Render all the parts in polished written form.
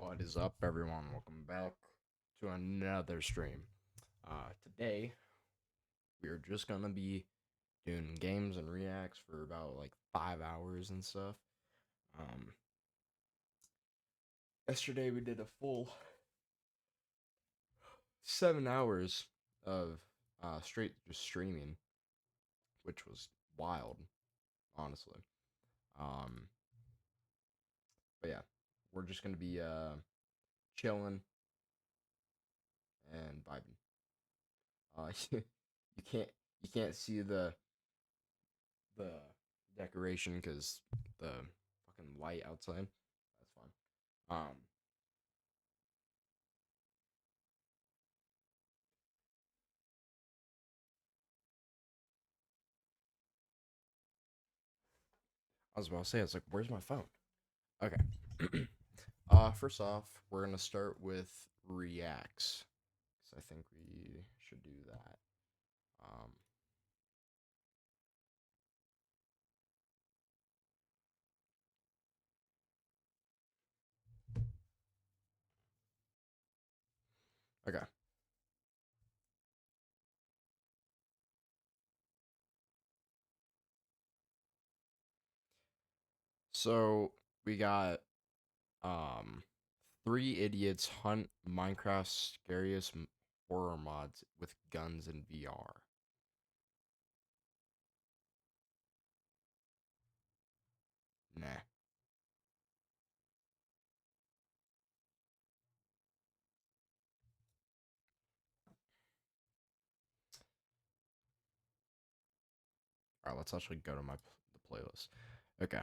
What is up, everyone? Welcome back to another stream. Today we are just gonna be doing games and reacts for about like 5 hours and stuff. Yesterday we did a full 7 hours of straight just streaming, which was wild, honestly. But yeah, we're just gonna be chilling and vibing. You can't see the decoration because the fucking light outside. That's fine. I was about to say, it's like, where's my phone? Okay. First off, we're gonna start with reacts, because I think we should do that. Okay. So we got 3 idiots hunt Minecraft's scariest horror mods with guns in VR. Nah. All right, let's actually go to the playlist. Okay.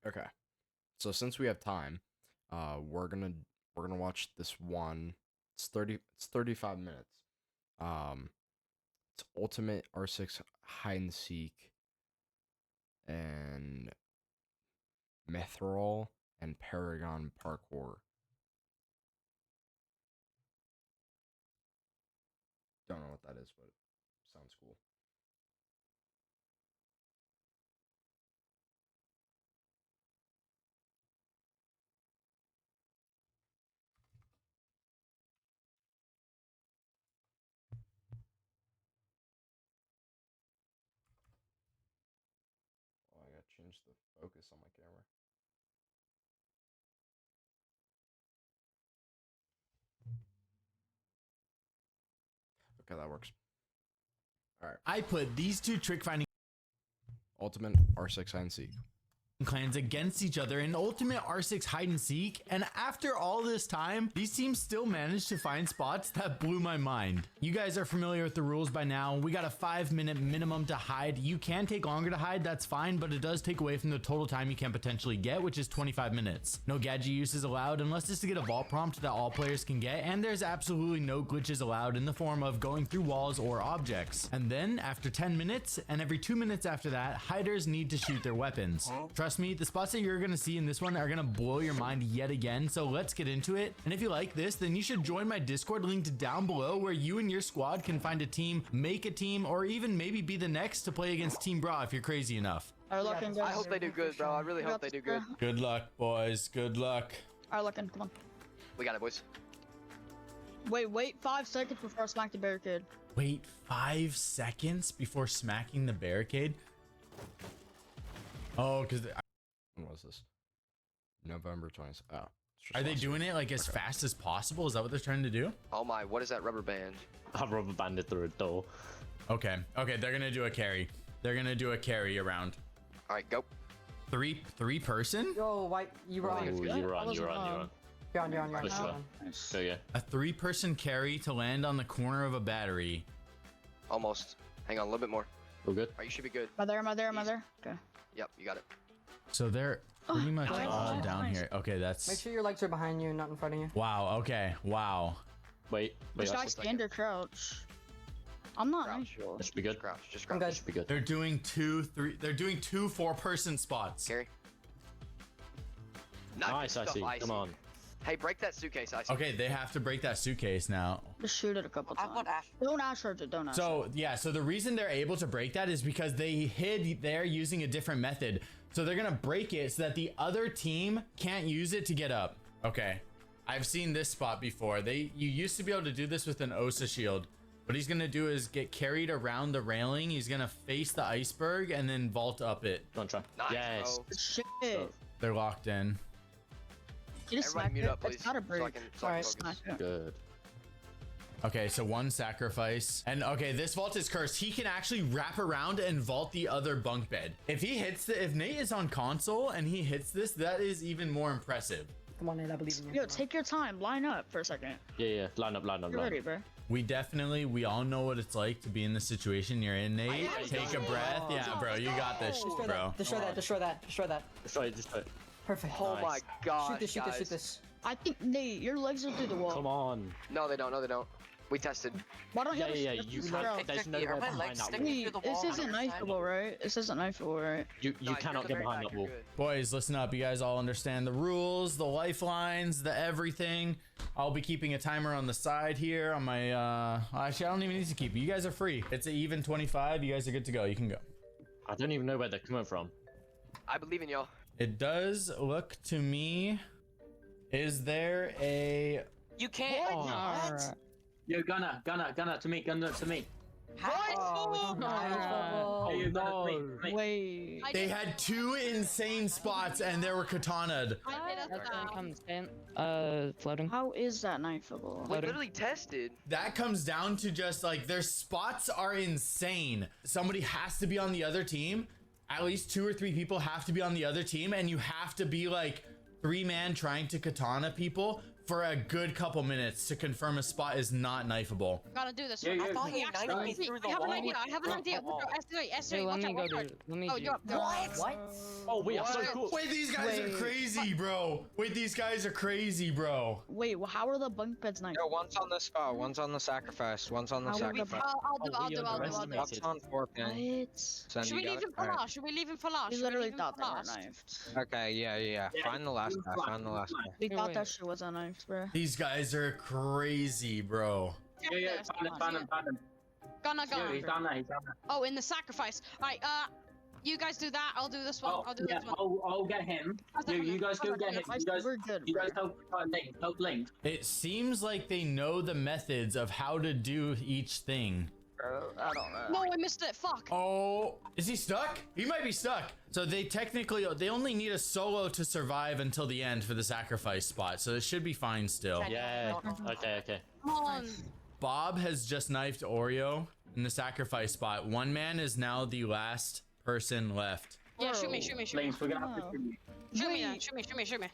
Okay. So since we have time, we're gonna watch this one. It's 35 minutes. It's Ultimate R6 hide and seek and Mithril and Paragon parkour. Don't know what that is, but sounds cool. Oh, I gotta change the focus on my camera. Okay, that works. All right. I put these two trick finding Ultimate R6 hide and seek clans against each other in Ultimate R6 hide and seek, and after all this time, these teams still managed to find spots that blew my mind. You guys are familiar with the rules by now. We got a 5-minute minimum to hide. You can take longer to hide, that's fine, but it does take away from the total time you can potentially get, which is 25 minutes. No gadget use is allowed unless it's to get a vault prompt that all players can get, and there's absolutely no glitches allowed in the form of going through walls or objects. And then after 10 minutes and every 2 minutes after that, hiders need to shoot their weapons. Trust me, the spots that you're gonna see in this one are gonna blow your mind yet again, so let's get into it. And if you like this, then you should join my Discord linked down below, where you and your squad can find a team, make a team, or even maybe be the next to play against Team Bra if you're crazy enough. I hope they do good, bro. I really hope they do good. Good luck, boys. Good luck. Alright, looking. Come on. We got it, boys. Wait 5 seconds before I smack the barricade. Wait 5 seconds before smacking the barricade? Oh, because... When was this? November 20th. Oh. Are they doing it like as fast as possible? Is that what they're trying to do? Oh my, what is that rubber band? I rubber banded through a door. Okay, they're gonna do a carry. They're gonna do a carry around. All right, go. Three person? Yo, white, you Oh, run. you're You're on. You're on. Push You're one. on. So yeah. A 3-person carry to land on the corner of a battery. Almost. Hang on, a little bit more. All good. All right, you should be good. Am I there? Okay. Yep, you got it. So they're pretty much nice. all down Nice. here. Okay, that's... Make sure your legs are behind you, not in front of you. Wow, okay, wow. Wait. Should I That stand or crouch? I'm not sure. should be good. Crouch, just I'm crouch. good. Should be good. They're doing two 4-person spots. Carry. Nice, I see. Come on. Hey, break that suitcase, I see. Okay, they have to break that suitcase now. Just shoot it a couple I've times. got Ash. Don't Ash charge it. Don't Ash. So yeah, so the reason they're able to break that is because they hid there using a different method. So they're gonna break it so that the other team can't use it to get up. Okay, I've seen this spot before. You used to be able to do this with an Osa shield. What he's gonna do is get carried around the railing. He's gonna face the iceberg and then vault up it. Go on, try. Nice, Yes. bro. Shit. They're locked in. Get a Everybody sniper. mute up, It's please. gotta So I break. can Alright. focus. Sniper. Good. Okay, so one sacrifice. And okay, this vault is cursed. He can actually wrap around and vault the other bunk bed. If he hits if Nate is on console and he hits this, that is even more impressive. Come on, Nate, I believe in you. Yo, Come on. take your time. Line up for a second. Yeah. Line up. You're ready, bro. We all know what it's like to be in the situation you're in, Nate. Take a breath. Yeah, bro, you got this, Destroy bro. that. Destroy that. Destroy that. Destroy that. Destroy it. Perfect. Oh my Nice. god. Shoot this. Shoot this. Shoot this. I think Nate, your legs are through the wall. Come on. No, they don't. No, they don't. We tested. Why don't Yeah. you? You bro. can't. There's nowhere Are my behind legs that sticking wall. through the This wall? isn't 100%? knifeable, right? This isn't knifeable, right? You No, cannot you're get very behind back, that you're wall. good. Boys, listen up. You guys all understand the rules, the lifelines, the everything. I'll be keeping a timer on the side here on my actually I don't even need to keep it. You guys are free. It's an even 25. You guys are good to go. You can go. I don't even know where they're coming from. I believe in y'all. It does look to me. Is there a You can't. Alright. Yo, Gunner, to me. Oh, we don't have Hey, yo, Gunner, no. to me. Wait. They had two insane spots and they were katana'd. Floating. How is that knifeable? We literally tested. That comes down to just like their spots are insane. Somebody has to be on the other team. At least 2 or 3 people have to be on the other team, and you have to be like 3-man trying to katana people for a good couple minutes to confirm a spot is not knifeable. Gotta do this. Yeah, I yeah, thought yeah. you actually. Knifed me through the I have an wall. idea. I have an idea. S3, Hey, let watch me out, go watch do out. it. Let me Oh, do you're up. What? Oh, we are so cool. Wait, these guys are Wait. crazy, bro. Wait, these guys are crazy, bro. Wait, well, how are the bunk beds knifeable? Yo, one's on the spot, one's on the sacrifice, one's on the How would the sacrifice. I'll do. underestimated. One's on 4 pin. What? Sen, Should you we got leave it? him for Alright. last? Should we leave him for last? We Should we literally leave him thought for they were last? knifed. Okay, yeah. Find the last guy, find the last guy. We Here, thought wait. that shit was a knife, bro. These guys are crazy, bro. Check Yeah, this. ban him. Gonna Yo, he's go. down there. Oh, in the sacrifice. Right, you guys do that. I'll do this one. Oh, I'll do yeah, this one. I'll get him. Yo, you guys go get him. We're good, You guys bro. help Link. It seems like they know the methods of how to do each thing. I don't know. No, I missed it. Fuck. Oh, is he stuck? He might be stuck. So they only need a solo to survive until the end for the sacrifice spot. So it should be fine still. Yeah. Okay. Come on. Bob has just knifed Oreo in the sacrifice spot. One man is now the last person left. Yeah, shoot me. Link, we're gonna have to shoot you. Shoot me, Wait. then. Shoot me.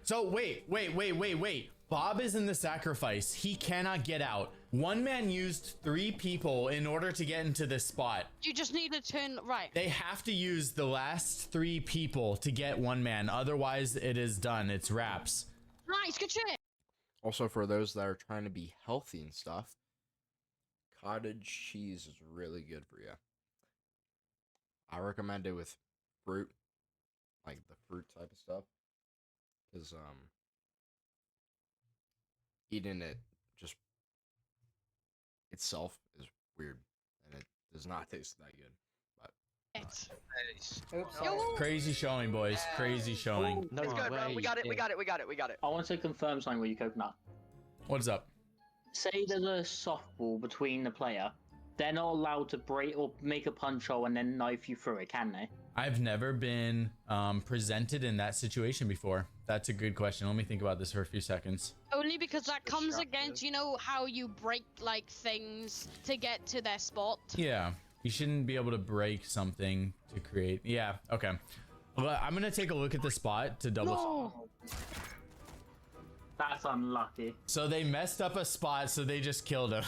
So wait. Bob is in the sacrifice. He cannot get out. One man used 3 people in order to get into this spot. You just need to turn right. They have to use the last 3 people to get one man. Otherwise, it is done. It's wraps. Nice, good shit. Also, for those that are trying to be healthy and stuff, cottage cheese is really good for you. I recommend it with fruit, like the fruit type of stuff, because eating it just itself is weird, and it does not taste that good. But It's- Oops. Yo, Crazy showing, boys. Crazy showing. No It's good, bro. way. We got it. I want to confirm something with you, Coconut. What's up? Say there's a softball between the player. They're not allowed to break or make a punch hole and then knife you through it, can they? I've never been presented in that situation before. That's a good question. Let me think about this for a few seconds. only because that comes Destructive. against, you know, how you break like things to get to their spot. Yeah, you shouldn't be able to break something to create. Yeah, okay. Well, I'm gonna take a look at the spot to double. No. That's unlucky. So they messed up a spot, so they just killed him.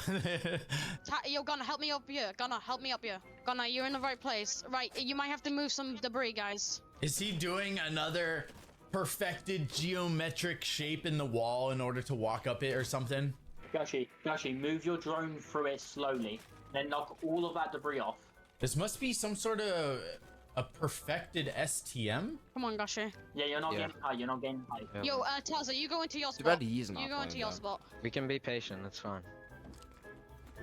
Yo, Gunner, help me up here. Gunner, help me up here. Gunner, you're in the right place. Right, you might have to move some debris, guys. Is he doing another perfected geometric shape in the wall in order to walk up it or something? Gashi, move your drone through it slowly. Then knock all of that debris off. This must be some sort of A perfected STM? Come on, Gashi. Yeah, you're not Yeah. getting high. You're not getting high. Yeah, Yo, Tazza, you go into your Too spot. bad he's not You go into playing your that. spot. we can be patient. It's fine.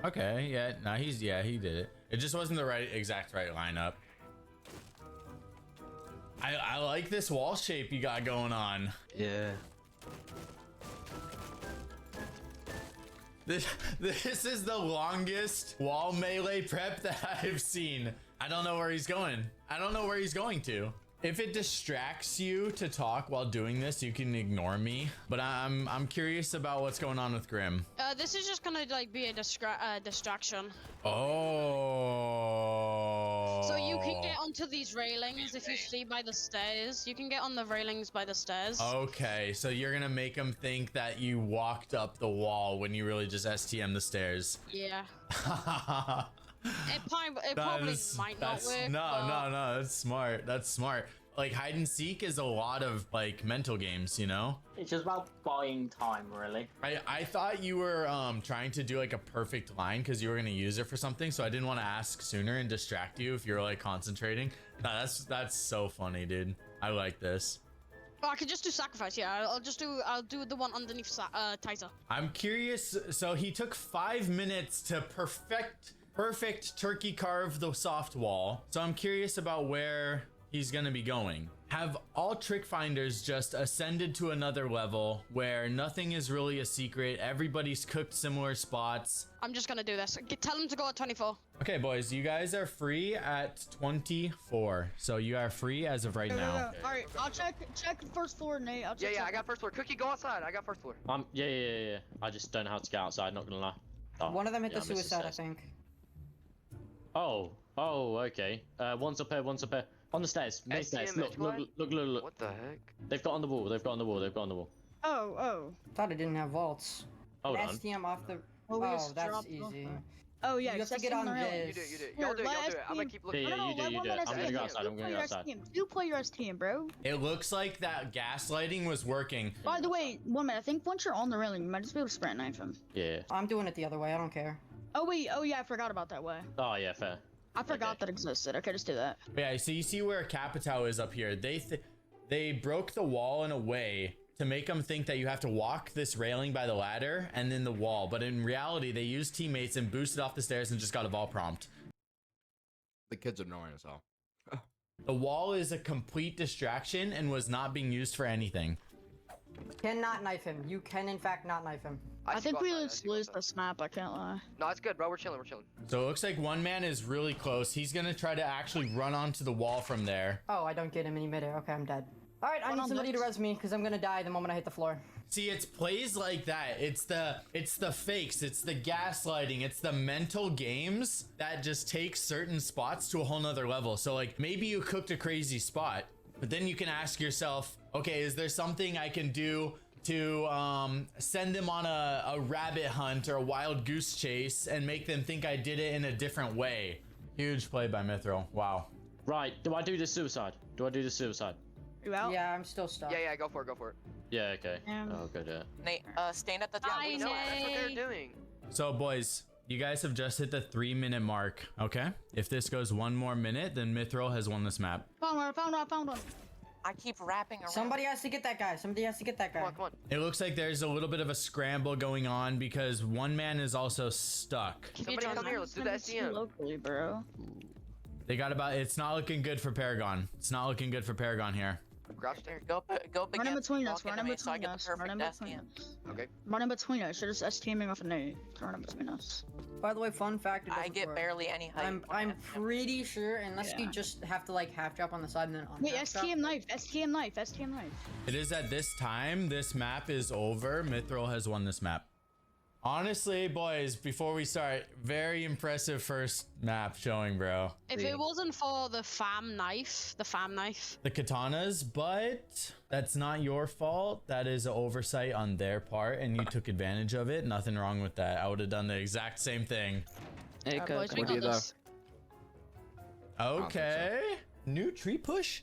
Okay, yeah, nah, he did it. It just wasn't the exact right lineup. I like this wall shape you got going on. Yeah. This is the longest wall melee prep that I've seen. I don't know where he's going. I don't know where he's going to. If it distracts you to talk while doing this, you can ignore me. But I'm curious about what's going on with Grim. This is just gonna like be a distraction. Oh. So you can get onto these railings if you see by the stairs. You can get on the railings by the stairs. Okay, so you're gonna make him think that you walked up the wall when you really just STM the stairs. Yeah. It probably might not work. No, that's smart. That's smart. Like hide and seek is a lot of like mental games, you know? It's just about buying time, really. I thought you were trying to do like a perfect line because you were gonna use it for something, so I didn't want to ask sooner and distract you if you're like concentrating. No, that's so funny, dude. I like this. Oh, I could just do sacrifice. Yeah, I'll do the one underneath Tyza. I'm curious. So he took 5 minutes to perfect turkey carve the soft wall. So I'm curious about where he's gonna be going. Have all trick finders just ascended to another level where nothing is really a secret? Everybody's cooked similar spots. I'm just gonna do this. Tell him to go at 24. Okay, boys, you guys are free at 24. So you are free as of right now. All right, I'll check the first floor, Nate. I'll check. Yeah, I got first floor. Cookie, go outside. I got first floor. Yeah. I just don't know how to get outside. Not gonna lie. Oh, One of them hit yeah, the I missed suicide, I stairs. think. Oh, okay. One's up here. On the stairs. Main stairs. STM, Look. What the heck? They've got on the wall. Oh. Thought it didn't have vaults. Hold on. STM off the. Oh, we Oh, just that's dropped easy. them. Oh yeah, You have to that's get in on the rail. this. You do it. Here, Y'all do it. let I'm gonna STM. keep looking. Yeah, you do it. I'm gonna go outside. Do play your STM, bro. It looks like that gaslighting was working. By the way, 1 minute. I think once you're on the railing, you might just be able to sprint knife him. Yeah. I'm doing it the other way. I don't care. Oh wait. Oh yeah, I forgot about that way. Oh yeah, fair. I forgot Okay. that existed. Okay, just do that. Yeah, so you see where Capitao is up here. They broke the wall in a way to make them think that you have to walk this railing by the ladder and then the wall. But in reality, they used teammates and boosted off the stairs and just got a vault prompt. The kid's annoying as hell. The wall is a complete distraction and was not being used for anything. Cannot knife him. You can, in fact, not knife him. I think we lose lose this map. I can't lie. No, it's good, bro. We're chilling. So it looks like one man is really close. He's gonna try to actually run onto the wall from there. Oh, I don't get him in midair. Okay, I'm dead. All right, I One need on somebody to this. res me because I'm gonna die the moment I hit the floor. See, it's plays like that. It's the fakes, it's the gaslighting, it's the mental games that just take certain spots to a whole nother level. So like maybe you cooked a crazy spot, but then you can ask yourself, okay, is there something I can do to send them on a rabbit hunt or a wild goose chase and make them think I did it in a different way? Huge play by Mithril. Wow. Right. Do I do the suicide? You out? Yeah, I'm still stuck. Yeah, go for it. Yeah. Okay. Yeah. I'll go do it. Nate, stand at the top. Hi, We know that's what they're Nate. doing. So boys, you guys have just hit the 3-minute mark, okay? If this goes 1 more minute, then Mithril has won this map. Found one. I keep wrapping around. Somebody has to get that guy. Come on. It looks like there's a little bit of a scramble going on because one man is also stuck. Somebody come here. Let's do the SDM. Locally, bro. They got about, it's not looking good for Paragon. It's not looking good for Paragon here. Crouch there. Go begin. Run in between us. Walk Run in into me so I between get the us. Run in perfect between STM. us. Okay. Run in between us. You're just STMing off a Nate. Run in between us. By the way, fun fact. It I doesn't get work. barely any height. I'm when I STM. pretty sure, unless you Yeah. just have to like half drop on the side and then on. Wait, STM knife. STM knife. It is at this time, this map is over. Mithril has won this map. Honestly, boys, before we start, very impressive first map showing, bro. If it wasn't for the fam knife, The katanas, but that's not your fault. That is an oversight on their part, and you took advantage of it. Nothing wrong with that. I would have done the exact same thing. boys, we What do you got do? this. Okay. New tree push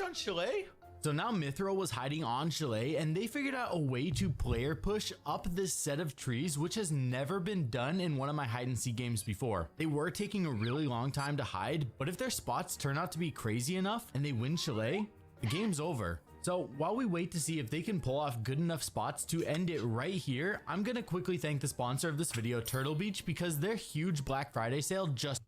on Chalet. So now Mithril was hiding on Chalet, and they figured out a way to player push up this set of trees, which has never been done in one of my hide and seek games before. They were taking a really long time to hide, but if their spots turn out to be crazy enough and they win Chalet, the game's over. So while we wait to see if they can pull off good enough spots to end it right here, I'm gonna quickly thank the sponsor of this video, Turtle Beach, because their huge Black Friday sale just...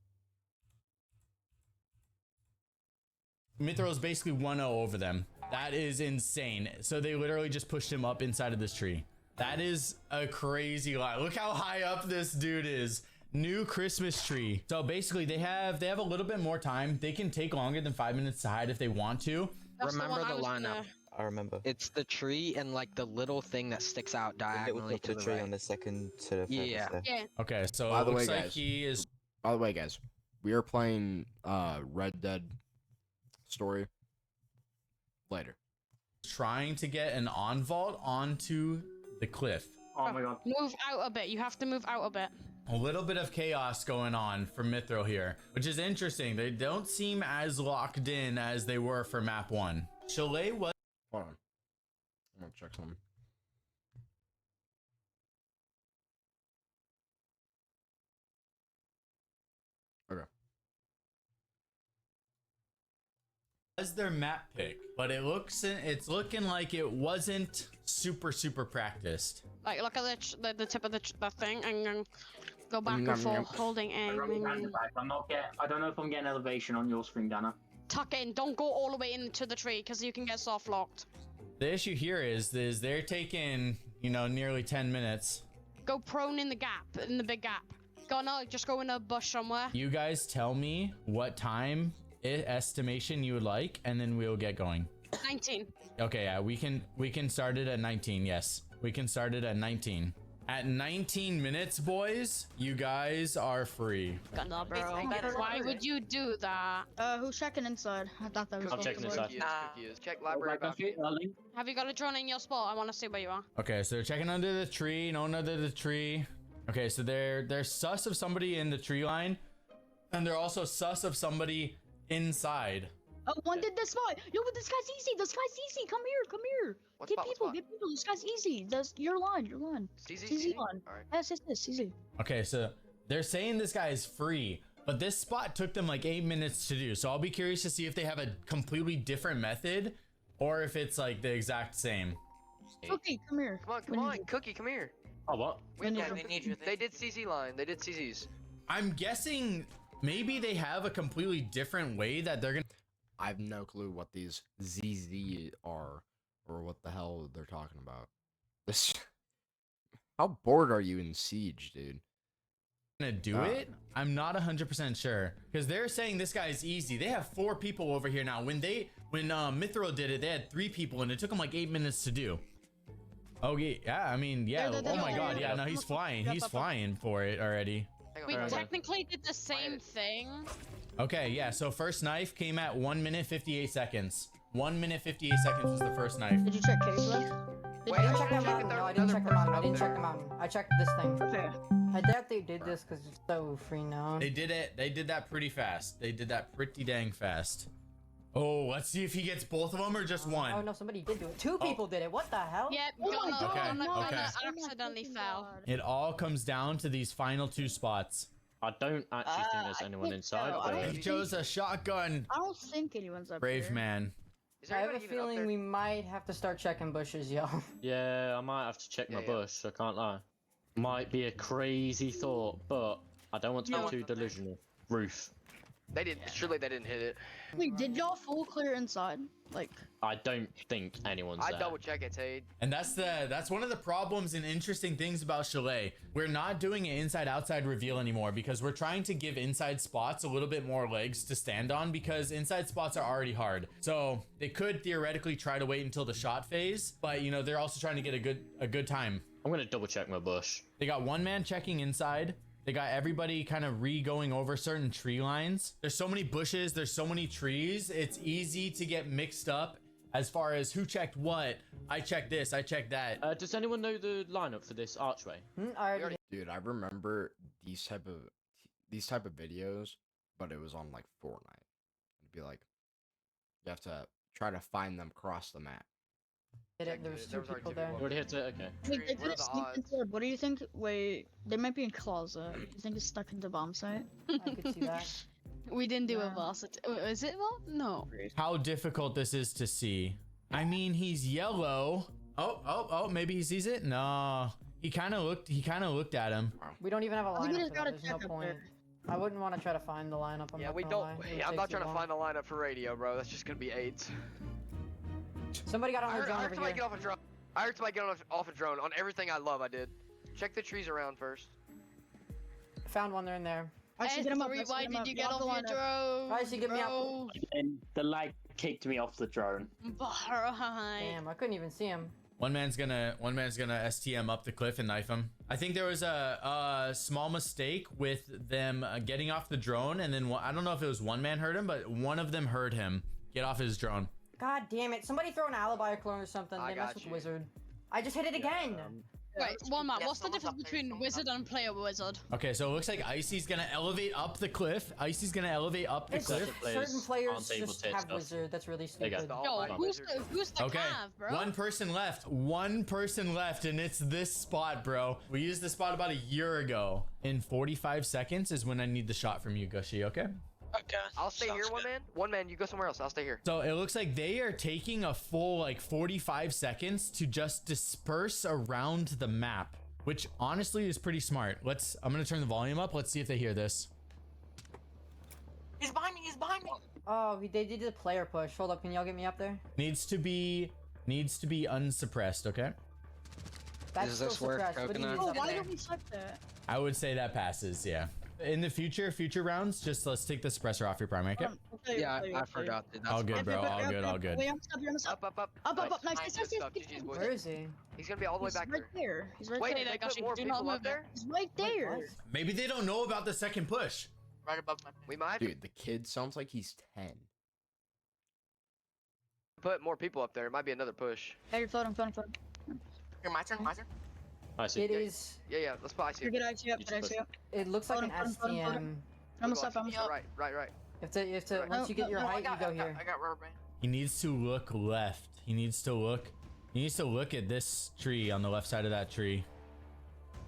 Mithril is basically 1-0 over them. That is insane. So they literally just pushed him up inside of this tree. That is a crazy line. Look how high up this dude is. New Christmas tree. So basically they have a little bit more time. They can take longer than 5 minutes to hide if they want to. Remember the lineup. I remember. It's the tree and like the little thing that sticks out diagonally to the tree right. on the second to the Yeah. Yeah. Okay, so By it the looks way, like guys. he is... By the way, guys, we are playing Red Dead story later. trying to get an on vault onto the cliff. Oh my god. Move out a bit. You have to move out a bit. A little bit of chaos going on for Mithril here, which is interesting. They don't seem as locked in as they were for map 1. Chalet was... Hold on. I'm gonna check something. Okay. was their map pick, but it's looking like it wasn't super practiced. Like, look at the tip of the thing, and then go back and forth, holding I don't know if I'm getting elevation on your screen, Dana. Tuck in. Don't go all the way into the tree, because you can get soft locked. The issue here is they're taking, you know, nearly 10 minutes. Go prone in the gap, in the big gap. Just go in a bush somewhere. You guys tell me what time estimation you would like, and then we'll get going. 19. Okay, yeah, we can start it at 19. Yes, we can start it at 19. At 19 minutes, boys, you guys are free. Gonna, bro. Why would you do that? Who's checking inside? I thought that was. I'm checking inside. Check library balcony. Have you got a drone in your spot? I want to see where you are. Okay, so they're checking under the tree, no one under the tree. Okay, so they're sus of somebody in the tree line, and they're also sus of somebody inside. Oh, one did this spot. Yo, but this guy's easy. This guy's easy. Come here. What Get spot, what people. spot? Get people. This guy's easy. That's your line. CZ line. Alright. Yes, easy. Okay, so they're saying this guy is free, but this spot took them like 8 minutes to do. So I'll be curious to see if they have a completely different method or if it's like the exact same. Cookie, come here. Come on, Cookie, come here. Oh, what? We need they need you. They did CZ line. They did CZs. I'm guessing maybe they have a completely different way that they're gonna... I have no clue what these ZZ are or what the hell they're talking about. This. How bored are you in Siege, dude? do it. I'm not 100% sure because they're saying this guy is easy. They have 4 people over here now. When Mithril did it, they had 3 people and it took them like 8 minutes to do. Okay, yeah, I mean, yeah. Oh my god, yeah, no, he's flying. He's flying for it already. We technically did the same thing. Okay, yeah, so first knife came at 1 minute 58 seconds. 1 minute 58 seconds was the first knife. Did you check cave left? I didn't check the mountain. No, I didn't check the mountain. I didn't check the mountain. I checked this thing. Okay. I doubt they did this because it's so free now. They did it. They did that pretty fast. They did that pretty dang fast. Oh, let's see if he gets both of them or just one. Oh no, somebody did do it. 2 people did it. What the hell? Yep, Oh my God, Gunna no. accidentally fell. It all comes down to these final 2 spots. I don't actually think there's anyone inside. so. I but- don't He chose a shotgun. I don't think anyone's up Brave here. man. Is I there have a anybody even up feeling there? we might have to start checking bushes, yo. Yeah, I might have to check my Yeah. bush. I can't lie. Might be a crazy thought, but I don't want to be too delusional. Roof. They didn't. Surely they didn't hit it. Wait, did y'all full clear inside? Like, I don't think anyone's I there. double check it, Tade. And that's one of the problems and interesting things about Chalet. We're not doing an inside-outside reveal anymore because we're trying to give inside spots a little bit more legs to stand on because inside spots are already hard. So they could theoretically try to wait until the shot phase, but you know, they're also trying to get a good time. I'm gonna double check my bush. They got 1 man checking inside. They got everybody kind of going over certain tree lines. There's so many bushes, there's so many trees. It's easy to get mixed up as far as who checked what. I checked this, I checked that. Does anyone know the lineup for this archway? I already Dude, I remember these type of videos, but it was on like Fortnite. It'd be like you have to try to find them across the map. Hit it. There was There two was already people two there. people. You already hit it? Okay. Wait, they What could are have the sneaked odds? into it. What do you think? Wait, they might be in closet. You think it's stuck in the bomb site? I could see that. We didn't do a Yeah. boss. Is it well? No. How difficult this is to see. I mean, he's yellow. Oh, maybe he sees it? No. He kind of looked at him. We don't even have a I think we lineup just for gotta that. There's no check up point. there. I wouldn't want to try to find the lineup. I'm Yeah, not we gonna don't. lie. It would I'm take not too trying to long. find the lineup for radio, bro. That's just gonna be AIDS. Somebody got on I the heard, drone I heard over somebody here. get off a drone. I heard somebody get off a drone on everything I love. I did. Check the trees around first. Found one. They're in there. I should get him up. I should Why him did up. you get Lock off the your lineup. drone? Guys, you get me up. bro? And the lag kicked me off the drone. Right. Damn, I couldn't even see him. One man's gonna STM up the cliff and knife him. I think there was a small mistake with them getting off the drone, and then I don't know if it was one man heard him, but one of them heard him get off his drone. God damn it! Somebody throw an alibi clone or something. I They got messed with you. Wizard. I just hit it again. Wait, one man. Yeah, What's the someone's difference up there, between someone's wizard up and player wizard? Okay, so it looks like Icy's gonna elevate up the cliff. Icy's gonna elevate up the It's cliff. certain players aren't able just to hit have stuff. Wizard. That's really There you go. stupid. The Yo, almighty who's wizard. who's the Okay, cav, bro? one person left. One person left, and it's this spot, bro. We used this spot about a year ago. In 45 seconds is when I need the shot from you, Gushy, okay? Okay. I'll stay here, one man. One man, you go somewhere else. I'll stay here. So it looks like they are taking a full like 45 seconds to just disperse around the map, which honestly is pretty smart. I'm gonna turn the volume up. Let's see if they hear this. He's behind me. He's behind me. Oh, they did the player push. Hold up, can y'all get me up there? Needs to be unsuppressed, okay? That's Does still this work, suppressed. What do you Coconut? use Oh, up why there? don't we check that? I would say that passes, yeah. In the future rounds, just let's take the suppressor off your primary, okay? Yeah, I forgot. Dude. That's All good, fine. bro. All good. Wait, I'm stuck. You're on the Up, up, up. Up, up, up. Nice, Nice, nice, good nice, stuff. nice, GG's, nice. boys. Where is he? He's gonna be all the way He's back right there. there. He's right Wait, there. did they Gosh, put more do not people up move there? He's right there. What? Maybe they don't know about the second push. Right above my. We might Dude, the kid sounds like he's 10. put more people up there. It might be another push. Hey, you're floating. Here, my turn. My turn. I see. It is. Yeah, let's put ice You're here. good, IC up, You good just IC up. It looks like an Floating. STM. I'm gonna stop, I'm gonna Right, stop. right. You have to. Right. Once you get your No, height, you go here. I got rubber band. He needs to look left. He needs to look at this tree on the left side of that tree.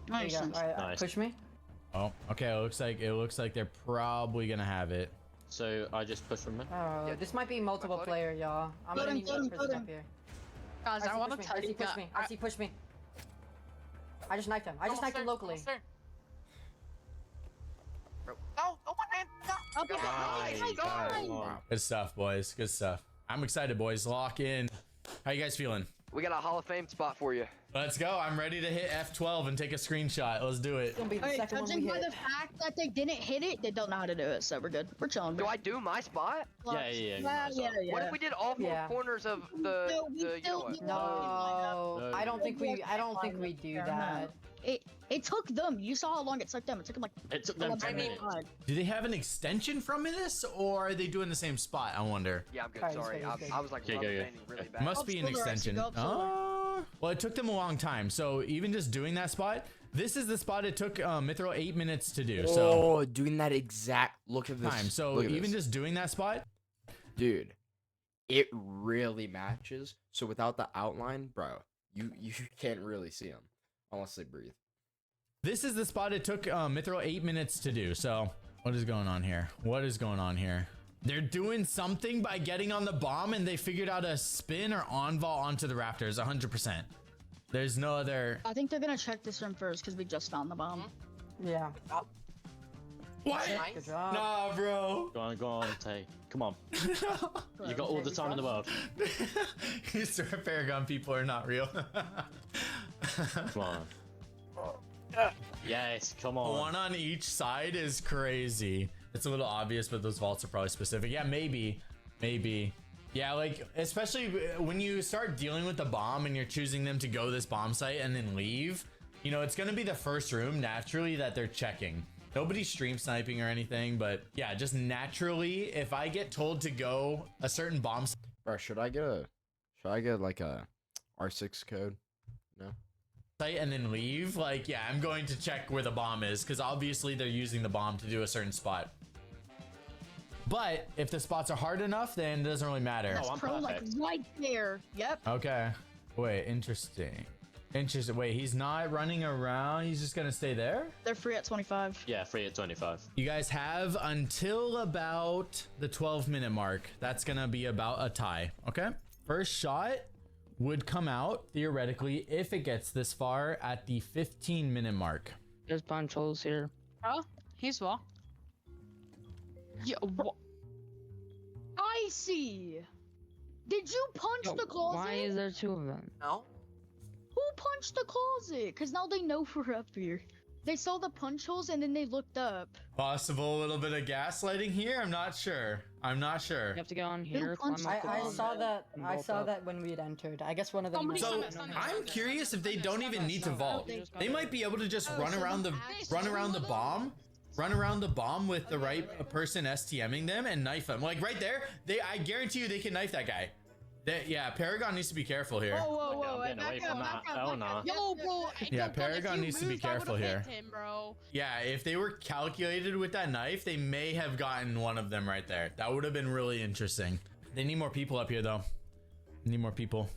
There you Nice. go. All right, Nice. push me. Oh, okay. It looks like they're probably gonna have it. So I just push from there. Oh, Yeah, this might be multiple floating? player, y'all. I'm gonna Floating, need more floating, prisons floating. up here. Guys, I want to tell you push guys. me. I push me. I just knifed him. I just knifed him locally. No, one man. No. Up, up, up. Nice. Nice, nice. Wow. Good stuff, boys. Good stuff. I'm excited, boys. Lock in. How you guys feeling? We got a Hall of Fame spot for you. Let's go. I'm ready to hit F12 and take a screenshot. Let's do it. It's gonna be the Alright, second one judging we by hit. the fact that they didn't hit it, they don't know how to do it, so we're good. We're chilling. Do bro. I do my spot? Yeah. Yeah. What if we did all four Yeah. corners of the No, we you know still what? do- No, No. I don't think we do Fair that. enough. It took them. You saw how long it took them. It took them like It took them 11 10 minutes. minutes. Do they have an extension from this, or are they doing the same spot? I wonder. Yeah, I'm good. Alright, Sorry, he's good. I was like Okay, rubber go, go. banding really bad. Must be an Go up solar, extension. go up solar. Well, it took them a long time. So even just doing that spot, this is the spot it took Mithril 8 minutes to do. So Oh, doing that exact look at this. time. So look at even this. just doing that spot, Dude, it really matches. So without the outline, bro, you can't really see them unless they breathe. this is the spot it took Mithril 8 minutes to do. So what is going on here? What is going on here? They're doing something by getting on the bomb, and they figured out a spin or on-vol onto the rafters 100%. There's no other. I think they're gonna check this room first because we just found the bomb. Yeah. What? Good Nice. job. Nah, bro. Go on, Tay. Come on. You got all the time in the world. These Paragon people are not real. Come on. Yes, come on. One on each side is crazy. It's a little obvious, but those vaults are probably specific. Yeah, maybe. Yeah, like, especially when you start dealing with the bomb and you're choosing them to go this bomb site and then leave, you know, it's going to be the first room naturally that they're checking. Nobody's stream sniping or anything, but yeah, just naturally, if I get told to go a certain bomb Bro, should I get like a R6 code? No. site and then leave, like, yeah, I'm going to check where the bomb is, because obviously they're using the bomb to do a certain spot. But if the spots are hard enough, then it doesn't really matter. That's I'm pro like perfect. right there. Yep. Okay. Wait, interesting. Interesting. Wait, he's not running around. He's just gonna stay there? They're free at 25. Yeah, 3 at 25. You guys have until about the 12-minute mark. That's gonna be about a tie. Okay. First shot would come out theoretically if it gets this far at the 15-minute mark. There's punch holes here. Oh, he's what? Yeah, what? I see. Did you punch the closet? Why is there 2 of them? No. Who punched the closet? Because now they know we're up here. They saw the punch holes and then they looked up. Possible little bit of gaslighting here. I'm not sure. You have to go on here. Climb punched up the I wall, saw that. and I bolt saw up. that when we had entered. I guess one of them. Somebody So stand I'm curious if they don't even need to vault. They might be able to just run around the bomb. Run around the bomb with the right person STMing them and knife them. Like right there, I guarantee you they can knife that guy. Yeah, Paragon needs to be careful here. Whoa, I'm getting away from that. Oh no. Yo, bro. Yeah, yo, Paragon if you needs to be moved, I careful would've here. hit him, bro. Yeah, if they were calculated with that knife, they may have gotten one of them right there. That would have been really interesting. They need more people up here though. They need more people.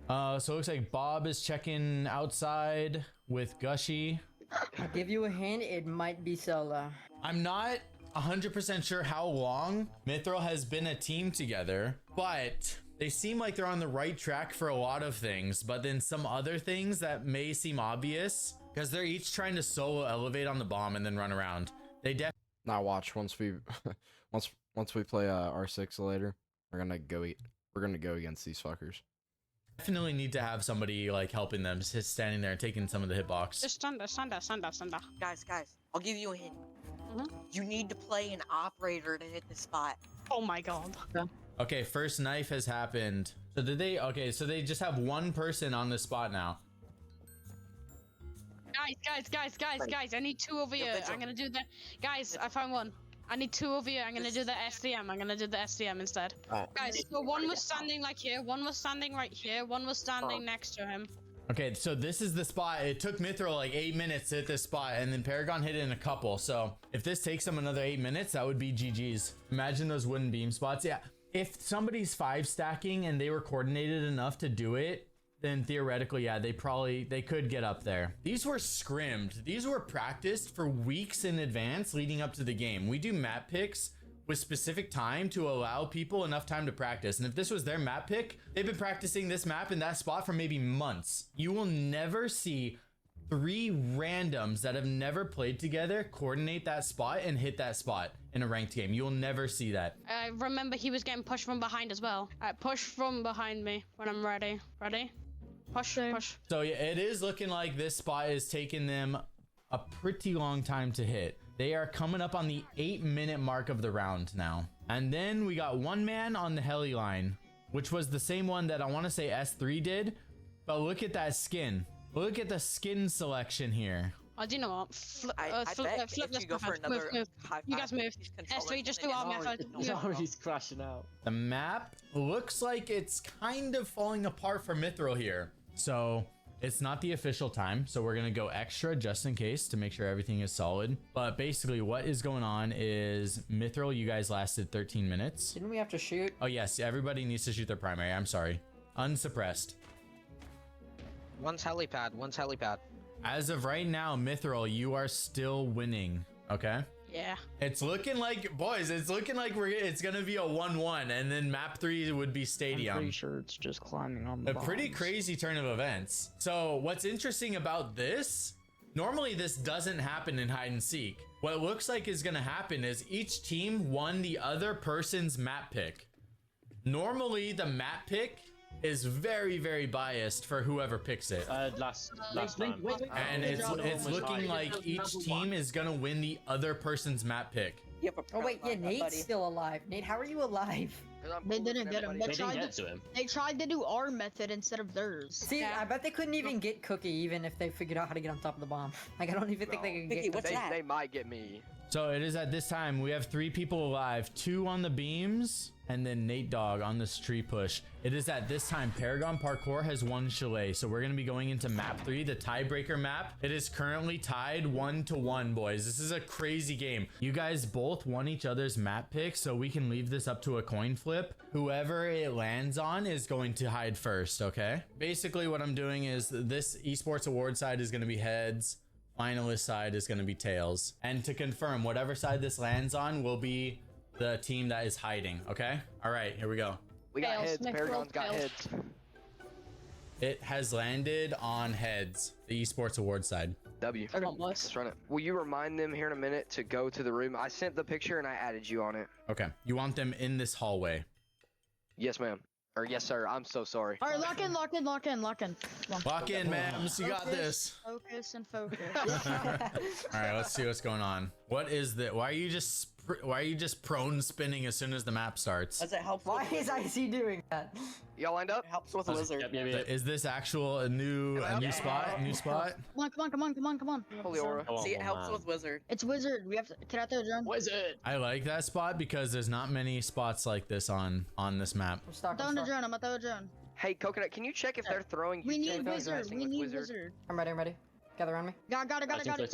So it looks like Bob is checking outside with Gushy. I'll give you a hint. It might be Sola. I'm not 100% sure how long Mithril has been a team together, but they seem like they're on the right track for a lot of things, but then some other things that may seem obvious because they're each trying to solo elevate on the bomb and then run around. They Now watch once we once we play R6 later, we're gonna go against these fuckers. definitely need to have somebody like helping them, just standing there and taking some of the hitbox. Just stand there. Guys, I'll give you a hint. Mhm. You need to play an operator to hit the spot. Oh my god. Okay, first knife has happened. So did they? Okay, so they just have one person on the spot now. Guys, I need 2 over here. I'm gonna do the... Guys, I found one. I need 2 over here. I'm gonna do the SDM. I'm gonna do the SDM instead. Guys, so one was standing like here, one was standing right here, one was standing next to him. Okay, so this is the spot. It took Mithril like 8 minutes to hit this spot, and then Paragon hit it in a couple. So if this takes them another 8 minutes, that would be GG's. Imagine those wooden beam spots. Yeah, if somebody's 5 stacking and they were coordinated enough to do it, then theoretically, yeah, they could get up there. These were scrimmed. These were practiced for weeks in advance leading up to the game. We do map picks with specific time to allow people enough time to practice. And if this was their map pick, they've been practicing this map in that spot for maybe months. You will never see 3 randoms that have never played together coordinate that spot and hit that spot in a ranked game. You'll never see that. Remember, he was getting pushed from behind as well. Push from behind me when I'm ready. Ready? Push. So yeah, it is looking like this spot is taking them a pretty long time to hit. They are coming up on the 8-minute mark of the round now. And then we got one man on the heli line, which was the same one that I want to say S3 did. But look at that skin. Look at the skin selection here. Oh, do you know what? Flip bet this if you go for method. Move. another high You guys five, move. these controllers S3, just do and our it is- method. No, he's crashing out. The map looks like it's kind of falling apart for Mithril here. So it's not the official time. So we're going to go extra just in case to make sure everything is solid. But basically what is going on is Mithril, you guys lasted 13 minutes. Didn't we have to shoot? Oh yes, everybody needs to shoot their primary. I'm sorry. Unsuppressed. One's helipad. As of right now, Mithril, you are still winning. Okay. Yeah. It's looking like, boys, it's looking like it's going to be a 1-1 and then map 3 would be stadium. I'm pretty sure it's just climbing on the A pretty bombs. crazy turn of events. So what's interesting about this, normally this doesn't happen in hide and seek. What it looks like is going to happen is each team won the other person's map pick. Normally the map pick is very, very biased for whoever picks it. Last time. And it's looking like each team is gonna win the other person's map pick. You have a Oh pro wait, yeah, lined up, Nate's buddy. still alive. Nate, how are you alive? 'Cause I'm They cool with didn't get him. everybody. They didn't get to him. They tried to do our method instead of theirs. See, Yeah. I bet they couldn't even get Cookie even if they figured out how to get on top of the bomb. Like, I don't even think they could Vicky, get what's Cookie. that? They might get me. So it is at this time we have 3 people alive, 2 on the beams and then Nate Dogg on this tree push. It is at this time Paragon Parkour has won Chalet, so we're gonna be going into map 3, the tiebreaker map. It is currently tied 1-1, boys. This is a crazy game. You guys both won each other's map picks, so we can leave this up to a coin flip. Whoever it lands on is going to hide first, okay? Basically what I'm doing is this esports award side is gonna be heads, finalist side is gonna be tails. And to confirm, whatever side this lands on will be the team that is hiding, okay? All right, here we go. We got Tails. heads. Next Paragon's roll, got tails. heads. It has landed on heads, the esports award side. W. Come on, boys. Let's run it. Will you remind them here in a minute to go to the room? I sent the picture and I added you on it. Okay, you want them in this hallway. Yes, ma'am. Or yes, sir. I'm so sorry. All right, lock in, lock in, lock in, lock in. Come on. Lock in, ma'ams, you got this. Focus and focus. All right, let's see what's going on. What is that? Why are you just prone spinning as soon as the map starts? Does it help? Why is IC doing that? Y'all lined up? It helps with Wizard. Yep. Is this actual a new spot? New spot? Come on, come on, come on, come on, come on. Holy aura. Come on, See, it helps man. with Wizard. It's Wizard. We have to get out there, John. Wizard. I like that spot because there's not many spots like this on this map. I'm stuck. Throw I'm in the stuck. drone. I'm gonna throw a drone. Hey, Coconut, can you check if they're throwing you? We need they're Wizard. messing We with need Wizard. I'm ready. I'm ready. Gather around me. Got it, got it, got it.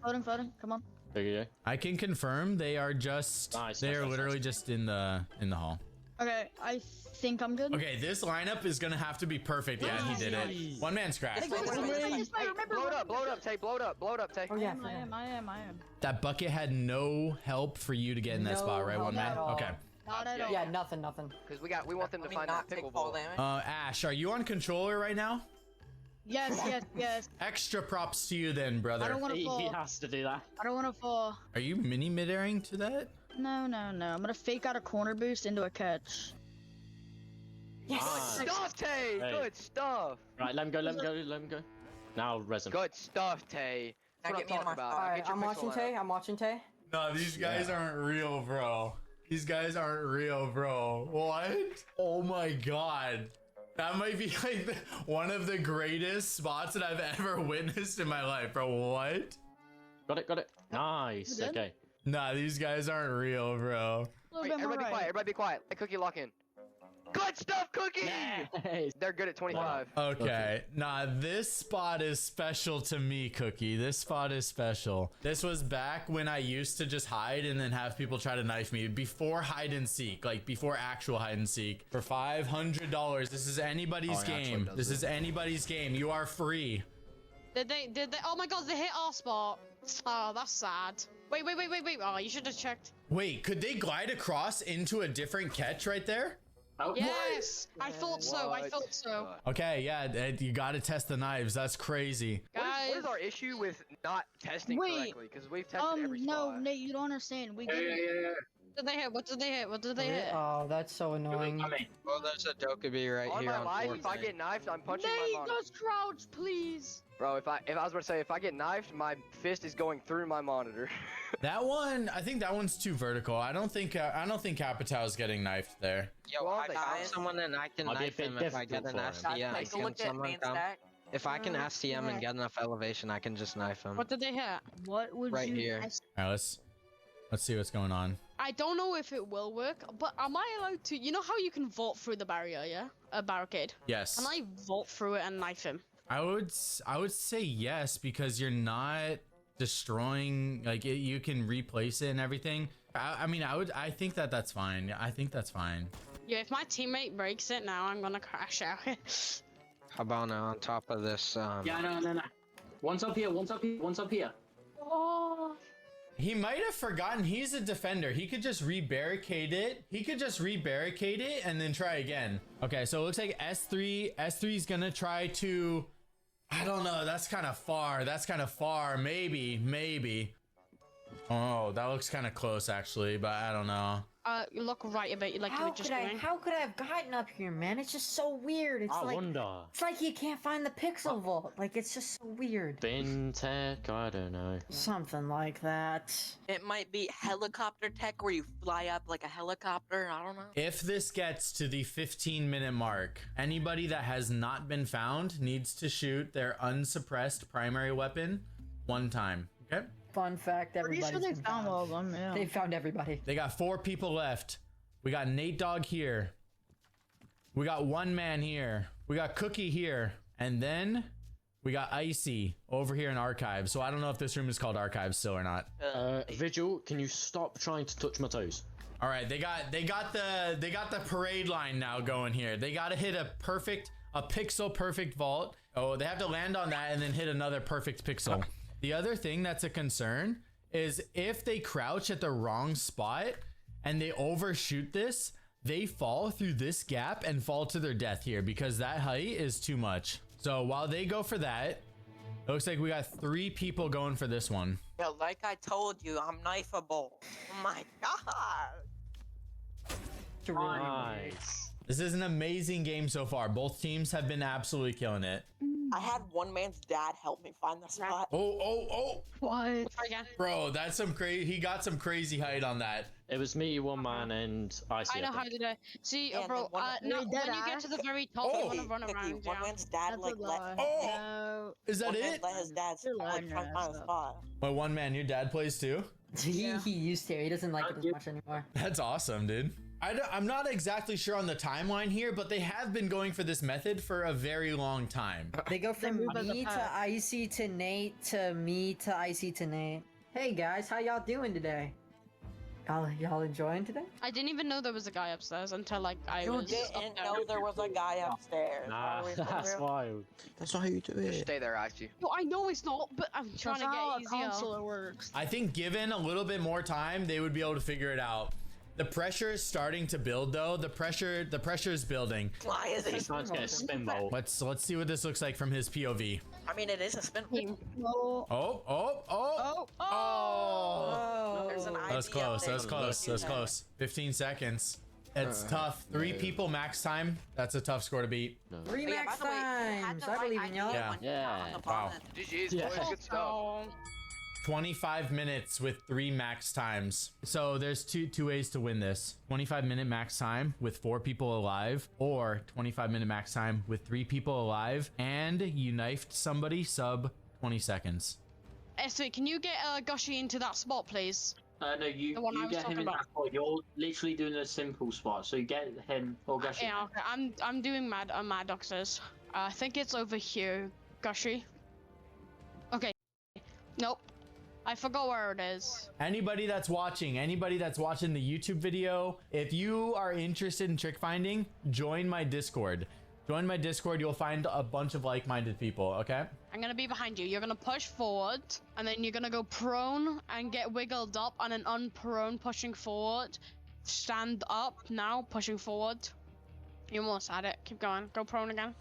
Floating. Floating. Come on. There you go. I can confirm they are just Nice, they are nice, literally nice. just in the hall. Okay, I think I'm good. Okay, this lineup is gonna have to be perfect. Yeah, he did it. One man scratch. This way, this way, this way, Hey, remember, blow it up, remember. blow it up, Tay, blow it up, Tay. Oh I yeah. am. I am. That bucket had no help for you to get in that No spot, right, help one man? at all. Okay. Not at all. Yeah, nothing. Because we want them to Let me find not that take fall pickleball. damage. Ash, are you on controller right now? Yes. Extra props to you then, I brother. don't want to He fall. has to do that. I don't want to fall. Are you mini mid-airing to that? No. I'm gonna fake out a corner boost into a catch. Yes. Nice. Stuff, Tay. Hey. Good stuff. Right, let him go. Now, resin. Good stuff, Tay. Now That's get what me I'm in my talking about. spot. Now Alright, get your I'm watching pixel Tay. out. I'm watching Tay. No, these guys aren't real, bro. These guys aren't real, bro. What? Oh my god. That might be like one of the greatest spots that I've ever witnessed in my life, bro. What? Got it. Nice. You good? Okay. Nah, these guys aren't real, bro. A little Wait, bit more everybody be right. quiet. Everybody be quiet. Let Cookie lock in. Good stuff, Cookie. Nice. They're good at 25. Okay, nah, this spot is special to me, Cookie. This spot is special. This was back when I used to just hide and then have people try to knife me before hide and seek, like before actual hide and seek. For $500, this is anybody's Oh, it actually game. does This it. is anybody's game. You are free. Did they? Oh my god, they hit our spot. Oh, that's sad. Wait. Oh, you should have checked. Wait, could they glide across into a different catch right there? Oh, Yes, I thought so. I thought so. Okay, yeah, you gotta test the knives. That's crazy. What Guys, is our issue with not testing Wait, correctly? Because we've tested every no, spot. Nate, you don't understand. We did. did they hit? What did they hit? What did they hit? Oh, that's so annoying. Well, there's a DUBBY right On here my on life, fourth if I lane. get knifed, I'm punching my Nate, monitor. just crouch, please. Bro, if I was about to say, if I get knifed, my fist is going through my monitor. That one, I think that one's too vertical. I don't think Capitão's getting knifed there. Yo, Well, I they- found someone and I can Might be a knife bit him if I get difficult an for him. SDM. Take a Can look at someone main come? stack. If I can SDM and get enough elevation, I can just knife him. What did they hit? What would Right you? here. All right, let's see what's going on. I don't know if it will work, but am I allowed to? You know how you can vault through the barrier, yeah? A barricade. Yes. Can I vault through it and knife him? I would say yes, because you're not destroying, like you can replace it and everything. I think that's fine. I think that's fine. Yeah, if my teammate breaks it now, I'm gonna crash out. How about now on top of this? Yeah, no. One's up here. Oh. He might have forgotten he's a defender. He could just re-barricade it. And then try again. Okay, so it looks like S3's gonna try to, I don't know, that's kind of far. Maybe. Oh, that looks kind of close actually, but I don't know. Look right a bit like you were just doing. How could I have gotten up here, man? It's just so weird. It's I like wonder. it's like you can't find the pixel vault. Like it's just so weird. Fintech, I don't know. Something like that. It might be helicopter tech where you fly up like a helicopter. I don't know. If this gets to the 15-minute mark, anybody that has not been found needs to shoot their unsuppressed primary weapon one time. Okay? Fun fact, Pretty everybody's sure they been found all of them. Yeah. They found everybody. They got 4 people left. We got Nate Dogg here. We got one man here. We got Cookie here. And then we got Icy over here in Archives. So I don't know if this room is called Archives still or not. Vigil, can you stop trying to touch my toes? All right, they got the parade line now going here. They got to hit a pixel perfect vault. Oh, they have to land on that and then hit another perfect pixel. The other thing that's a concern is if they crouch at the wrong spot and they overshoot this, they fall through this gap and fall to their death here because that height is too much. So while they go for that, it looks like we got 3 people going for this one. Yo, like I told you, I'm knifeable. Oh my god. Nice. This is an amazing game so far. Both teams have been absolutely killing it. I had one man's dad help me find the spot. Oh. What? Bro, that's some crazy. He got some crazy height on that. It was me, one man, and Icy. I know how to do it. See, Yeah, bro, then no, when you get to the very top, you want to run around. One man's dad That's a lie. No. Is that one man it? let his dad You're like lying try your to find ass a up. spot. Well, one man, your dad plays too? He used to. He doesn't like it as much anymore. That's awesome, dude. I'm not exactly sure on the timeline here, but they have been going for this method for a very long time. They go from move as a me to pack. Icy to Nate to me to Icy to Nate. Hey guys, how y'all doing today? Y'all enjoying today? I didn't even know there was a guy upstairs until like I You was. didn't know there was a guy upstairs. Nah, Are we for that's real? wild. That's not how you do Just it. stay there, Icy. No, I know it's not, but I'm trying That's to how get a easier. consular works. I think given a little bit more time, they would be able to figure it out. The pressure is starting to build though. The pressure is building. Why is He's it? trying to get a spin bolt. Let's see what this looks like from his POV. I mean, it is a spin. No. Oh. There's an That was ID close. update. That was close. That was close. 15 seconds. It's tough. 3 people max time. That's a tough score to beat. 3 But yeah, max by the way, you had times. the I right believe in idea y'all. Yeah. when you got on the Wow. button. GG's, Yeah. boys. Good stuff. Oh, 25 minutes with 3 max times. So there's two ways to win this. 25-minute max time with 4 people alive, or 25-minute max time with 3 people alive and you knifed somebody sub 20 seconds. Esther, can you get Goshi into that spot, please? No, you The one I was get him talking in about. that spot. You're literally doing a simple spot, so you get him or Gush. Yeah, okay. I'm doing mad doctors. I think it's over here, Goshi. Okay. Nope. I forgot where it is. Anybody that's watching the YouTube video, if you are interested in trick finding, join my Discord. Join my Discord, you'll find a bunch of like-minded people, okay? I'm gonna be behind you. You're gonna push forward, and then you're gonna go prone and get wiggled up, and then unprone, pushing forward. Stand up now, pushing forward. You almost had it. Keep going. Go prone again.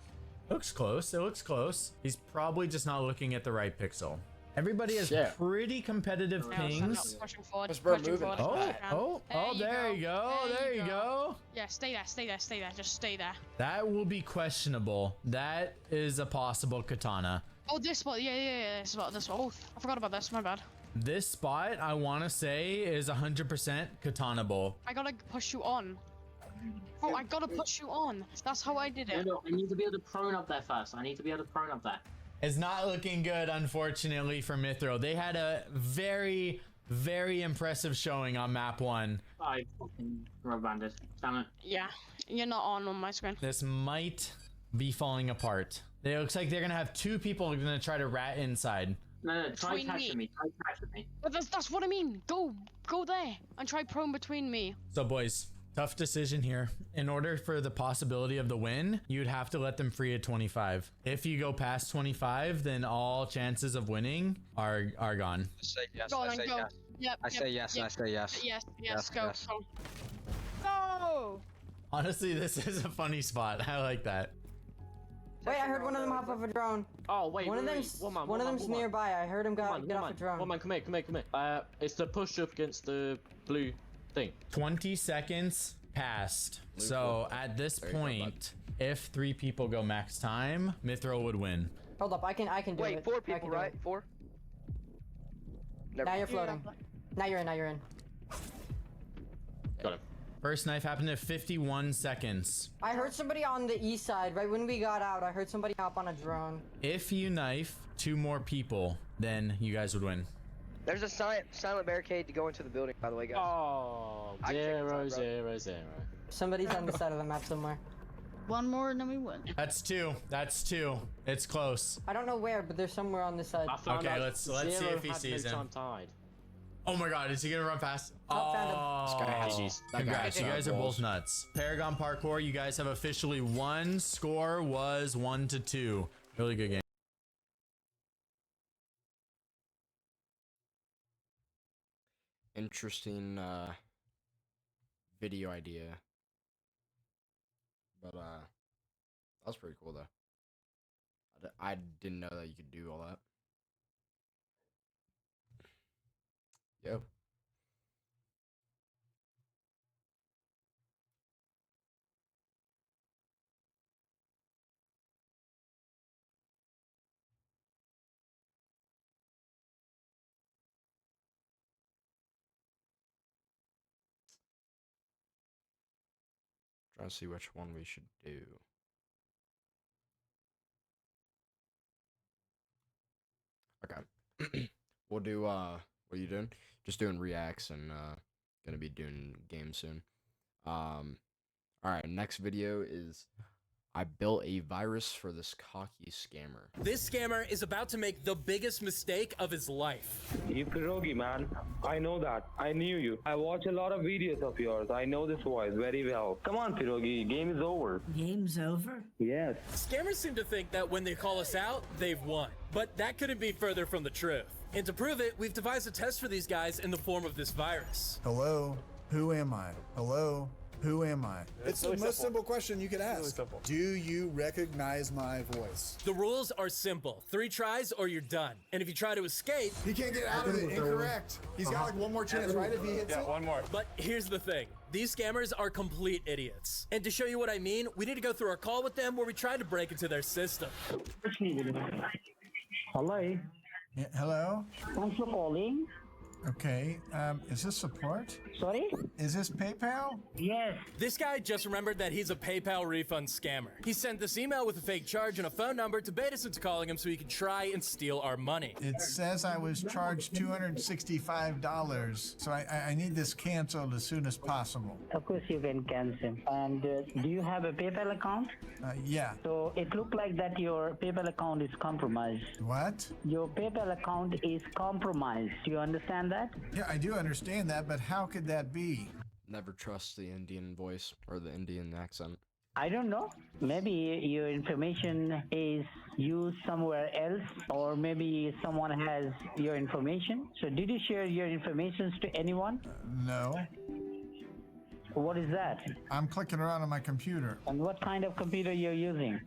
Looks close. It looks close. He's probably just not looking at the right pixel. Everybody has Yeah. pretty competitive Now stand up, pings. pushing forward. What's bro Pushing moving forward. like as that? much as you can. There you go. There you go. Yeah, stay there. Stay there. Stay there. Just stay there. That will be questionable. That is a possible katana. Oh, this spot. Yeah. This spot. Oh, I forgot about this. My bad. This spot, I want to say, is 100% katanable. I gotta push you on. Oh, I gotta push you on. That's how I did it. No, I need to be able to prone up there first. I need to be able to prone up there. It's not looking good, unfortunately, for Mithro. They had a very, very impressive showing on map 1. I fucking rubber banded. Damn it. Yeah, you're not on my screen. This might be falling apart. It looks like they're gonna have 2 people gonna try to rat inside. No, try Between catching me. Try catching me. But that's what I mean. Go there and try prone between me. So boys, tough decision here. In order for the possibility of the win, you'd have to let them free at 25. If you go past 25, then all chances of winning are gone. I say yes. Go I on, say go. yes. Yep. I say yes. And I say yes. Yes. Go. yes. Go. Go. Honestly, this is a funny spot. I like that. Wait, I heard one of them hop off a drone. Oh wait, One of wait, them's one man, one of man, them's man. nearby. I heard him get off a drone. One man, come here. It's the push up against the blue thing. 20 seconds passed. So at this There you go, point, if 3 people go max time, Mithro would win. Hold up, I can do it. Wait, 4 I people, can do right? it. 4? Never Now mind. you're floating. Now you're in. Got him. First knife happened at 51 seconds. I heard somebody on the east side, right when we got out, I heard somebody hop on a drone. If you knife 2 more people, then you guys would win. There's a silent barricade to go into the building, by the way, guys. Oh, I checked this out, 0-0-0. Somebody's on the side of the map somewhere. One more and then we win. That's two. That's two. It's close. I don't know where, but there's somewhere on this side. I found Okay, out let's see Zero if he had sees no him. time tied. Oh my god, is he gonna run fast? Oh, found him. Oh, This guy has- Jeez. that guy congrats, has you guys are balls. both nuts. Paragon Parkour, you guys have officially won. Score was 1-2. Really good game. Interesting video idea. But that was pretty cool though. I didn't know that you could do all that. Yo. Trying to see which one we should do. Okay. We'll do what are you doing? Just doing reacts and gonna be doing games soon. Alright, next video is I built a virus for this cocky scammer. This scammer is about to make the biggest mistake of his life. You Pierogi, man. I know that. I knew you. I watch a lot of videos of yours. I know this voice very well. Come on, Pierogi. Game is over. Game's over? Yes. Scammers seem to think that when they call us out, they've won. But that couldn't be further from the truth. And to prove it, we've devised a test for these guys in the form of this virus. Hello, who am I? Hello, who am I? It's the most simple question you could ask. Do you recognize my voice? The rules are simple. 3 tries or you're done. And if you try to escape... He can't get out of it. Incorrect. He's got like one more chance, right? If he hits it? one more. But here's the thing. These scammers are complete idiots. And to show you what I mean, we need to go through our call with them where we tried to break into their system. Hello. Yeah, hello? Thanks for calling. Okay, is this support? Sorry? Is this PayPal? Yes. This guy just remembered that he's a PayPal refund scammer. He sent this email with a fake charge and a phone number to bait us into calling him so he could try and steal our money. It says I was charged $265, so I need this canceled as soon as possible. Of course you can cancel. And do you have a PayPal account? Yeah. So it looked like that your PayPal account is compromised. What? Your PayPal account is compromised. Do you understand that? Yeah, I do understand that, but how could that be? Never trust the Indian voice or the Indian accent. I don't know. Maybe your information is used somewhere else, or maybe someone has your information. So did you share your information to anyone? No. What is that? I'm clicking around on my computer. And what kind of computer you're using?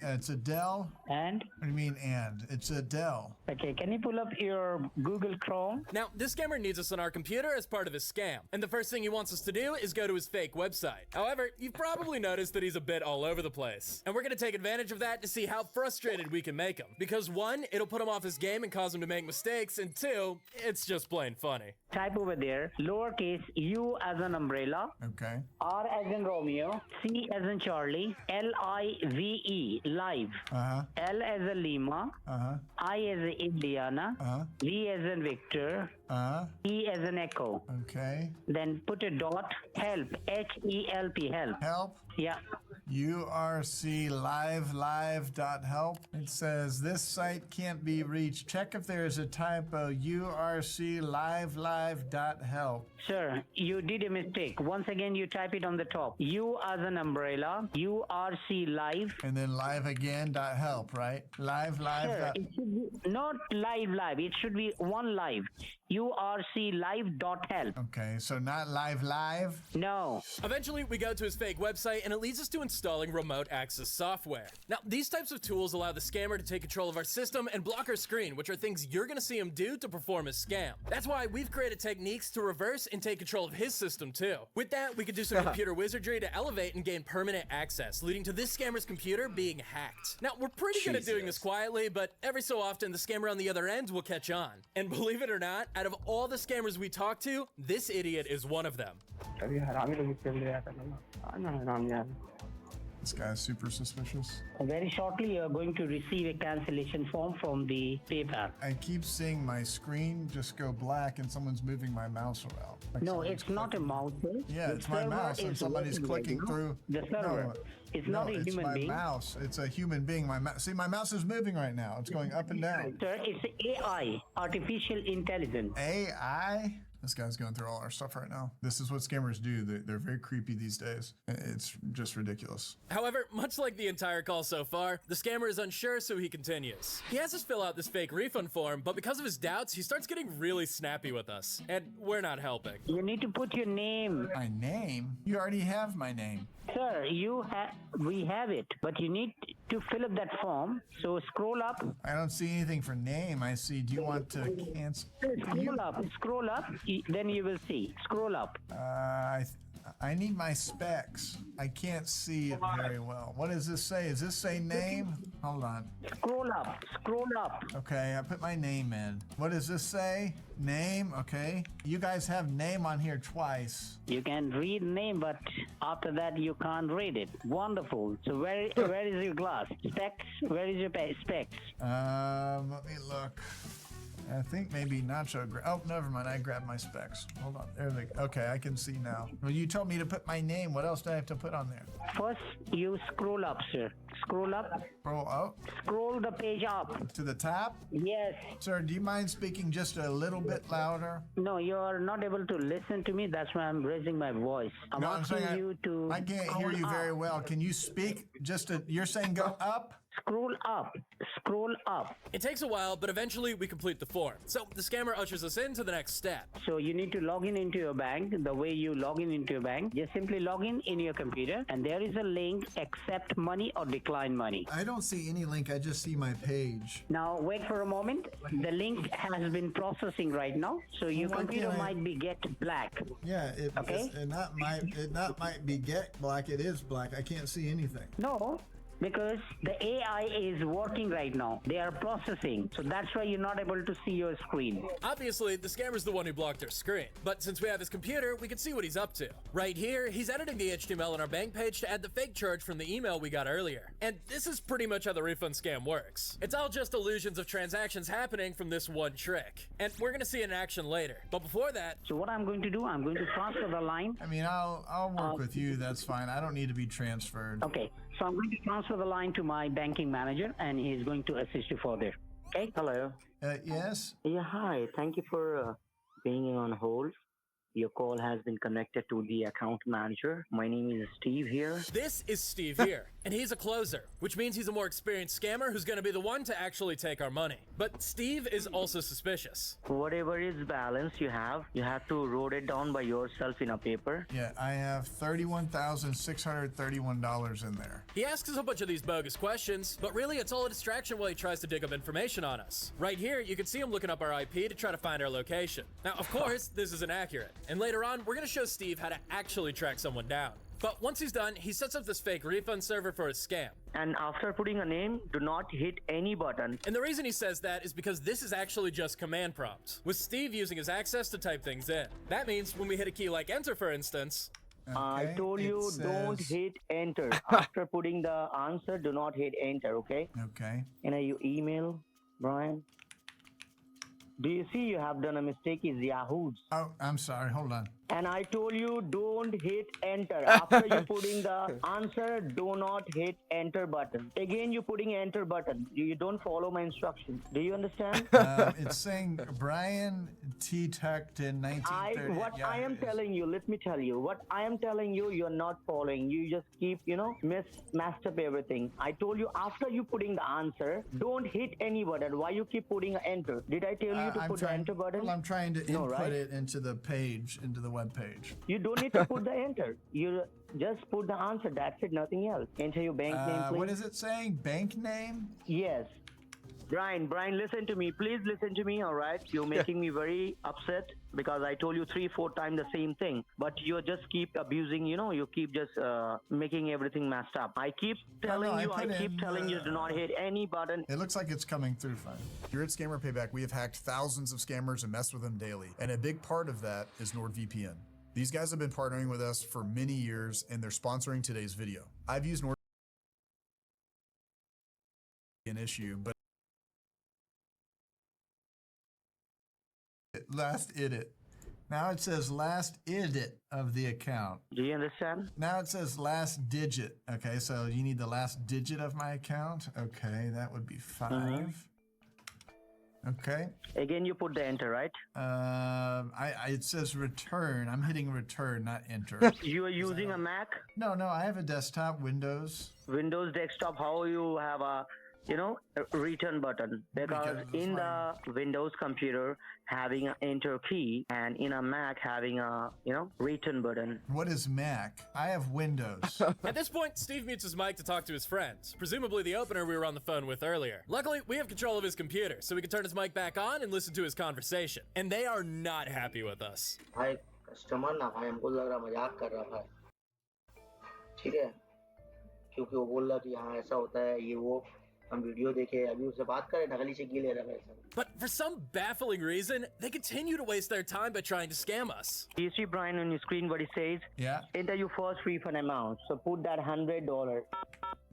It's a Dell. And? What do you mean and? It's a Dell. Okay, can you pull up your Google Chrome? Now, this scammer needs us on our computer as part of his scam. And the first thing he wants us to do is go to his fake website. However, you've probably noticed that he's a bit all over the place. And we're gonna take advantage of that to see how frustrated we can make him. Because 1, it'll put him off his game and cause him to make mistakes, and 2, it's just plain funny. Type over there, lowercase u as an umbrella. Okay. R as in Romeo, C as in Charlie, L-I-V-E, live. Uh-huh. L as in Lima, Uh-huh. I as in Indiana, Uh-huh. V as in Victor, Uh-huh. E as in Echo. Okay. Then put a dot, help, H-E-L-P, help. Help. Yeah. urclive.help. It says this site can't be reached. Check if there is a typo. urclive.help. Sir, you did a mistake. Once again, you type it on the top. U as an umbrella, URC live. And then live again .help, right? Live. Sir, it should be not live. It should be one live. urclive.help. Okay, so not live. No. Eventually, we go to his fake website, and it leads us to installing remote access software. Now, these types of tools allow the scammer to take control of our system and block our screen, which are things you're gonna see him do to perform his scam. That's why we've created techniques to reverse and take control of his system too. With that, we could do some computer wizardry to elevate and gain permanent access, leading to this scammer's computer being hacked. Now, we're pretty good at doing this quietly, but every so often, the scammer on the other end will catch on. And believe it or not, out of all the scammers we talk to, this idiot is one of them. This guy's super suspicious. Very shortly, you're going to receive a cancellation form from the PayPal. I keep seeing my screen just go black and someone's moving my mouse around. Like No, it's not a mouse. Yeah, The it's my server mouse and is somebody's working clicking right now. through. The server. It's not a human my being. mouse. It's a human being. See, my mouse is moving right now. It's going up and down. Sir, it's AI, artificial intelligence. AI? This guy's going through all our stuff right now. This is what scammers do. They're very creepy these days. It's just ridiculous. However, much like the entire call so far, the scammer is unsure, so he continues. He has us fill out this fake refund form, but because of his doubts, he starts getting really snappy with us, and we're not helping. You need to put your name. My name? You already have my name. Sir, we have it, but you need to fill up that form. So scroll up. I don't see anything for name. I see, do you want to cancel? Scroll up, then you will see. Scroll up. I need my specs. I can't see it very well. What does this say? Does this say name? Hold on. Scroll up. Okay, I put my name in. What does this say? Name, okay. You guys have name on here twice. You can read name, but after that you can't read it. Wonderful. So where is your glass? Specs? Where is your specs? Let me look. I think maybe Nacho. Oh, never mind. I grabbed my specs. Hold on. There they go. Okay, I can see now. Well, you told me to put my name. What else do I have to put on there? First, you scroll up, sir. Scroll up. Scroll up? Scroll the page up. To the top? Yes. Sir, do you mind speaking just a little bit louder? No, you are not able to listen to me. That's why I'm raising my voice. I'm asking you to. I can't hear you very well. Can you speak you're saying go up? Scroll up. Scroll up. It takes a while, but eventually we complete the form. So the scammer ushers us into the next step. So you need to log in into your bank. The way you log in into your bank, just simply log in your computer, and there is a link, accept money or decline money. I don't see any link. I just see my page. Now wait for a moment. The link has been processing right now, so your computer might be get black. Yeah, it not might be get black. It is black. I can't see anything. No. Because the AI is working right now. They are processing. So that's why you're not able to see your screen. Obviously, the scammer's the one who blocked our screen. But since we have his computer, we can see what he's up to. Right here, he's editing the HTML on our bank page to add the fake charge from the email we got earlier. And this is pretty much how the refund scam works. It's all just illusions of transactions happening from this one trick. And we're going to see it in action later. But before that... So what I'm going to do, I'm going to transfer the line. I mean, I'll work with you. That's fine. I don't need to be transferred. Okay. So I'm going to transfer the line to my banking manager, and he's going to assist you further. Okay? Hello. Yes? Yeah, hi. Thank you for being on hold. Your call has been connected to the account manager. My name is Steve here. This is Steve here, and he's a closer, which means he's a more experienced scammer who's going to be the one to actually take our money. But Steve is also suspicious. Whatever is balance you have to write it down by yourself in a paper. Yeah, I have $31,631 in there. He asks us a bunch of these bogus questions, but really it's all a distraction while he tries to dig up information on us. Right here, you can see him looking up our IP to try to find our location. Now, of course, this is inaccurate. And later on, we're going to show Steve how to actually track someone down. But once he's done, he sets up this fake refund server for his scam. And after putting a name, do not hit any button. And the reason he says that is because this is actually just command prompts, with Steve using his access to type things in. That means when we hit a key like enter, for instance... Okay, I told you don't hit enter. After putting the answer, do not hit enter, okay? Okay. And you email, Brian? Do you see you have done a mistake? Is Yahoo's. Oh, I'm sorry. Hold on. And I told you don't hit enter. After you putting the answer, do not hit enter button. Again, you putting enter button. You don't follow my instructions. Do you understand? It's saying Brian T. Tucked in 1930. What I am telling you, let me tell you. What I am telling you, you're not following. You just keep, messed up everything. I told you after you putting the answer, don't hit any button. Why you keep putting enter? Did I tell you to put the enter button? Well, I'm trying to input it into the page, into the web page. You don't need to put the enter. You just put the answer. That's it. Nothing else. Enter your bank name, please. What is it saying? Bank name? Yes. Brian, listen to me. Please listen to me, all right? You're making me very upset because I told you 3-4 times the same thing. But you just keep abusing, you keep just making everything messed up. I keep telling you, do not hit any button. It looks like it's coming through fine. Here at Scammer Payback, we have hacked thousands of scammers and messed with them daily. And a big part of that is NordVPN. These guys have been partnering with us for many years, and they're sponsoring today's video. I've used an issue, but last edit. Now it says last edit of the account. Do you understand? Now it says last digit. Okay, so you need the last digit of my account. Okay, that would be 5. Okay. Again, you put the enter, right? It says return. I'm hitting return, not enter. You are using a Mac? No, I have a desktop, Windows. Windows desktop, how you have a, a return button? Because in the Windows computer, having an enter key, and in a Mac, having a, return button. What is Mac? I have Windows. At this point, Steve mutes his mic to talk to his friends, presumably the opener we were on the phone with earlier. Luckily, we have control of his computer, so we can turn his mic back on and listen to his conversation. And they are not happy with us. भाई customer ना भाई हमको लग रहा मजाक कर रहा भाई ठीक है क्योंकि वो बोल रहा कि हाँ ऐसा होता है ये वो हम वीडियो देखे अभी उससे बात करें नकली से की ले रहा है ऐसा. But for some baffling reason, they continue to waste their time by trying to scam us. Do you see, Brian, on your screen what it says? Yeah. Enter your first refund amount. So put that $100.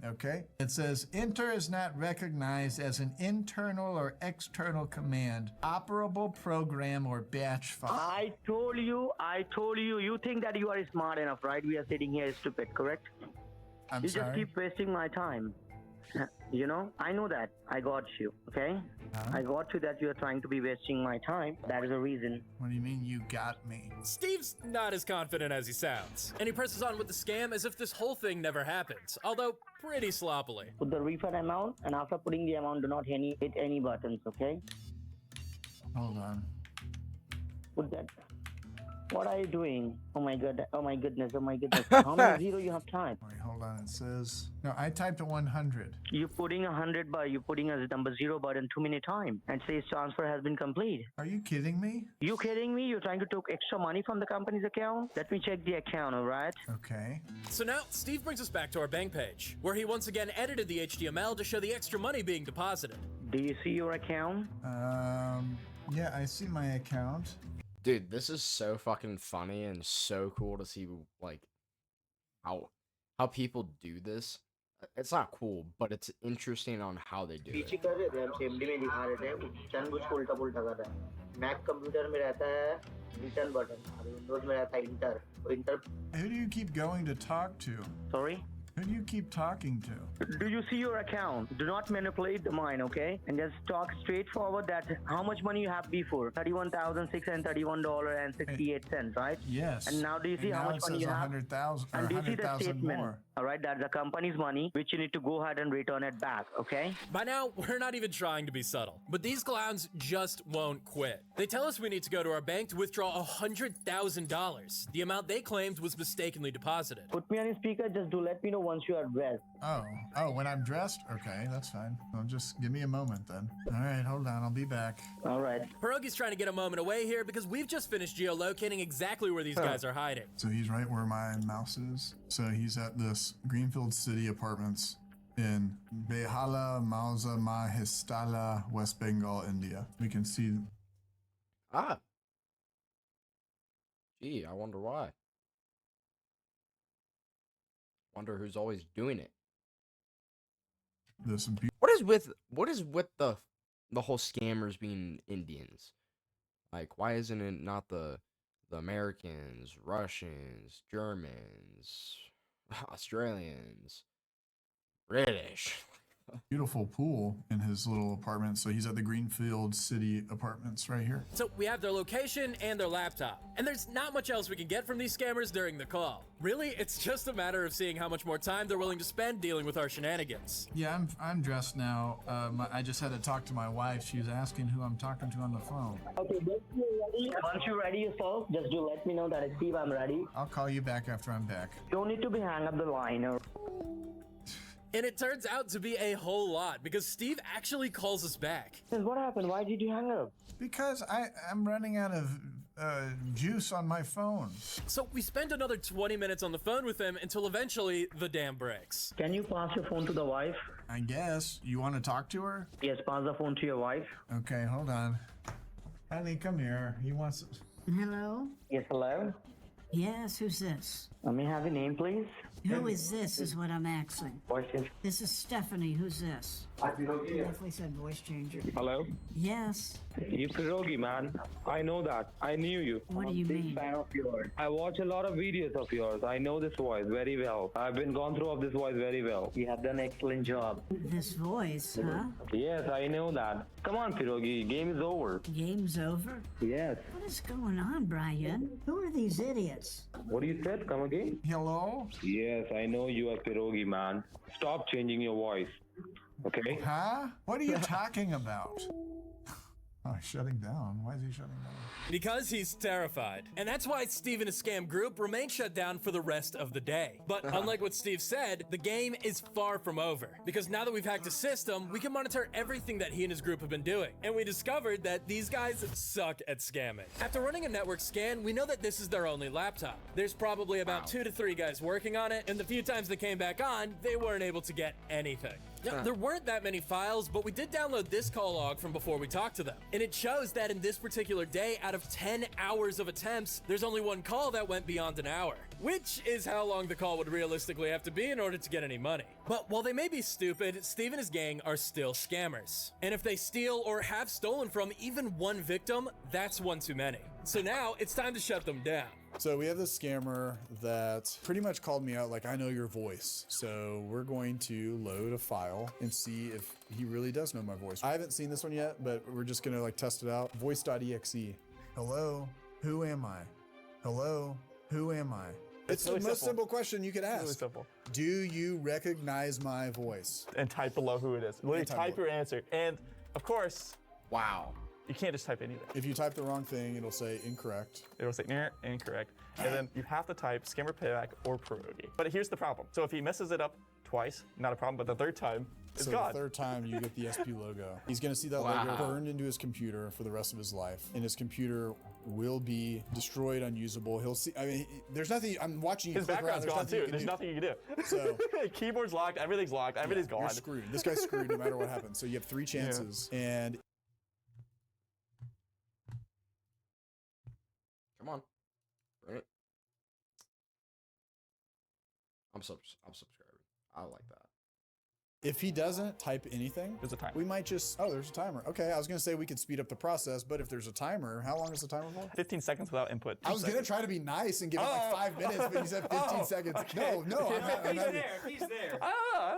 Okay. It says enter is not recognized as an internal or external command, operable program or batch file. I told you. You think that you are smart enough, right? We are sitting here stupid, correct? I'm you sorry? just keep wasting my time. I know that. I got you, okay? I got you that you are trying to be wasting my time. That is the reason. What do you mean you got me? Steve's not as confident as he sounds, and he presses on with the scam as if this whole thing never happened, although pretty sloppily. Put the refund amount, and after putting the amount, do not hit any buttons, okay? Hold on. Put that. What are you doing? Oh my god! Oh my goodness! Oh my goodness! How many zero you have typed? Wait, hold on. It says no. I typed a 100. You're putting 100, but you're putting a number 0 button too many times, and says transfer has been complete. Are you kidding me? You kidding me? You're trying to take extra money from the company's account? Let me check the account, all right? Okay. So now Steve brings us back to our bank page, where he once again edited the HTML to show the extra money being deposited. Do you see your account? Yeah, I see my account. Dude, this is so fucking funny and so cool to see, like, how people do this. It's not cool, but it's interesting on how they do it. कर रहे थे हम CMD में दिखा रहे थे जानबूझ के उल्टा पुल्टा कर रहा है. Mac कंप्यूटर में रहता है return button और Windows में रहता है enter. Who do you keep going to talk to? Sorry? Who do you keep talking to? Do you see your account? Do not manipulate the mind, okay? And just talk straightforward that how much money you have before. $31,631.68, right? Yes. And now do you see and how now much money you have? 100,000 or And do you see the 100,000 statement? more. All right, that's the company's money, which you need to go ahead and return it back, okay? By now, we're not even trying to be subtle, but these clowns just won't quit. They tell us we need to go to our bank to withdraw $100,000. The amount they claimed was mistakenly deposited. Put me on your speaker, just do let me know once you are dressed. Oh, when I'm dressed? Okay, that's fine. Well, just give me a moment then. All right, hold on, I'll be back. All right. Pierogi's trying to get a moment away here because we've just finished geolocating exactly where these guys are hiding. So he's right where my mouse is. So he's at this Greenfield City Apartments in Behala Mauza Mahistala, West Bengal, India. We can see. Ah. Gee, I wonder why. Wonder who's always doing it. This. What is with the whole scammers being Indians? Like, why isn't it not the Americans, Russians, Germans, Australians, British? Beautiful pool in his little apartment. So he's at the Greenfield City Apartments right here. So we have their location and their laptop. And there's not much else we can get from these scammers during the call. Really, it's just a matter of seeing how much more time they're willing to spend dealing with our shenanigans. Yeah, I'm dressed now. I just had to talk to my wife. She was asking who I'm talking to on the phone. Okay, once you're ready yourself, just do let me know that Steve, I'm ready. I'll call you back after I'm back. You don't need to be hang up the line or... And it turns out to be a whole lot because Steve actually calls us back. What happened? Why did you hang up? Because I'm running out of juice on my phone. So we spend another 20 minutes on the phone with him until eventually the dam breaks. Can you pass your phone to the wife? I guess. You want to talk to her? Yes, pass the phone to your wife. Okay, hold on. Honey, come here. He wants... Hello? Yes, hello? Yes, who's this? May I have a name, please? Who is this, is what I'm asking. Voice changer. This is Stephanie. Who's this? Definitely said voice changer. Hello? Yes. You Pierogi, man. I know that. I knew you. What do you mean? Fan of yours. I watch a lot of videos of yours. I know this voice very well. I've been gone through of this voice very well. You have done an excellent job. This voice, huh? Yes, I know that. Come on, Pierogi. Game is over. Game's over? Yes. What is going on, Brian? Who are these idiots? What you said? Come again? Hello? Yes, I know you are Pierogi, man. Stop changing your voice. Okay? Huh? What are you talking about? Oh, he's shutting down. Why is he shutting down? Because he's terrified. And that's why Steve and his scam group remain shut down for the rest of the day. But unlike what Steve said, the game is far from over. Because now that we've hacked his system, we can monitor everything that he and his group have been doing. And we discovered that these guys suck at scamming. After running a network scan, we know that this is their only laptop. There's probably about 2 to 3 guys working on it, and the few times they came back on, they weren't able to get anything. Now, there weren't that many files, but we did download this call log from before we talked to them. And it shows that in this particular day, out of 10 hours of attempts, there's only 1 call that went beyond an hour, which is how long the call would realistically have to be in order to get any money. But while they may be stupid, Steve and his gang are still scammers. And if they steal or have stolen from even 1 victim, that's 1 too many. So now it's time to shut them down. So we have this scammer that pretty much called me out like, I know your voice. So we're going to load a file and see if he really does know my voice. I haven't seen this one yet, but we're just gonna like test it out. Voice.exe. Hello, who am I? Hello, who am I? It's the most simple question you could ask. Really simple. Do you recognize my voice? And type below who it is. Literally type your answer. And of course, wow. You can't just type anything. If you type the wrong thing, it'll say incorrect. It'll say incorrect. And then you have to type scammer payback or pierogi. But here's the problem. So if he messes it up twice, not a problem, but the 3rd time, it's gone. The 3rd time you get the SP logo. He's gonna see that logo burned into his computer for the rest of his life. And his computer will be destroyed, unusable. He'll see, I mean, there's nothing, I'm watching you. His background's gone too. There's nothing you can do. So keyboard's locked, everything's gone. You're screwed. This guy's screwed no matter what happens. So you have 3 chances. And Come on. Bring it. I'm subscribing. I like that. if he doesn't type anything, there's a timer. We might just, oh, there's a timer. Okay, I was gonna say we could speed up the process, but if there's a timer, how long is the timer for? 15 seconds without input. I was gonna try to be nice and give him like 5 minutes, but he said 15 seconds. Okay. No, I'm not. He's there.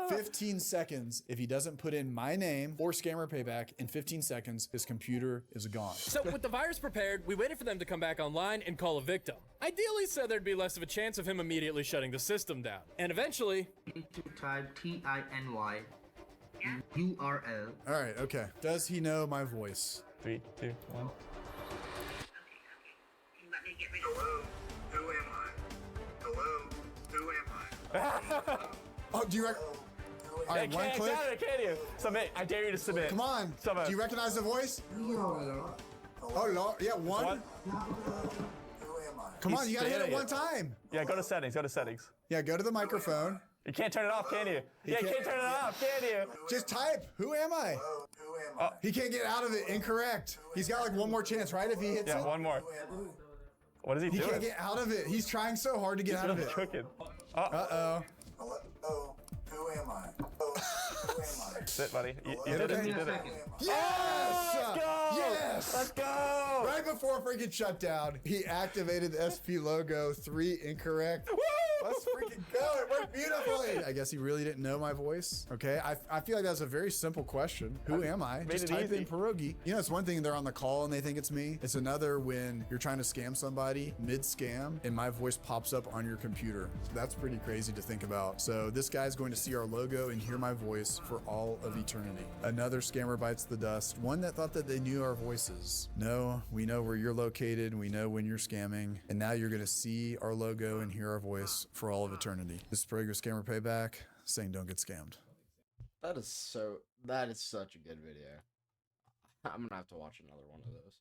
15 seconds. If he doesn't put in my name or scammer payback in 15 seconds, his computer is gone. So with the virus prepared, we waited for them to come back online and call a victim. Ideally, so there'd be less of a chance of him immediately shutting the system down. And eventually, to type TINY URL. All right, okay. Does he know my voice? 3, 2, 1. Hello, who am I? Hello, who am I? Oh, do you all right, one click. Can you? Submit. I dare you to submit. Come on. Submit. Do you recognize the voice? Oh, Lord. Yeah, one. Come on, you gotta hit it one time. Yeah, go to settings. Go to settings. Yeah, go to the microphone. You can't turn it off, can you? Yeah, you can't turn it off, can you? Just type. Who am I? Who am I? He can't get out of it. Incorrect. He's got like one more chance, right? If he hits it. Yeah, one more. What is he doing? He can't get out of it. He's trying so hard to get out of it. Cooking. Uh-oh. Oh, who am I? Oh, who am I? Sit, buddy. You did it. You did it. Yes! Let's go! Yes! Let's go! Right before freaking shutdown, he activated the SP logo. 3 incorrect. Woo! Let's freaking go. It worked beautifully. I guess he really didn't know my voice. Okay. I feel like that's a very simple question. Who am I? Just type in pierogi. You know, it's one thing they're on the call and they think it's me. It's another when you're trying to scam somebody mid-scam and my voice pops up on your computer. That's pretty crazy to think about. So this guy's going to see our logo and hear my voice for all of eternity. Another scammer bites the dust. One that thought that they knew our voices. No, we know where you're located. We know when you're scamming. And now you're going to see our logo and hear our voice for all of eternity. This is Prager Scammer Payback saying don't get scammed. That is such a good video. I'm gonna have to watch another one of those.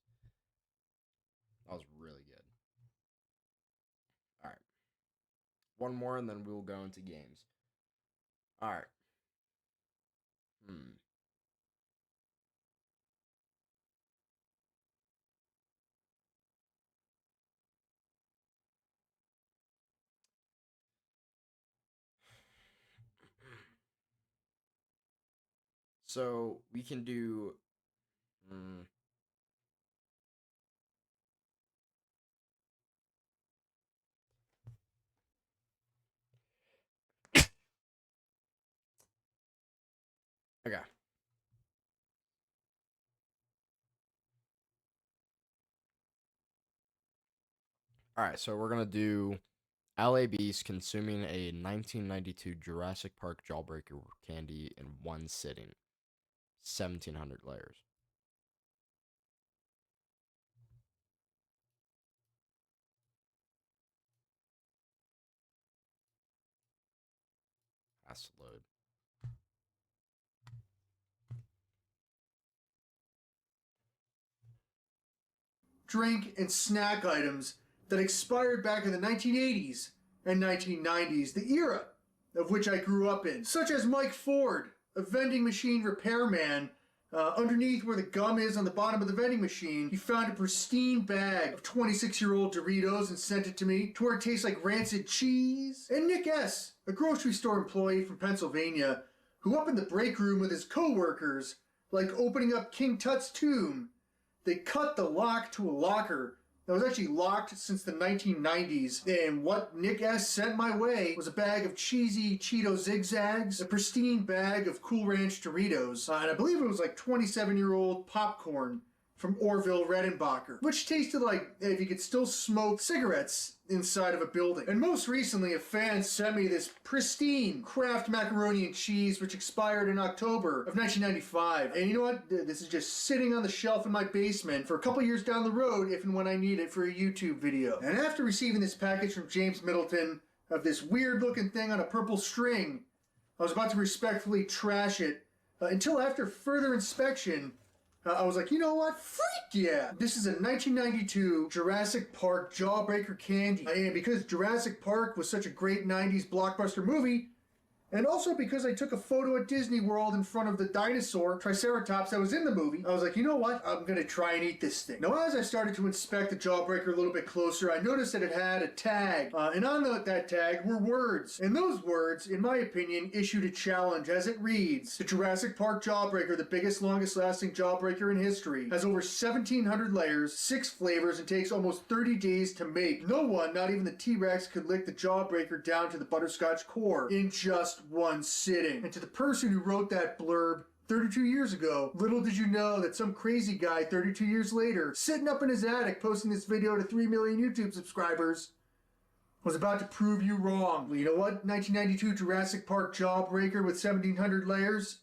That was really good. Alright. One more and then we'll go into games. Alright. So we can do. Okay. All right, so we're gonna do LAB's consuming a 1992 Jurassic Park Jawbreaker candy in one sitting, 1,700 layers. Has to load. Drink and snack items that expired back in the 1980s and 1990s, the era of which I grew up in, such as Mike Ford, a vending machine repairman. Underneath where the gum is on the bottom of the vending machine, he found a pristine bag of 26-year-old Doritos and sent it to me to where it tastes like rancid cheese. And Nick S., a grocery store employee from Pennsylvania, who up in the break room with his co-workers, like opening up King Tut's tomb, they cut the lock to a locker that was actually locked since the 1990s. And what Nick S. sent my way was a bag of cheesy Cheeto zigzags, a pristine bag of Cool Ranch Doritos, and I believe it was like 27-year-old popcorn from Orville Redenbacher, which tasted like if you could still smoke cigarettes inside of a building. And most recently, a fan sent me this pristine Kraft macaroni and cheese, which expired in October of 1995. And you know what? This is just sitting on the shelf in my basement for a couple years down the road, if and when I need it for a YouTube video. And after receiving this package from James Middleton of this weird-looking thing on a purple string, I was about to respectfully trash it until after further inspection, I was like, you know what? Freak yeah! This is a 1992 Jurassic Park Jawbreaker candy. And because Jurassic Park was such a great 90s blockbuster movie, and also because I took a photo at Disney World in front of the dinosaur Triceratops that was in the movie, I was like, you know what? I'm gonna try and eat this thing. Now, as I started to inspect the Jawbreaker a little bit closer, I noticed that it had a tag. And on that tag were words. And those words, in my opinion, issued a challenge as it reads: the Jurassic Park Jawbreaker, the biggest, longest lasting Jawbreaker in history, has over 1,700 layers, 6 flavors, and takes almost 30 days to make. No one, not even the T-Rex, could lick the Jawbreaker down to the butterscotch core in just one sitting. And to the person who wrote that blurb 32 years ago, little did you know that some crazy guy 32 years later, sitting up in his attic posting this video to 3 million YouTube subscribers, was about to prove you wrong. Well, you know what? 1992 Jurassic Park Jawbreaker with 1,700 layers?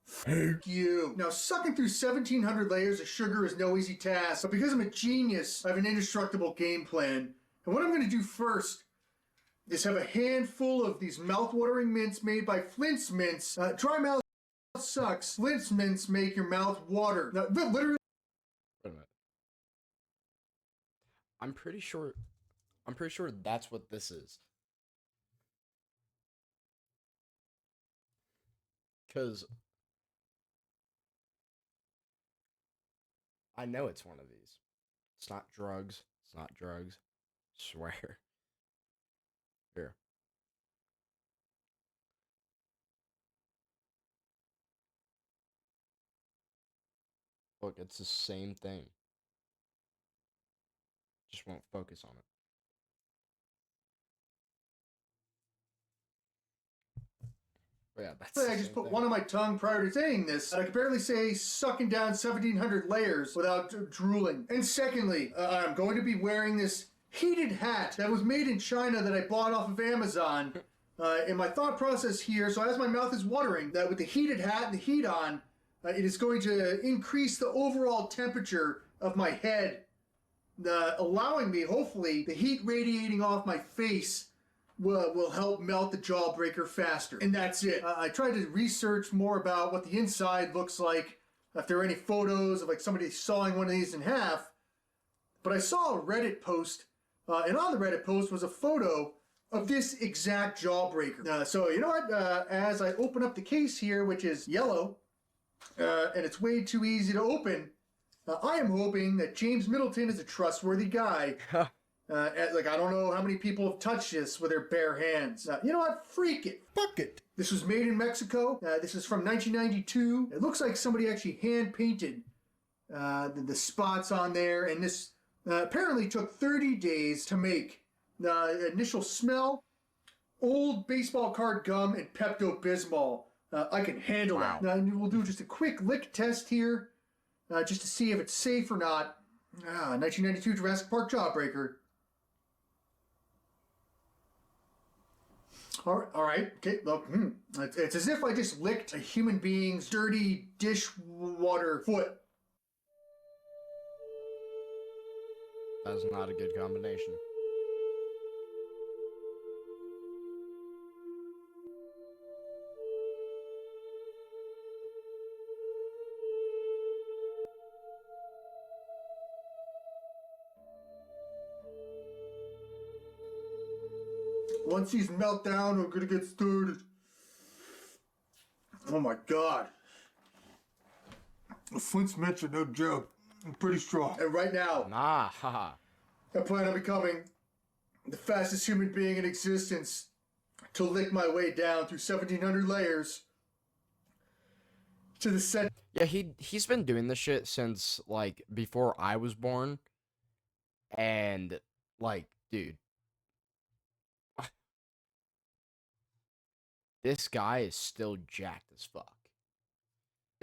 Thank you. Now, sucking through 1,700 layers of sugar is no easy task, but because I'm a genius, I have an indestructible game plan. And what I'm going to do first is have a handful of these mouth-watering mints made by Flint's Mints. Dry mouth sucks. Flint's Mints make your mouth water. Now, literally. Wait a minute. I'm pretty sure that's what this is. Because I know it's one of these. It's not drugs. It's not drugs. I swear. Here. Look, it's the same thing. Just won't focus on it. But yeah, that's I just put one on my tongue prior to saying this, and I could barely say sucking down 1,700 layers without drooling. And secondly, I'm going to be wearing this heated hat that was made in China that I bought off of Amazon. And my thought process here, so as my mouth is watering, that with the heated hat and the heat on, it is going to increase the overall temperature of my head, allowing me, hopefully, the heat radiating off my face will help melt the Jawbreaker faster. And that's it. I tried to research more about what the inside looks like, if there are any photos of like somebody sawing one of these in half. But I saw a Reddit post, and on the Reddit post was a photo of this exact Jawbreaker. So you know what? As I open up the case here, which is yellow, and it's way too easy to open, I am hoping that James Middleton is a trustworthy guy. Like, I don't know how many people have touched this with their bare hands. You know what? Freak it. Fuck it. This was made in Mexico. This is from 1992. It looks like somebody actually hand painted the spots on there, and this apparently took 30 days to make. Initial smell, old baseball card gum and Pepto-Bismol. I can handle that. Now we'll do just a quick lick test here, just to see if it's safe or not. 1992 Jurassic Park Jawbreaker. All right. Okay. Look, it's as if I just licked a human being's dirty dishwater foot. That's not a good combination. Once these melt down, we're gonna get started. Oh my god. Flint's Mitch are no joke. I'm pretty strong. And right now, I plan on becoming the fastest human being in existence to lick my way down through 1,700 layers to the set. Yeah, he's been doing this shit since, like, before I was born. And, like, dude. This guy is still jacked as fuck.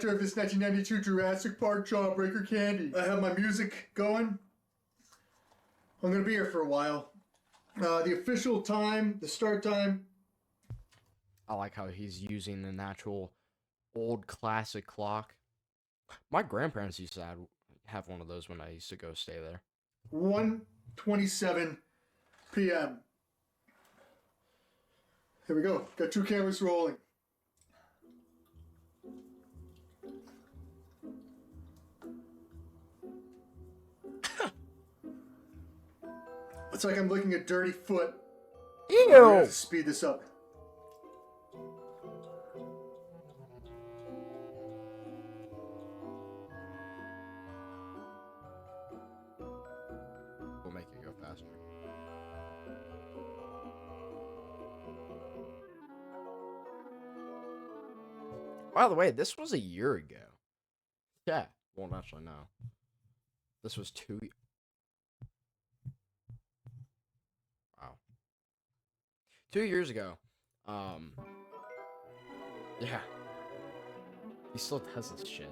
Of this 1992 Jurassic Park Jawbreaker candy. I have my music going. I'm gonna be here for a while. The official time, the start time. I like how he's using an actual old classic clock. My grandparents used to have one of those when I used to go stay there. 1:27 p.m. Here we go. Got 2 cameras rolling. It's like I'm licking a dirty foot. Ew! I'm gonna have to speed this up. We'll make it go faster. By the way, this was a year ago. Yeah. Well, actually, no. This was 2. Wow. 2 years ago. Yeah. He still does this shit.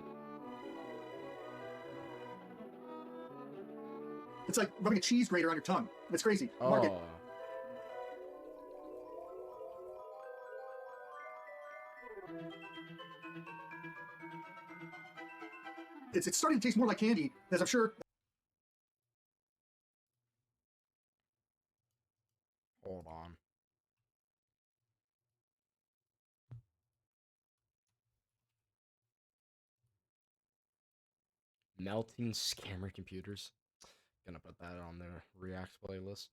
It's like rubbing a cheese grater on your tongue. It's crazy. Mark it. It's starting to taste more like candy, as I'm sure. Hold on. Melting scammer computers. Gonna put that on the Reacts playlist.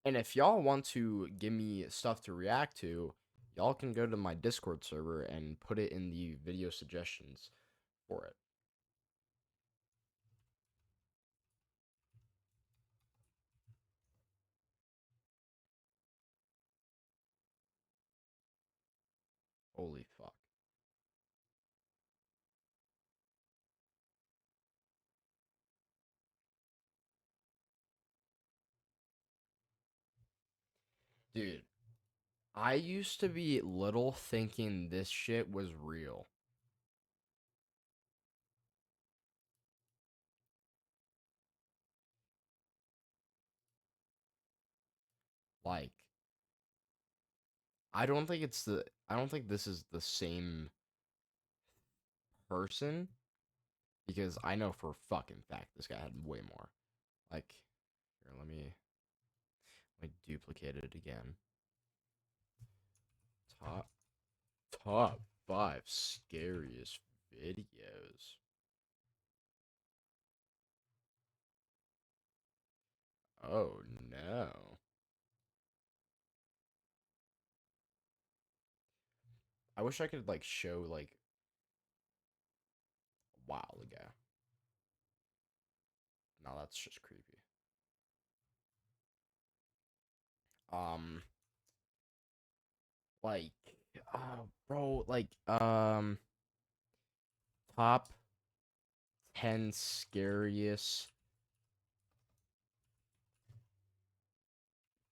And if y'all want to give me stuff to react to, y'all can go to my Discord server and put it in the video suggestions for it. Holy fuck. Dude, I used to be little thinking this shit was real. Like, I don't think this is the same person, because I know for a fucking fact this guy had way more. Like, here, let me duplicate it again. Top 5 scariest videos. Oh no. I wish I could like show like a while ago. No, that's just creepy. like, bro, like, top 10 scariest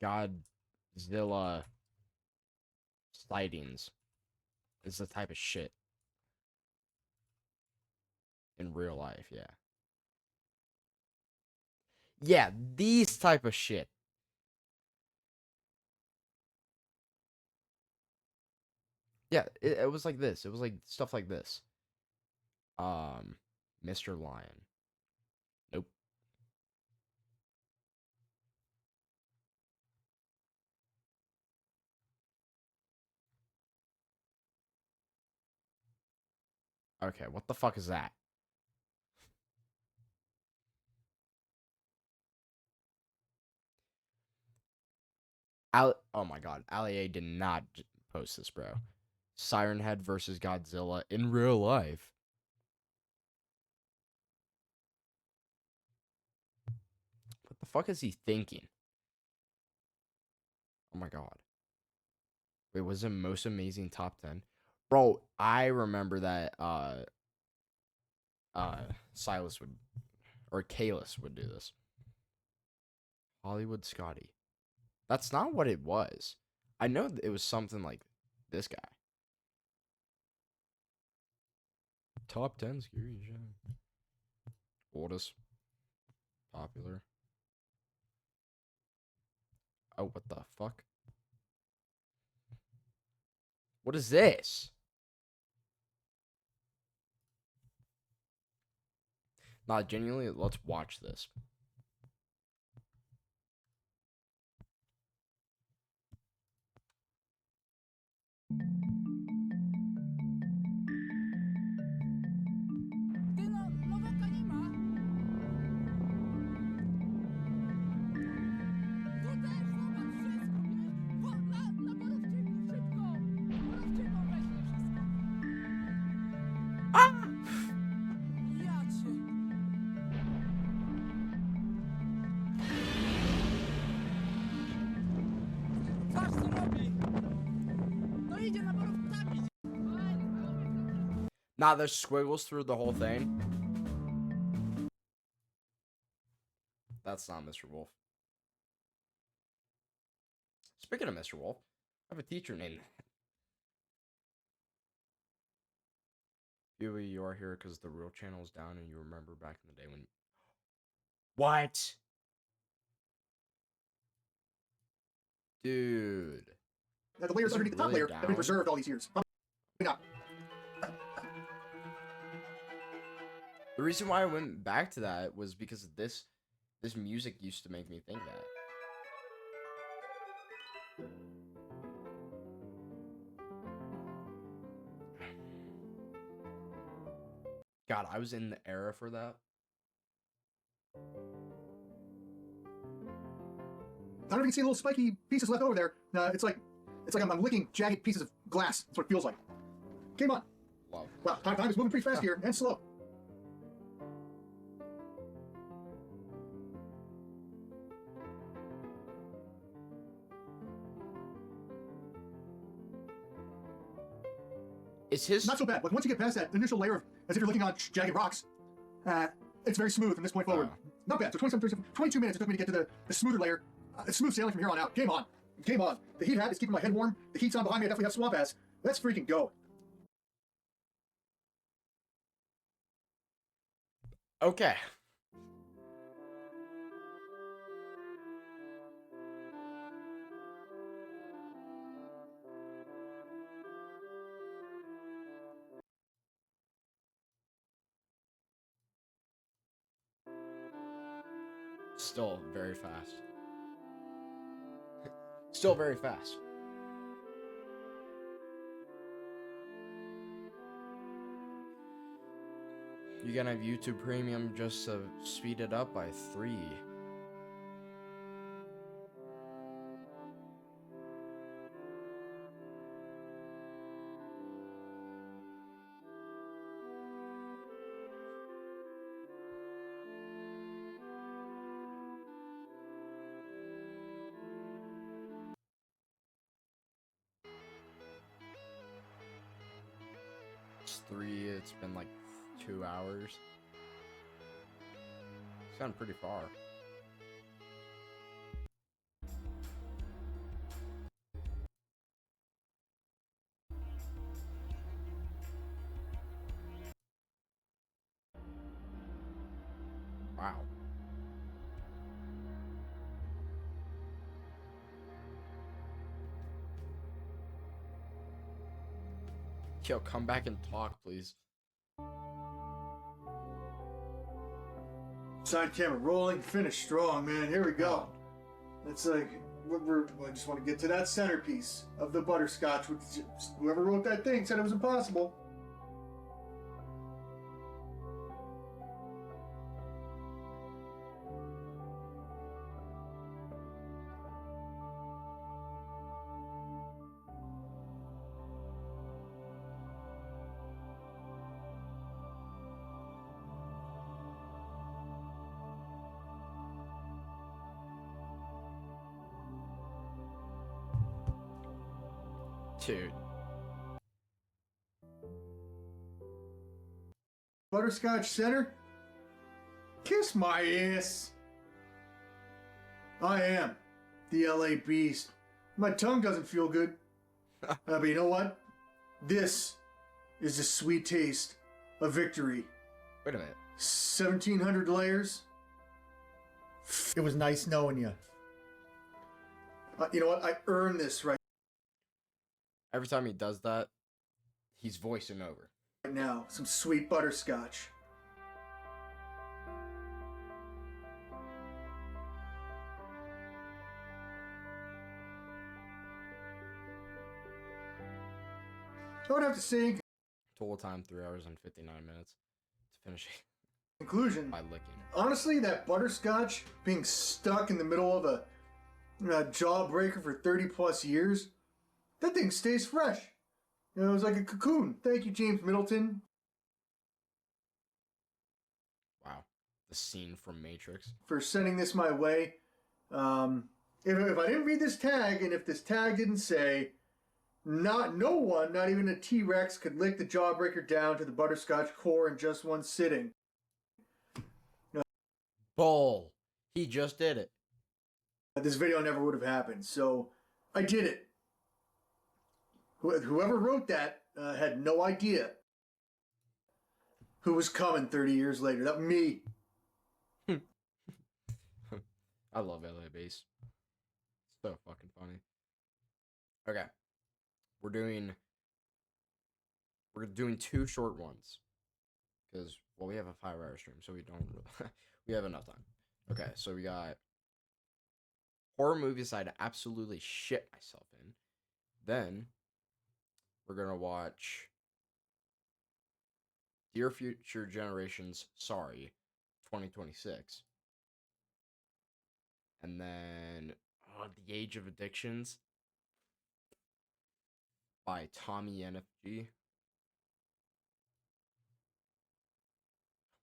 Godzilla sightings is the type of shit in real life, yeah. Yeah, these type of shit. Yeah, it was like this. It was like stuff like this. Mr. Lion. Nope. Okay, what the fuck is that? Oh my god, Ali A did not post this, bro. Siren Head versus Godzilla in real life. What the fuck is he thinking? Oh my god. Wait, was it most amazing top 10? Bro, I remember that Silas would or Kalis would do this. Hollywood Scotty. That's not what it was. I know it was something like this guy. Top 10 scary shit. Oldest. Popular. Oh, what the fuck? What is this? Nah, genuinely, let's watch this. Nah, there's squiggles through the whole thing. That's not Mr. Wolf. Speaking of Mr. Wolf, I have a teacher named Dewey, you are here because the real channel is down and you remember back in the day when... What? Dude. Now, the layers Is it underneath the top really layer have been down? preserved all these years. Probably not. The reason why I went back to that was because this music used to make me think that. God, I was in the era for that. I don't know if you can see the little spiky pieces left over there. It's like I'm licking jagged pieces of glass. That's what it feels like. Came on. Wow. Well, time is moving pretty fast here and slow. Is his not so bad? But once you get past that initial layer of as if you're looking on jagged rocks, it's very smooth from this point forward. Not bad. So 22 minutes it took me to get to the smoother layer. It's smooth sailing from here on out. Game on. Game on. The heat hat is keeping my head warm. The heat's on behind me. I definitely have swamp ass. Let's freaking go. Okay. Still very fast. Still very fast. You can have YouTube Premium just to speed it up by 3. 3, it's been like 2 hours. It's gotten pretty far. Wow. Yo, come back and talk, please. Side camera rolling, finish strong, man. Here we go. It's like I just want to get to that centerpiece of the butterscotch. Which whoever wrote that thing said it was impossible. Dude. Butterscotch center? Kiss my ass. I am the LA Beast. My tongue doesn't feel good. But you know what? This is the sweet taste of victory. Wait a minute. 1,700 layers. It was nice knowing you. You know what? I earned this right Every time he does that, he's voicing over. now. Some sweet butterscotch. I would have to say in Total time 3 hours and 59 minutes to finish it. conclusion, By licking. honestly, that butterscotch being stuck in the middle of a jawbreaker for 30 plus years, that thing stays fresh. You know, it was like a cocoon. Thank you, James Middleton, Wow. The scene from Matrix. for sending this my way. If I didn't read this tag, and if this tag didn't say, no one, not even a T-Rex, could lick the jawbreaker down to the butterscotch core in just one sitting. Bull. He just did it. This video never would have happened. So I did it. Whoever wrote that had no idea who was coming 30 years later. That was me. I love LA Base. So fucking funny. Okay. We're doing 2 short ones. Because, well, we have a 5-hour stream, so we don't really, we have enough time. Okay, so we got horror movies I'd absolutely shit myself in. Then we're gonna watch Dear Future Generations, Sorry, 2026. And then The Age of Addictions by Tommy NFG.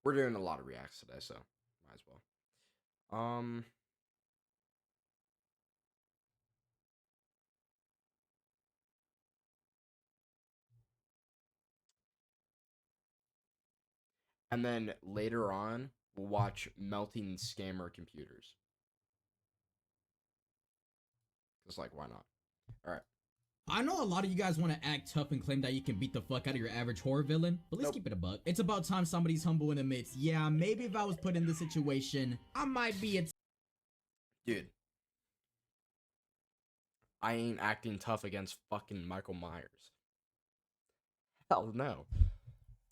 We're doing a lot of reacts today, so might as well. And then later on, we'll watch Melting Scammer Computers. Just like, why not? All right. I know a lot of you guys want to act tough and claim that you can beat the fuck out of your average horror villain, but let's keep it a buck. It's about time somebody's humble and admits, yeah, maybe if I was put in this situation, I might be a Dude. I ain't acting tough against fucking Michael Myers. Hell no.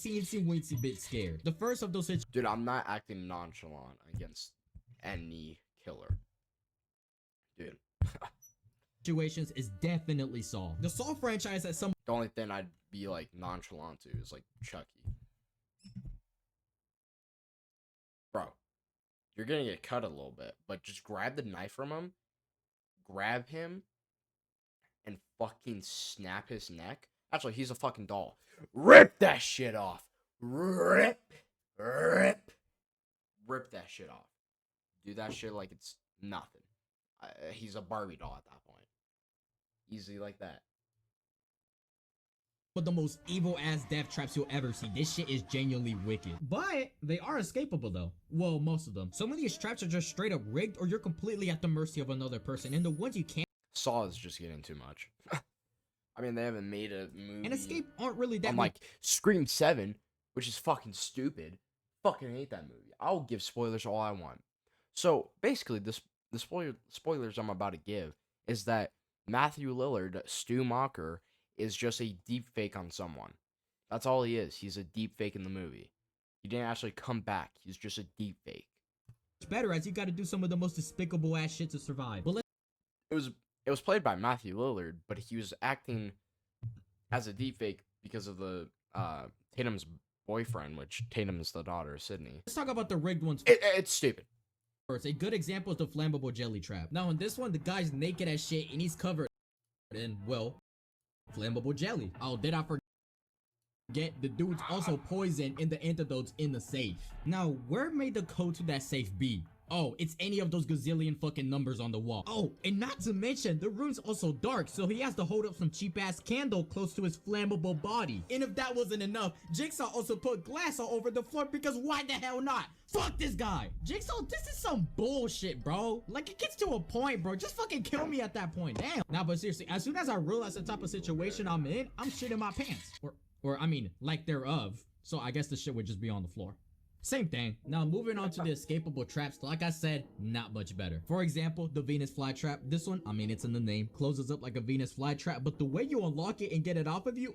teensy weensy bit scared. The first of those Dude, I'm not acting nonchalant against any killer. Dude. situations is definitely Saw. The Saw franchise has some The only thing I'd be like nonchalant to is like Chucky. Bro, you're gonna get cut a little bit, but just grab the knife from him, grab him, and fucking snap his neck. Actually, he's a fucking doll. Rip that shit off. Rip that shit off. Do that shit like it's nothing. He's a Barbie doll at that point. Easy like that. But the most evil ass death traps you'll ever see. This shit is genuinely wicked. But they are escapable though. Well, most of them. Some of these traps are just straight up rigged, or you're completely at the mercy of another person. And the ones you can't Saw is just getting too much. I mean, they haven't made a movie. and escape aren't really that like Scream 7, which is fucking stupid. Fucking hate that movie. I'll give spoilers all I want. So basically, the spoilers I'm about to give is that Matthew Lillard, Stu Macher, is just a deep fake on someone. That's all he is. He's a deep fake in the movie. He didn't actually come back. He's just a deep fake. better, as you got to do some of the most despicable ass shit to survive. But It was played by Matthew Lillard, but he was acting as a deepfake because of the Tatum's boyfriend, which Tatum is the daughter of Sydney. let's talk about the rigged ones. It's stupid. First, a good example is the flammable jelly trap. Now in this one, the guy's naked as shit and he's covered in, well, flammable jelly. Oh, did I forget? The dude's also poisoned in the antidotes in the safe. Now, where may the code to that safe be? Oh, it's any of those gazillion fucking numbers on the wall. Oh, and not to mention, the room's also dark, so he has to hold up some cheap-ass candle close to his flammable body. And if that wasn't enough, Jigsaw also put glass all over the floor because why the hell not? Fuck this guy! Jigsaw, this is some bullshit, bro. Like, it gets to a point, bro. Just fucking kill me at that point. Damn. Now, but seriously, as soon as I realize the type of situation I'm in, I'm shitting my pants. Or I mean, like thereof. So I guess the shit would just be on the floor. Same thing. Now moving on to the escapable traps, like I said, not much better. For example, the Venus flytrap. This one, I mean, it's in the name, closes up like a Venus flytrap, but the way you unlock it and get it off of you,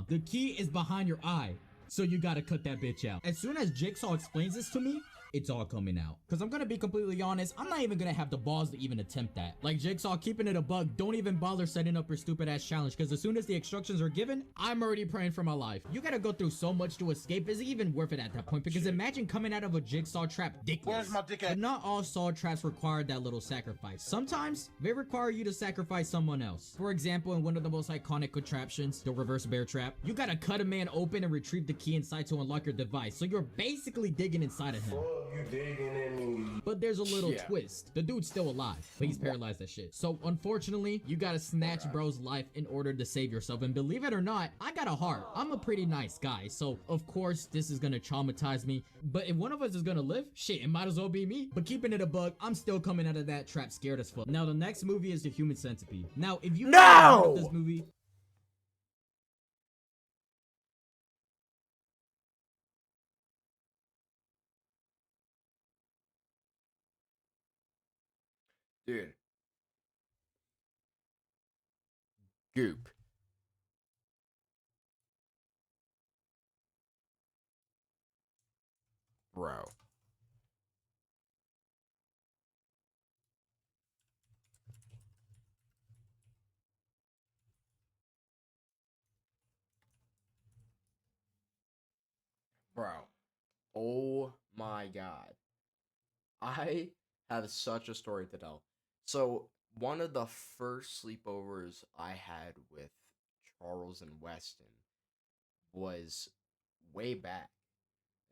the key is behind your eye. So you gotta cut that bitch out. As soon as Jigsaw explains this to me, it's all coming out. Cause I'm gonna be completely honest, I'm not even gonna have the balls to even attempt that. Like Jigsaw, keeping it a bug, don't even bother setting up your stupid ass challenge, cause as soon as the instructions are given, I'm already praying for my life. You gotta go through so much to escape. Is it even worth it at that point? Because imagine coming out of a Jigsaw trap dickless. Where's my dick at? But not all saw traps require that little sacrifice. Sometimes they require you to sacrifice someone else. For example, in one of the most iconic contraptions, the reverse bear trap, you gotta cut a man open and retrieve the key inside to unlock your device. So you're basically digging inside of him. You digging in me. But there's a little twist. The dude's still alive, but he's paralyzed as shit. So unfortunately, you gotta snatch bro's life in order to save yourself. And believe it or not, I got a heart. I'm a pretty nice guy. So of course, this is gonna traumatize me. But if one of us is gonna live, shit, it might as well be me. But keeping it a bug, I'm still coming out of that trap scared as fuck. Now the next movie is The Human Centipede. Now if you heard of this movie, Dude. Goop. Bro. Bro. Oh my god. I have such a story to tell. So, one of the first sleepovers I had with Charles and Weston was way back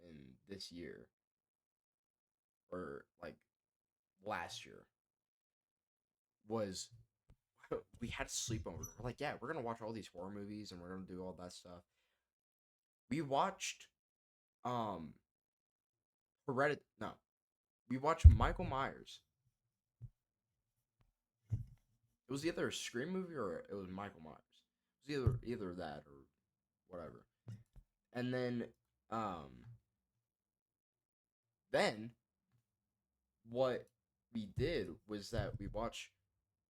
in this year. Or, like, last year. Was, we had a sleepover. We're like, yeah, we're gonna watch all these horror movies and we're gonna do all that stuff. We watched, we watched Michael Myers. It was either a Scream movie or it was Michael Myers. It was either that or whatever. And then what we did was that we watched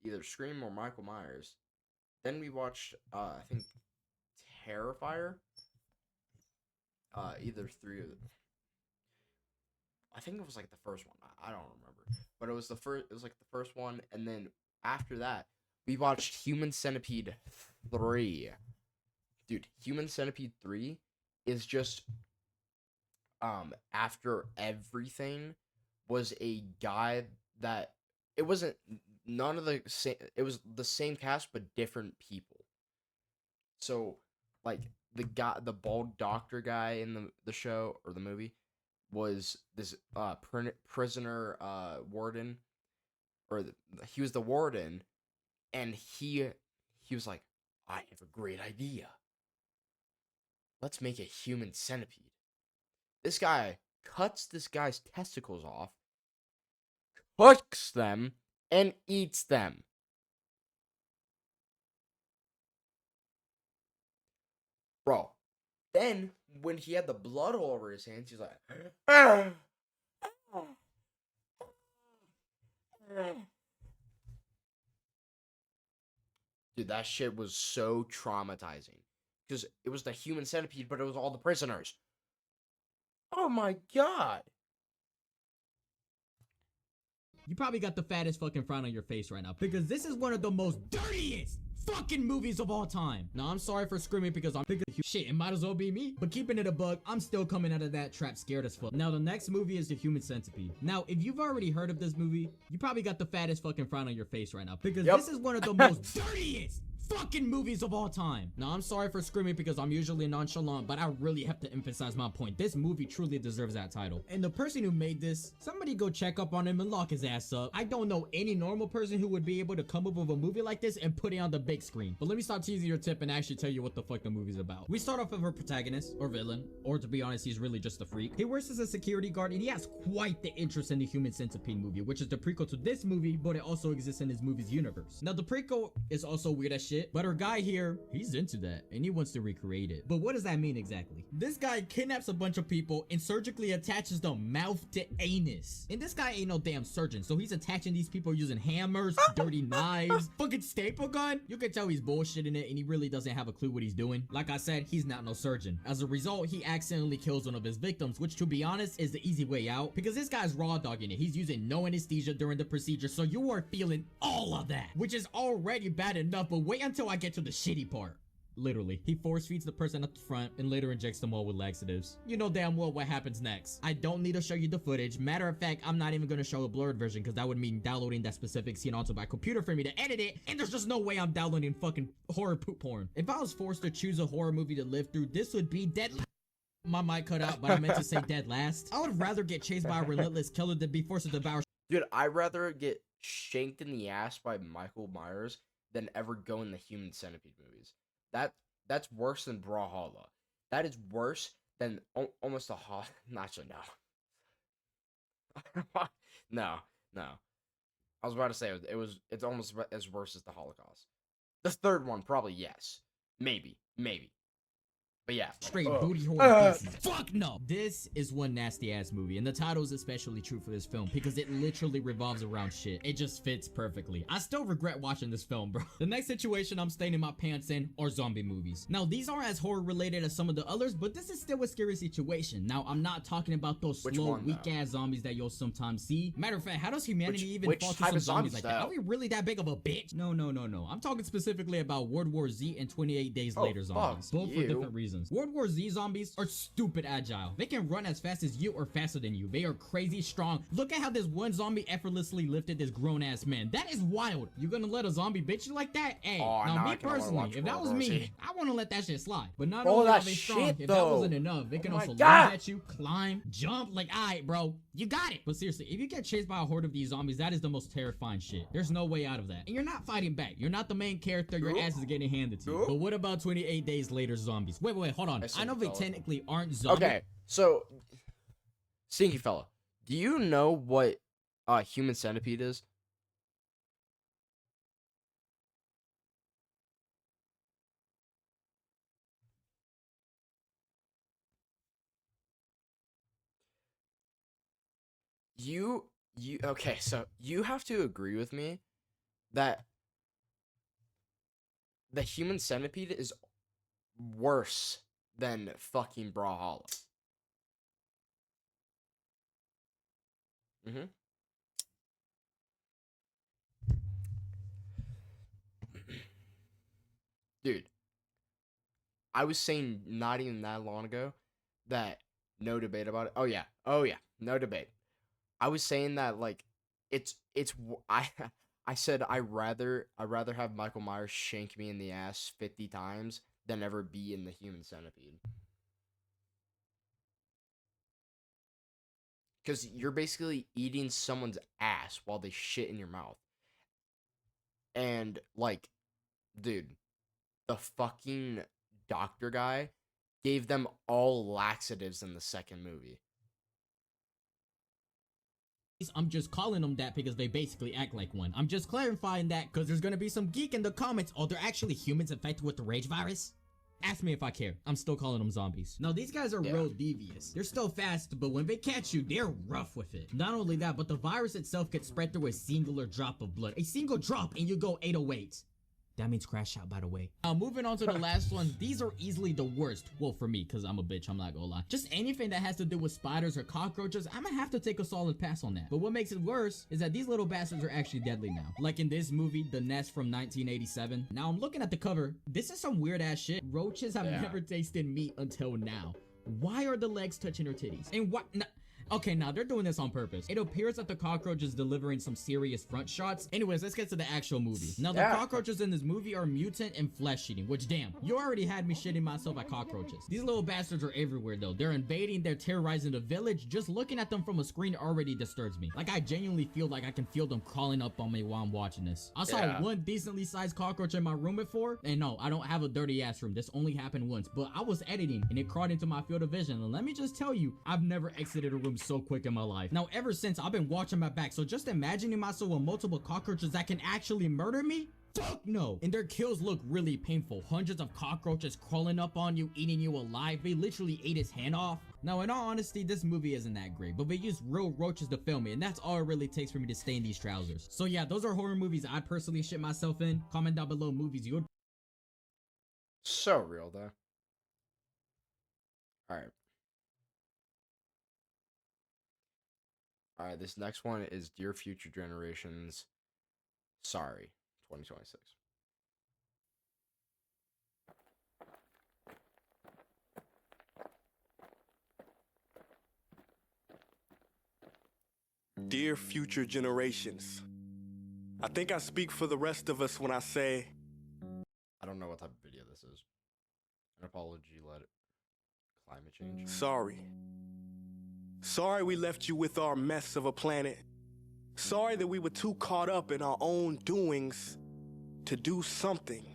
either Scream or Michael Myers. Then we watched I think Terrifier. Either three of them. I think it was like the first one. I don't remember, but it was the first. It was like the first one, and then after that, we watched Human Centipede 3. Dude, Human Centipede 3 is just after everything was a guy that it wasn't none of the same. It was the same cast but different people. So like the bald doctor guy in the show or the movie was this prisoner warden, or he was the warden, and he was like, I have a great idea. let's make a human centipede. This guy cuts this guy's testicles off, cooks them, and eats them. Bro, then when he had the blood all over his hands, he's like, "Ah, ah, ah." Dude, that shit was so traumatizing. Because it was the human centipede, but it was all the prisoners. Oh my god. You probably got the fattest fucking frown on your face right now because this is one of the most dirtiest fucking movies of all time. Now, I'm sorry for screaming because I'm thinking shit, it might as well be me. But keeping it a buck, I'm still coming out of that trap scared as fuck. Now, the next movie is The Human Centipede. Now, if you've already heard of this movie, you probably got the fattest fucking frown on your face right now because this is one of the most dirtiest fucking movies of all time. Now, I'm sorry for screaming because I'm usually nonchalant, but I really have to emphasize my point. This movie truly deserves that title. And the person who made this, somebody go check up on him and lock his ass up. I don't know any normal person who would be able to come up with a movie like this and put it on the big screen. But let me stop teasing your tip and actually tell you what the fuck the movie's about. We start off with our protagonist, or villain, or to be honest, he's really just a freak. He works as a security guard and he has quite the interest in the Human Centipede movie, which is the prequel to this movie, but it also exists in his movie's universe. Now, the prequel is also weird as shit, but our guy here, he's into that and he wants to recreate it. But what does that mean exactly? This guy kidnaps a bunch of people and surgically attaches the mouth to anus. And this guy ain't no damn surgeon, so he's attaching these people using hammers, dirty knives, fucking staple gun. You can tell he's bullshitting it and he really doesn't have a clue what he's doing. Like I said, he's not no surgeon. As a result, he accidentally kills one of his victims, which to be honest is the easy way out because this guy's raw dogging it. He's using no anesthesia during the procedure, so you are feeling all of that, which is already bad enough, but wait until I get to the shitty part. Literally, he force feeds the person at the front and later injects them all with laxatives. You know damn well what happens next. I don't need to show you the footage. Matter of fact, I'm not even gonna show a blurred version because that would mean downloading that specific scene onto my computer for me to edit it, and there's just no way I'm downloading fucking horror poop porn. If I was forced to choose a horror movie to live through, this would be Dead. My mic cut out, but I meant to say Dead Last. I would rather get chased by a relentless killer than be forced to devour. Dude, I'd rather get shanked in the ass by Michael Myers than ever go in the Human Centipede movies. That's worse than Brawlhalla. That is worse than almost a actually, no. no. I was about to say it's almost as worse as the Holocaust. The third one, probably yes. Maybe. But yeah. Straight booty hole pieces. Fuck no. This is one nasty ass movie, and the title is especially true for this film because it literally revolves around shit. It just fits perfectly. I still regret watching this film, bro. The next situation I'm staining my pants in are zombie movies. Now, these aren't as horror related as some of the others, but this is still a scary situation. Now, I'm not talking about those slow, weak ass zombies that you'll sometimes see. Matter of fact, how does humanity even fall to some zombies like that? Are we really that big of a bitch? No. I'm talking specifically about World War Z and 28 Days Later zombies. Both for different reasons. World War Z zombies are stupid agile. They can run as fast as you or faster than you. They are crazy strong. Look at how this one zombie effortlessly lifted this grown-ass man. That is wild. You gonna let a zombie bitch you like that? Hey, now me personally, if that was me, I wanna let that shit slide. But not only are they strong, if that wasn't enough, they can also lunge at you, climb, jump. Like, alright, bro, you got it. But seriously, if you get chased by a horde of these zombies, that is the most terrifying shit. There's no way out of that. And you're not fighting back. You're not the main character. Your ass is getting handed to you. But what about 28 Days Later zombies? Wait, hold on. I know they technically aren't zombies. Okay, so Stinky Fella, do you know what Human Centipede is? You okay, so you have to agree with me that the Human Centipede is worse than fucking Brawlhalla. Dude, I was saying not even that long ago that no debate about it. Oh yeah, no debate. I was saying that like I said I rather have Michael Myers shank me in the ass 50 times than ever be in the Human Centipede. Because you're basically eating someone's ass while they shit in your mouth. And, like, dude, the fucking doctor guy gave them all laxatives in the second movie. I'm just calling them that because they basically act like one. I'm just clarifying that because there's gonna be some geek in the comments. Oh, they're actually humans infected with the rage virus? Ask me if I care. I'm still calling them zombies. No, these guys are real devious. They're still fast, but when they catch you, they're rough with it. Not only that, but the virus itself gets spread through a singular drop of blood. A single drop and you go 808. That means crash out, by the way. Moving on to the last one. These are easily the worst. Well, for me, because I'm a bitch, I'm not gonna lie. Just anything that has to do with spiders or cockroaches, I'm gonna have to take a solid pass on that. But what makes it worse is that these little bastards are actually deadly now. Like in this movie, The Nest from 1987. Now, I'm looking at the cover. This is some weird ass shit. Roaches have never tasted meat until now. Why are the legs touching her titties? And what? Okay, now they're doing this on purpose. It appears that the cockroach is delivering some serious front shots. Anyways, let's get to the actual movie. Now, the cockroaches in this movie are mutant and flesh-eating, which, damn, you already had me shitting myself at cockroaches. These little bastards are everywhere, though. They're invading, they're terrorizing the village. Just looking at them from a screen already disturbs me. Like, I genuinely feel like I can feel them crawling up on me while I'm watching this. I saw one decently sized cockroach in my room before, and no, I don't have a dirty-ass room. This only happened once, but I was editing, and it crawled into my field of vision, and let me just tell you, I've never exited a room so quick in my life. Now, ever since, I've been watching my back, so just imagining myself with multiple cockroaches that can actually murder me? Fuck no. And their kills look really painful. Hundreds of cockroaches crawling up on you, eating you alive. They literally ate his hand off. Now, in all honesty, this movie isn't that great, but they use real roaches to film it, and that's all it really takes for me to stay in these trousers. So yeah, those are horror movies I'd personally shit myself in. Comment down below movies you would. So real, though. Alright. Alright, this next one is Dear Future Generations. Sorry, 2026. Dear future generations, I think I speak for the rest of us when I say, I don't know what type of video this is. An apology, let it. Climate change. Sorry. Sorry we left you with our mess of a planet. Sorry that we were too caught up in our own doings to do something.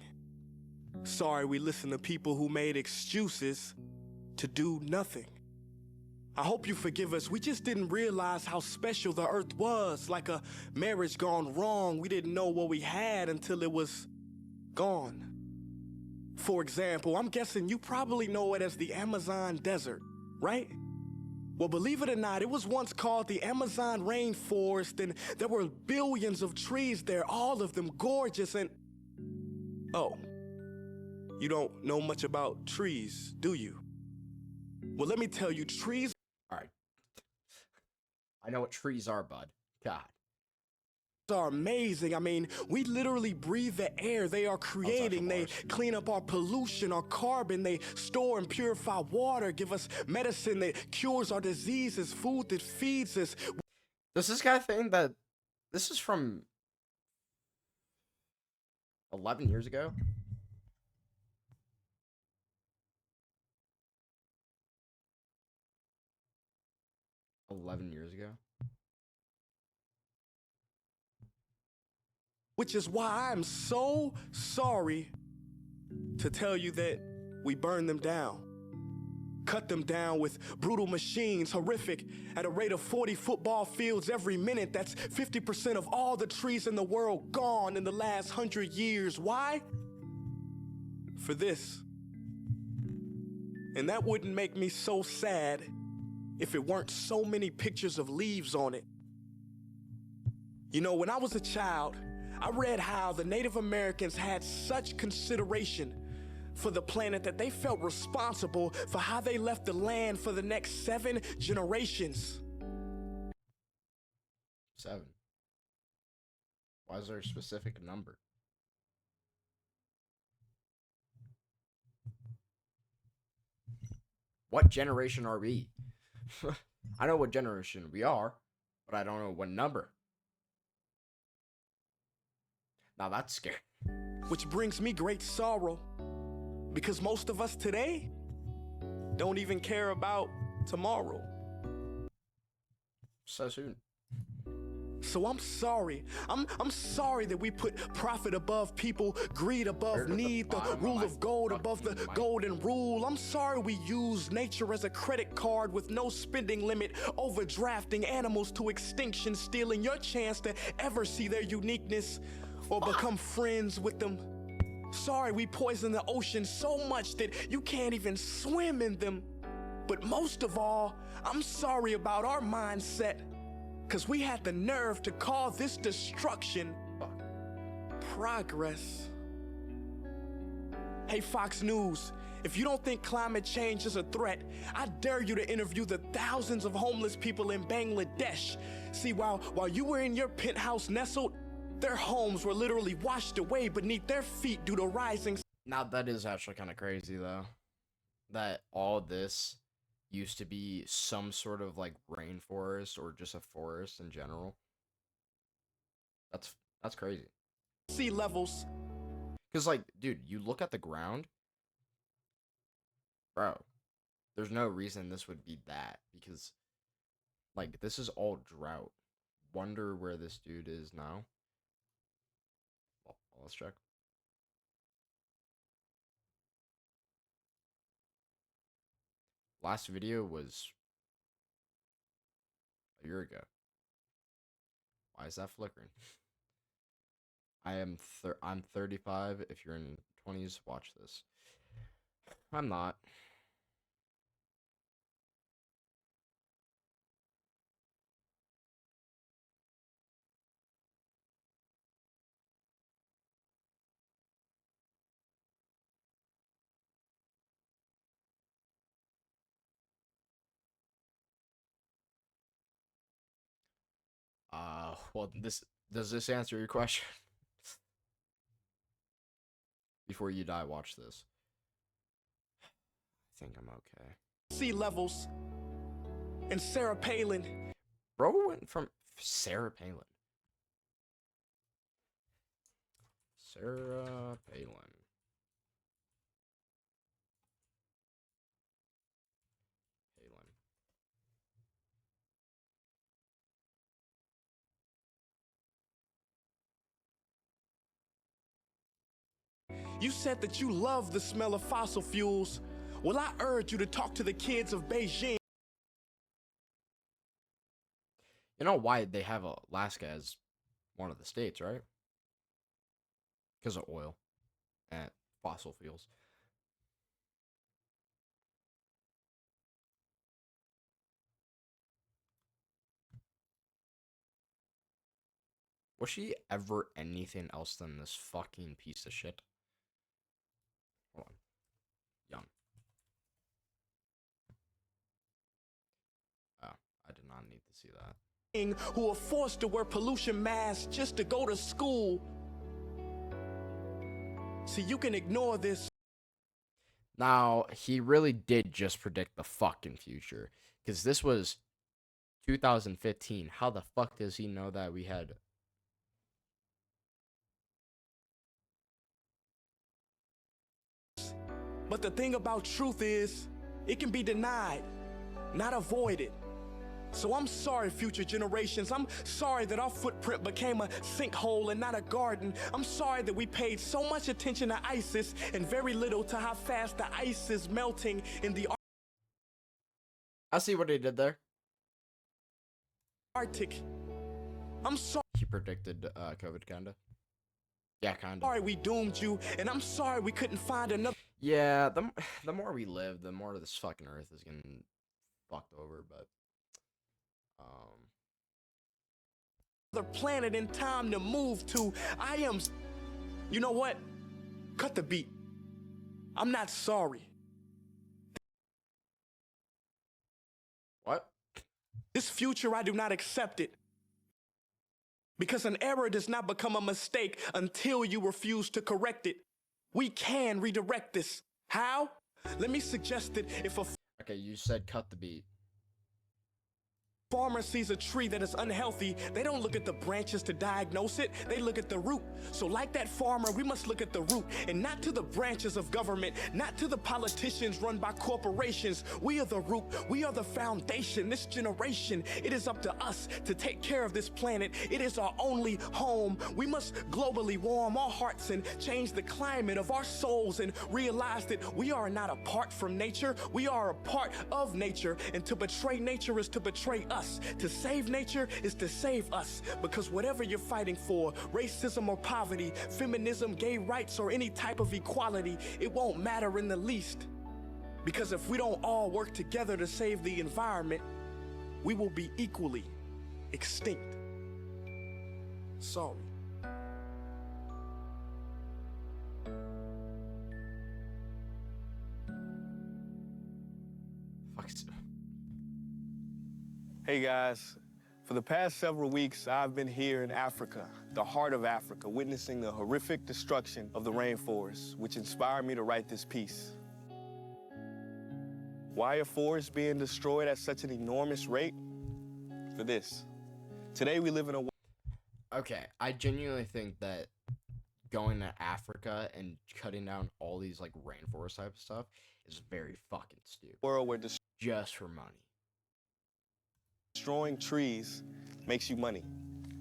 Sorry we listened to people who made excuses to do nothing. I hope you forgive us. We just didn't realize how special the earth was. Like a marriage gone wrong. We didn't know what we had until it was gone. For example, I'm guessing you probably know it as the Amazon desert, right? Well, believe it or not, it was once called the Amazon rainforest, and there were billions of trees there, all of them gorgeous, and... Oh, you don't know much about trees, do you? Well, let me tell you, trees... All right. I know what trees are, bud. God. Are amazing. I mean, we literally breathe the air they are creating. They clean up our pollution, our carbon. They store and purify water, give us medicine that cures our diseases, food that feeds us. Does this guy think that this is from 11 years ago? Which is why I'm so sorry to tell you that we burned them down. Cut them down with brutal machines, horrific, at a rate of 40 football fields every minute. That's 50% of all the trees in the world gone in the last 100 years. Why? For this. And that wouldn't make me so sad if it weren't so many pictures of leaves on it. You know, when I was a child, I read how the Native Americans had such consideration for the planet that they felt responsible for how they left the land for the next 7 generations. 7. Why is there a specific number? What generation are we? I know what generation we are, but I don't know what number. Now that's scary. Which brings me great sorrow, because most of us today don't even care about tomorrow. So soon. So I'm sorry. I'm sorry that we put profit above people, greed above need, the rule of gold above the golden rule. I'm sorry we use nature as a credit card with no spending limit, overdrafting animals to extinction, stealing your chance to ever see their uniqueness or become friends with them. Sorry we poison the ocean so much that you can't even swim in them. But most of all, I'm sorry about our mindset. Cause we had the nerve to call this destruction progress. Hey Fox News, if you don't think climate change is a threat, I dare you to interview the thousands of homeless people in Bangladesh. See, while you were in your penthouse nestled, their homes were literally washed away beneath their feet due to rising. Now that is actually kind of crazy though, that all this used to be some sort of like rainforest or just a forest in general. That's crazy. Sea levels. Cause like, dude, you look at the ground, bro. There's no reason this would be that, because like this is all drought. Wonder where this dude is now. Well, let's check. Last video was a year ago. Why is that flickering? I'm 35. If you're in 20s, watch this. I'm not. Well, does this answer your question? Before you die, watch this. I think I'm okay. Sea levels. And Sarah Palin. Bro went from Sarah Palin. Sarah Palin. You said that you love the smell of fossil fuels. Well, I urge you to talk to the kids of Beijing. You know why they have Alaska as one of the states, right? Because of oil and fossil fuels. Was she ever anything else than this fucking piece of shit? Hold on. Young. Oh, I did not need to see that. Who are forced to wear pollution masks just to go to school. See, you can ignore this. Now, he really did just predict the fucking future. Because this was 2015. How the fuck does he know that we had... But the thing about truth is, it can be denied, not avoided. So I'm sorry, future generations. I'm sorry that our footprint became a sinkhole and not a garden. I'm sorry that we paid so much attention to ISIS and very little to how fast the ice is melting in the I see what he did there. Arctic. I'm sorry. He predicted COVID, kinda. Yeah, kinda. Sorry we doomed you, and I'm sorry we couldn't find another. Yeah, the more we live, the more this fucking earth is getting fucked over, but another planet in time to move to. I am. You know what? Cut the beat. I'm not sorry. What? This future, I do not accept it. Because an error does not become a mistake until you refuse to correct it. We can redirect this. How? Let me suggest that if a... Okay, you said cut the beat. Farmer sees a tree that is unhealthy, they don't look at the branches to diagnose it, they look at the root. So like that farmer, we must look at the root and not to the branches of government, not to the politicians run by corporations. We are the root, we are the foundation. This generation, it is up to us to take care of this planet. It is our only home. We must globally warm our hearts and change the climate of our souls and realize that we are not apart from nature, we are a part of nature, and to betray nature is to betray us. To save nature is to save us, because whatever you're fighting for, racism or poverty, feminism, gay rights, or any type of equality, it won't matter in the least. Because if we don't all work together to save the environment, we will be equally extinct. Sorry. Hey guys, for the past several weeks, I've been here in Africa, the heart of Africa, witnessing the horrific destruction of the rainforest, which inspired me to write this piece. Why are forests being destroyed at such an enormous rate? For this. Today we live in a... Okay, I genuinely think that going to Africa and cutting down all these like rainforest type of stuff is very fucking stupid. World where just for money. Destroying trees makes you money.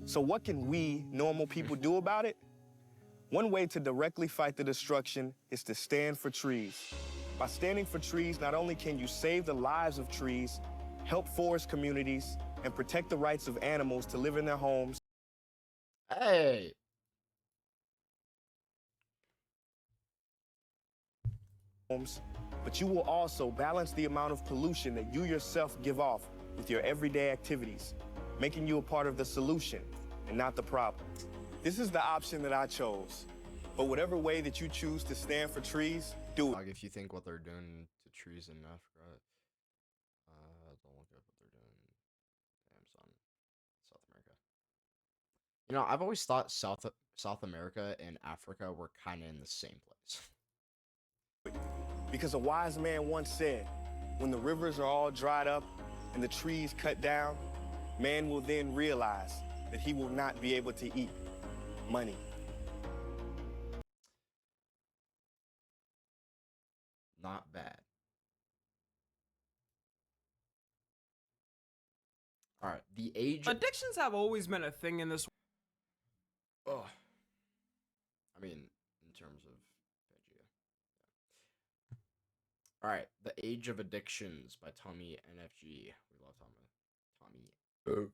So what can we, normal people, do about it? One way to directly fight the destruction is to stand for trees. By standing for trees, not only can you save the lives of trees, help forest communities, and protect the rights of animals to live in their homes. Hey! But you will also balance the amount of pollution that you yourself give off with your everyday activities, making you a part of the solution and not the problem. This is the option that I chose. But whatever way that you choose to stand for trees, do it. Like if you think what they're doing to trees in Africa, don't look at what they're doing in Amazon, South America. You know, I've always thought South America and Africa were kind of in the same place. Because a wise man once said, when the rivers are all dried up and the trees cut down, man will then realize that he will not be able to eat money. Not bad. All right, the age. Addictions have always been a thing in this. Oh, I mean, in terms of Vegeta. Yeah. All right, The Age of Addictions by Tommy NFG. We love Tommy.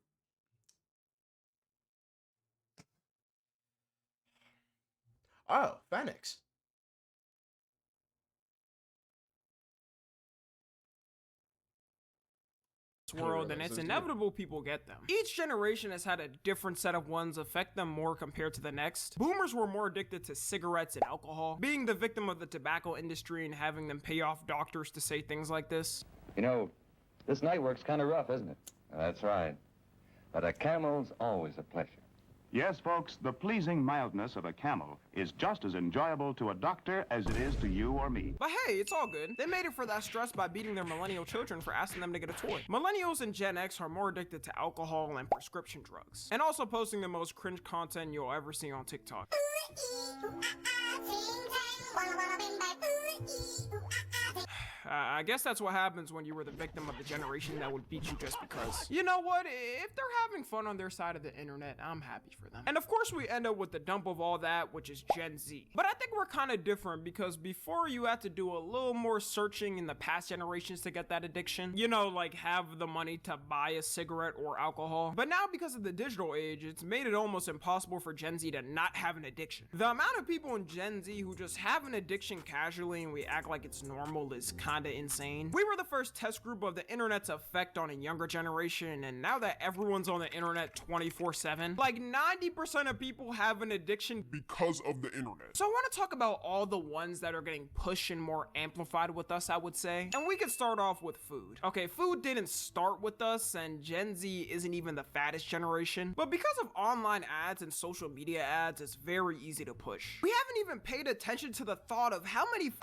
Oh, Phoenix. World, and it's inevitable people get them. Each generation has had a different set of ones affect them more compared to the next. Boomers were more addicted to cigarettes and alcohol, being the victim of the tobacco industry and having them pay off doctors to say things like this. You know, this night work's kind of rough, isn't it? That's right. But a camel's always a pleasure. Yes, folks, the pleasing mildness of a camel is just as enjoyable to a doctor as it is to you or me. But hey, it's all good. They made it for that stress by beating their millennial children for asking them to get a toy. Millennials and Gen X are more addicted to alcohol and prescription drugs, and also posting the most cringe content you'll ever see on TikTok. I guess that's what happens when you were the victim of the generation that would beat you just because. You know what? If they're having fun on their side of the internet, I'm happy for them. And of course we end up with the dump of all that, which is Gen Z. But I think we're kind of different because before you had to do a little more searching in the past generations to get that addiction. You know, like have the money to buy a cigarette or alcohol. But now because of the digital age, it's made it almost impossible for Gen Z to not have an addiction. The amount of people in Gen Z who just have an addiction casually and we act like it's normal is kinda insane. We were the first test group of the internet's effect on a younger generation, and now that everyone's on the internet 24/7, like 90% of people have an addiction because of the internet. So I want to talk about all the ones that are getting pushed and more amplified with us, I would say. And we could start off with food. Okay, food didn't start with us, and Gen Z isn't even the fattest generation, but because of online ads and social media ads, it's very easy to push. We haven't even paid attention to the thought of how many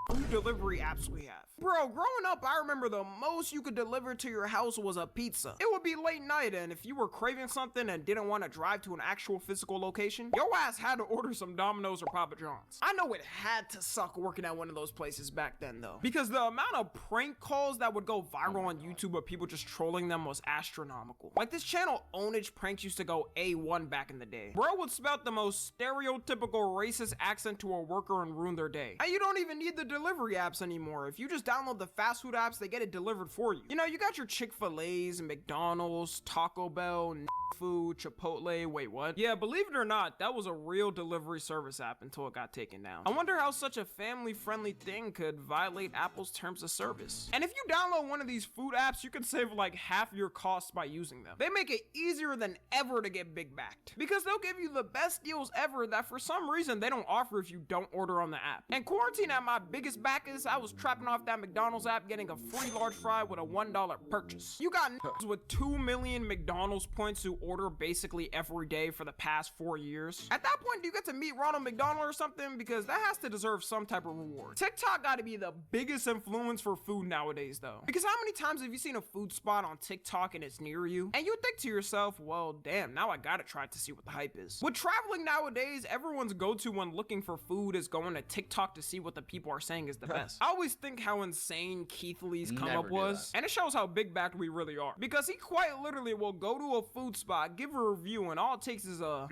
food delivery apps we have. Bro, growing up, I remember the most you could deliver to your house was a pizza. It would be late night, and if you were craving something and didn't want to drive to an actual physical location, your ass had to order some Domino's or Papa John's. I know it had to suck working at one of those places back then, though, because the amount of prank calls that would go viral on YouTube of people just trolling them was astronomical. Like, this channel Ownage Pranks used to go A1 back in the day. Bro would spout the most stereotypical racist accent to a worker and ruin their day. And you don't even need the delivery apps anymore. If you just download the fast food apps, they get it delivered for you. You know, you got your Chick-fil-A's, McDonald's, Taco Bell, Food, Chipotle, wait, what? Yeah, believe it or not, that was a real delivery service app until it got taken down. I wonder how such a family-friendly thing could violate Apple's terms of service. And if you download one of these food apps, you can save like half your costs by using them. They make it easier than ever to get big backed, because they'll give you the best deals ever that for some reason they don't offer if you don't order on the app. And quarantine at my biggest back is I was trapping off that McDonald's app getting a free large fry with a $1 purchase. You got with 2 million McDonald's points who order basically every day for the past 4 years. At that point, do you get to meet Ronald McDonald or something? Because that has to deserve some type of reward. TikTok got to be the biggest influence for food nowadays, though. Because how many times have you seen a food spot on TikTok and it's near you? And you think to yourself, well, damn, now I gotta try to see what the hype is. With traveling nowadays, everyone's go-to when looking for food is going to TikTok to see what the people are saying is the best. I always think how insane Keith Lee's come up was, and it shows how big backed we really are. Because he quite literally will go to a food spot, give a review, and all it takes is a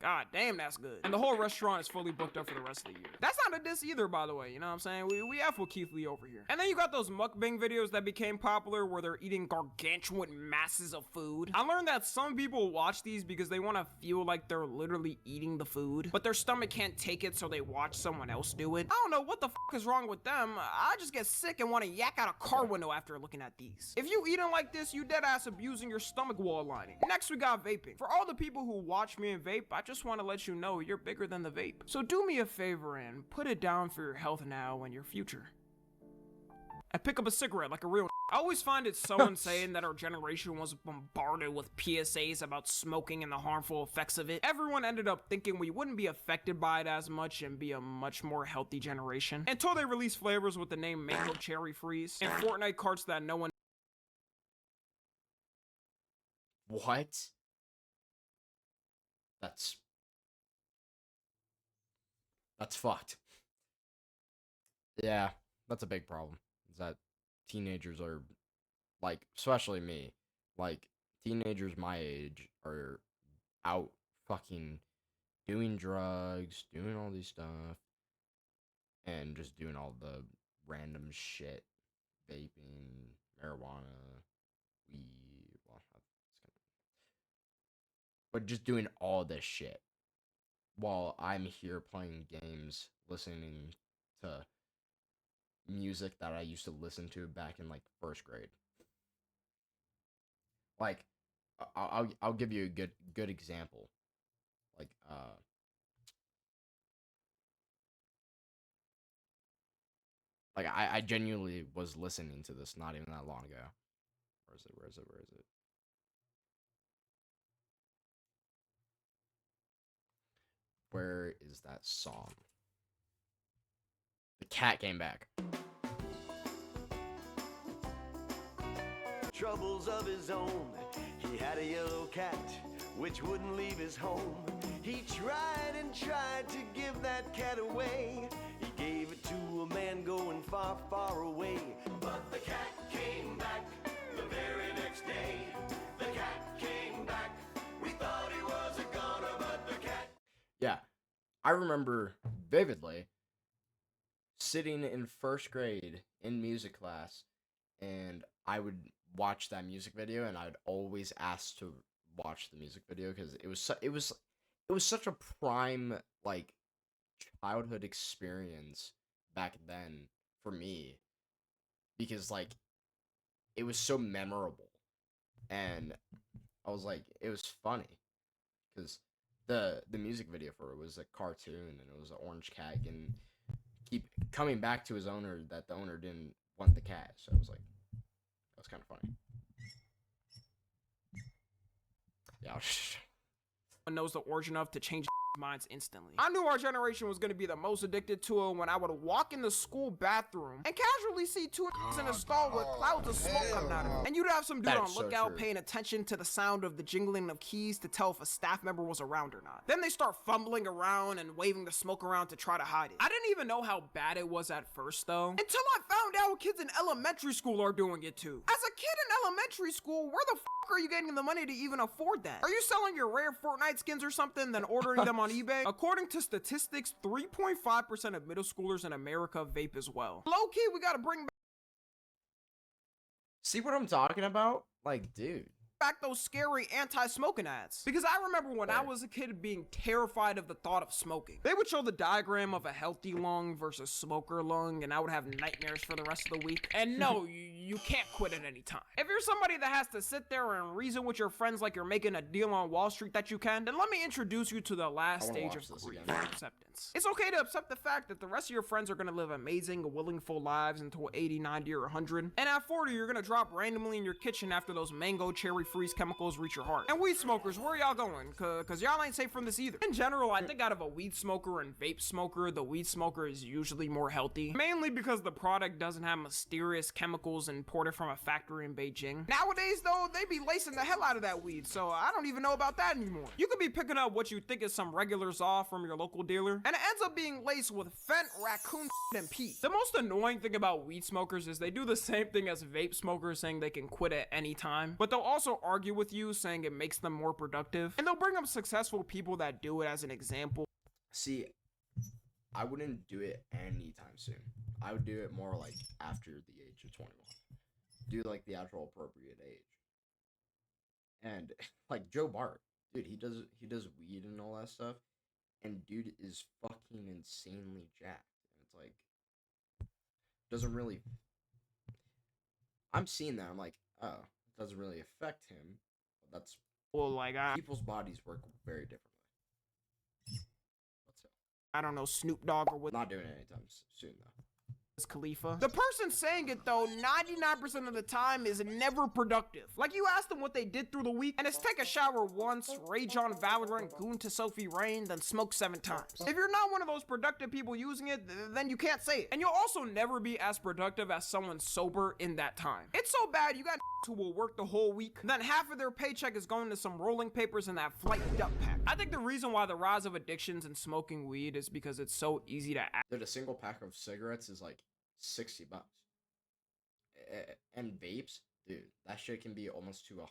God damn, that's good. And the whole restaurant is fully booked up for the rest of the year. That's not a diss either, by the way, you know what I'm saying? We F with Keith Lee over here. And then you got those mukbang videos that became popular where they're eating gargantuan masses of food. I learned that some people watch these because they want to feel like they're literally eating the food, but their stomach can't take it, so they watch someone else do it. I don't know what the fuck is wrong with them. I just get sick and want to yak out a car window after looking at these. If you eating like this, you dead ass abusing your stomach wall lining. Next, we got vaping. For all the people who watch me and vape, I just want to let you know you're bigger than the vape. So do me a favor and put it down for your health now and your future. And pick up a cigarette like a real. I always find it so insane that our generation was bombarded with PSAs about smoking and the harmful effects of it. Everyone ended up thinking we wouldn't be affected by it as much and be a much more healthy generation. Until they released flavors with the name Mango Cherry Freeze and Fortnite carts that no one. What? That's fucked. Yeah, that's a big problem. Is that teenagers are, like, especially me, like, teenagers my age are out fucking doing drugs, doing all these stuff, and just doing all the random shit, vaping, marijuana, weed, well, but just doing all this shit while I'm here playing games, listening to music that I used to listen to back in like first grade. Like, I'll give you a good example. Like I genuinely was listening to this not even that long ago. Where is it? Where is that song? The cat came back. Troubles of his own. He had a yellow cat which wouldn't leave his home. He tried and tried to give that cat away. He gave it to a man going far, far away. But the cat came back the very next day. The cat came back. We thought he was a goner, but the cat. Yeah, I remember vividly sitting in first grade in music class, and I would watch that music video, and I would always ask to watch the music video because it was such a prime like childhood experience back then for me, because like it was so memorable, and I was like, it was funny because the music video for it was a cartoon, and it was an orange cat and keep coming back to his owner that the owner didn't want the cat, so it was like, that was kind of funny. Yeah. Knows the origin of to change minds instantly. I knew our generation was going to be the most addicted to it when I would walk in the school bathroom and casually see two in a stall with clouds of smoke coming out of it. And you'd have some dude on lookout paying attention to the sound of the jingling of keys to tell if a staff member was around or not. Then they start fumbling around and waving the smoke around to try to hide it. I didn't even know how bad it was at first though, until I found out kids in elementary school are doing it too. As a kid in elementary school, where the f are you getting the money to even afford that? Are you selling your rare Fortnite skins or something, then ordering them on eBay? According to statistics, 3.5% of middle schoolers in America vape as well. Low-key, we gotta bring See what I'm talking about? Like, dude. back those scary anti-smoking ads. Because I remember when I was a kid being terrified of the thought of smoking. They would show the diagram of a healthy lung versus smoker lung, and I would have nightmares for the rest of the week. And no, you can't quit at any time. If you're somebody that has to sit there and reason with your friends like you're making a deal on Wall Street that you can, then let me introduce you to the last stage of grief, acceptance. It's okay to accept the fact that the rest of your friends are gonna live amazing, willingful lives until 80, 90, or 100. And at 40, you're gonna drop randomly in your kitchen after those mango cherry freeze chemicals reach your heart. And weed smokers, where y'all going? Cause y'all ain't safe from this either. In general, I think out of a weed smoker and vape smoker, the weed smoker is usually more healthy. Mainly because the product doesn't have mysterious chemicals imported from a factory in Beijing. Nowadays though, they be lacing the hell out of that weed, so I don't even know about that anymore. You could be picking up what you think is some regular Zaw from your local dealer, and it ends up being laced with fent, raccoon, and pee. The most annoying thing about weed smokers is they do the same thing as vape smokers, saying they can quit at any time, but they'll also argue with you saying it makes them more productive, and they'll bring up successful people that do it as an example. See, I wouldn't do it anytime soon. I would do it more like after the age of 21. Do like the actual appropriate age. And like Joe Bart, dude, he does weed and all that stuff, and dude is fucking insanely jacked. And it's like doesn't really. I'm seeing that. I'm like, oh, it doesn't really affect him. But that's people's bodies work very differently. I don't know, Snoop Dogg or what. Not doing it anytime soon though. Khalifa. The person saying it though, 99% of the time is never productive. Like you ask them what they did through the week, and it's take a shower once, rage on Valorant, goon to Sophie Rain, then smoke 7 times. If you're not one of those productive people using it, then you can't say it. And you'll also never be as productive as someone sober in that time. It's so bad, you got who will work the whole week, then half of their paycheck is going to some rolling papers and that flight duck pack. I think the reason why the rise of addictions and smoking weed is because it's so easy to act. Dude, a single pack of cigarettes is like $60. And vapes, dude, that shit can be almost to $100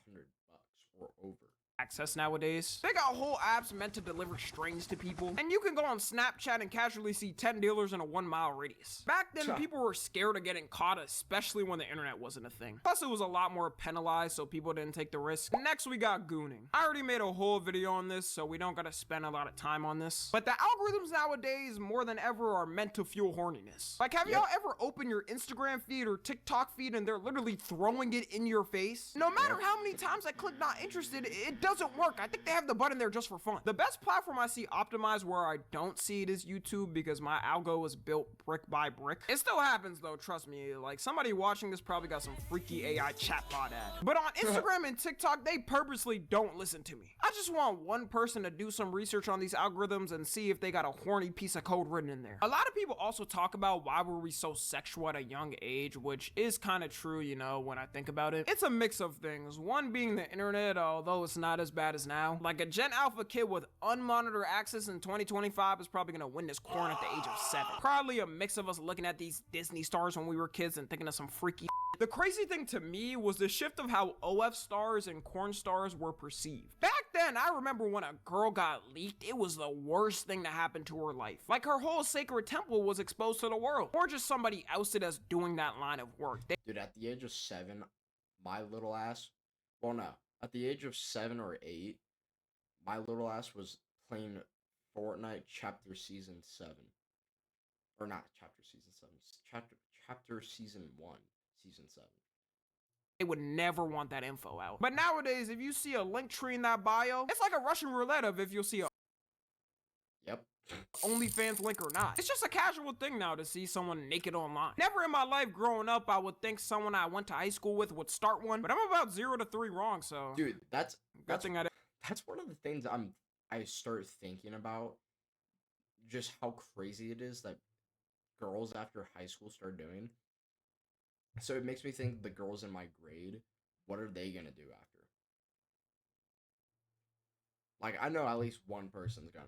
or over. Access nowadays. They got whole apps meant to deliver strains to people, and you can go on Snapchat and casually see 10 dealers in a 1-mile radius. Back then, people were scared of getting caught, especially when the internet wasn't a thing. Plus, it was a lot more penalized, so people didn't take the risk. Next, we got gooning. I already made a whole video on this, so we don't gotta spend a lot of time on this. But the algorithms nowadays, more than ever, are meant to fuel horniness. Like, have y'all ever opened your Instagram feed or TikTok feed and they're literally throwing it in your face? No matter how many times I click not interested, it doesn't work. I think they have the button there just for fun. The best platform I see optimized where I don't see it is YouTube, because my algo is built brick by brick. It still happens though, trust me. Like somebody watching this probably got some freaky AI chatbot ad. But on Instagram and TikTok, they purposely don't listen to me. I just want one person to do some research on these algorithms and see if they got a horny piece of code written in there. A lot of people also talk about why were we so sexual at a young age, which is kind of true, you know, when I think about it. It's a mix of things. One being the internet, although it's not as bad as now. Like a Gen Alpha kid with unmonitored access in 2025 is probably gonna win this corn at the age of 7. Probably a mix of us looking at these Disney stars when we were kids and thinking of some freaky. The crazy thing to me was the shift of how OF stars and corn stars were perceived. Back then, I remember when a girl got leaked, it was the worst thing to happen to her life. Like her whole sacred temple was exposed to the world, or just somebody ousted as doing that line of work. Dude, at the age of 7, my little ass, well no, at the age of 7 or 8, my little ass was playing Fortnite Chapter Season 7. Or not Chapter Season 7, Chapter Season 1, Season 7. They would never want that info out. But nowadays, if you see a link tree in that bio, it's like a Russian roulette of if you'll see a OnlyFans link or not. It's just a casual thing now to see someone naked online. Never in my life growing up I would think someone I went to high school with would start one, but I'm about 0 to 3 wrong, so. Dude, that's one one of the things I'm I start thinking about just how crazy it is that girls after high school start doing. So it makes me think the girls in my grade, what are they gonna do after? Like, I know at least one person's gonna.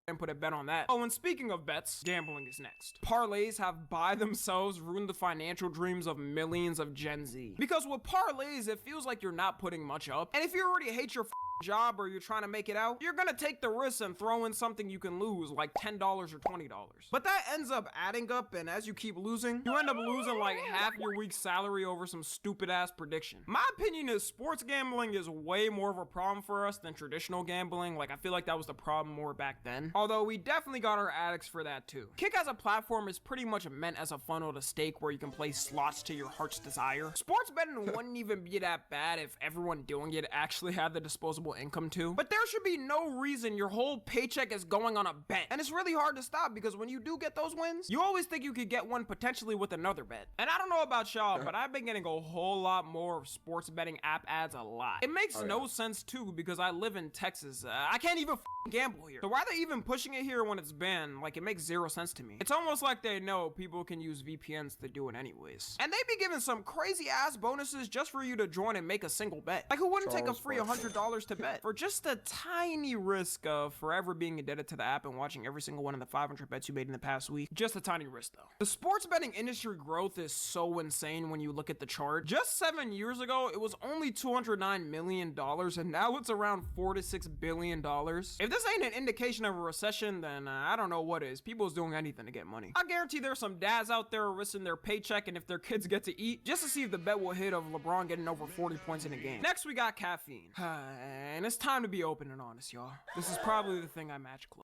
And put a bet on that. Oh, and speaking of bets, gambling is next. Parlays have by themselves ruined the financial dreams of millions of Gen Z. Because with parlays, it feels like you're not putting much up. And if you already hate your job or you're trying to make it out, you're gonna take the risk and throw in something you can lose, like $10 or $20. But that ends up adding up, and as you keep losing, you end up losing like half your week's salary over some stupid ass prediction. My opinion is sports gambling is way more of a problem for us than traditional gambling. Like, I feel like that was the problem more back then. Although we definitely got our addicts for that too. Kick as a platform is pretty much meant as a funnel to stake where you can play slots to your heart's desire. Sports betting wouldn't even be that bad if everyone doing it actually had the disposable income too. But there should be no reason your whole paycheck is going on a bet. And it's really hard to stop because when you do get those wins, you always think you could get one potentially with another bet. And I don't know about y'all, but I've been getting a whole lot more of sports betting app ads a lot. It makes no sense too because I live in Texas. I can't even gamble here. So why are they even pushing it here when it's banned? Like, it makes zero sense to me. It's almost like they know people can use VPNs to do it anyways. And they be giving some crazy ass bonuses just for you to join and make a single bet. Like, who wouldn't take a free $100 to bet for just a tiny risk of forever being indebted to the app and watching every single one of the 500 bets you made in the past week? Just a tiny risk though. The sports betting industry growth is so insane when you look at the chart. Just 7 years ago, it was only $209 million, and now it's around $4 to $6 billion. If this ain't an indication of a recession, then I don't know what is. People's doing anything to get money. I guarantee there's some dads out there risking their paycheck and if their kids get to eat, just to see if the bet will hit of LeBron getting over 40 points in a game. Next, we got caffeine. And it's time to be open and honest, y'all. This is probably the thing I match close.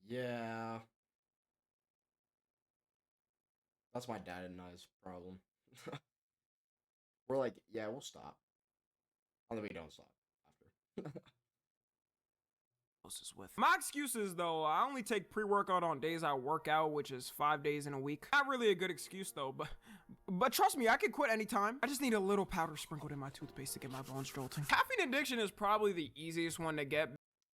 Yeah. That's my dad and I's problem. We're like, yeah, we'll stop. And then we don't stop after. With. My excuses though, I only take pre-workout on days I work out, which is 5 days in a week. Not really a good excuse though, but trust me, I could quit anytime. I just need a little powder sprinkled in my toothpaste to get my bones jolting. Caffeine addiction is probably the easiest one to get.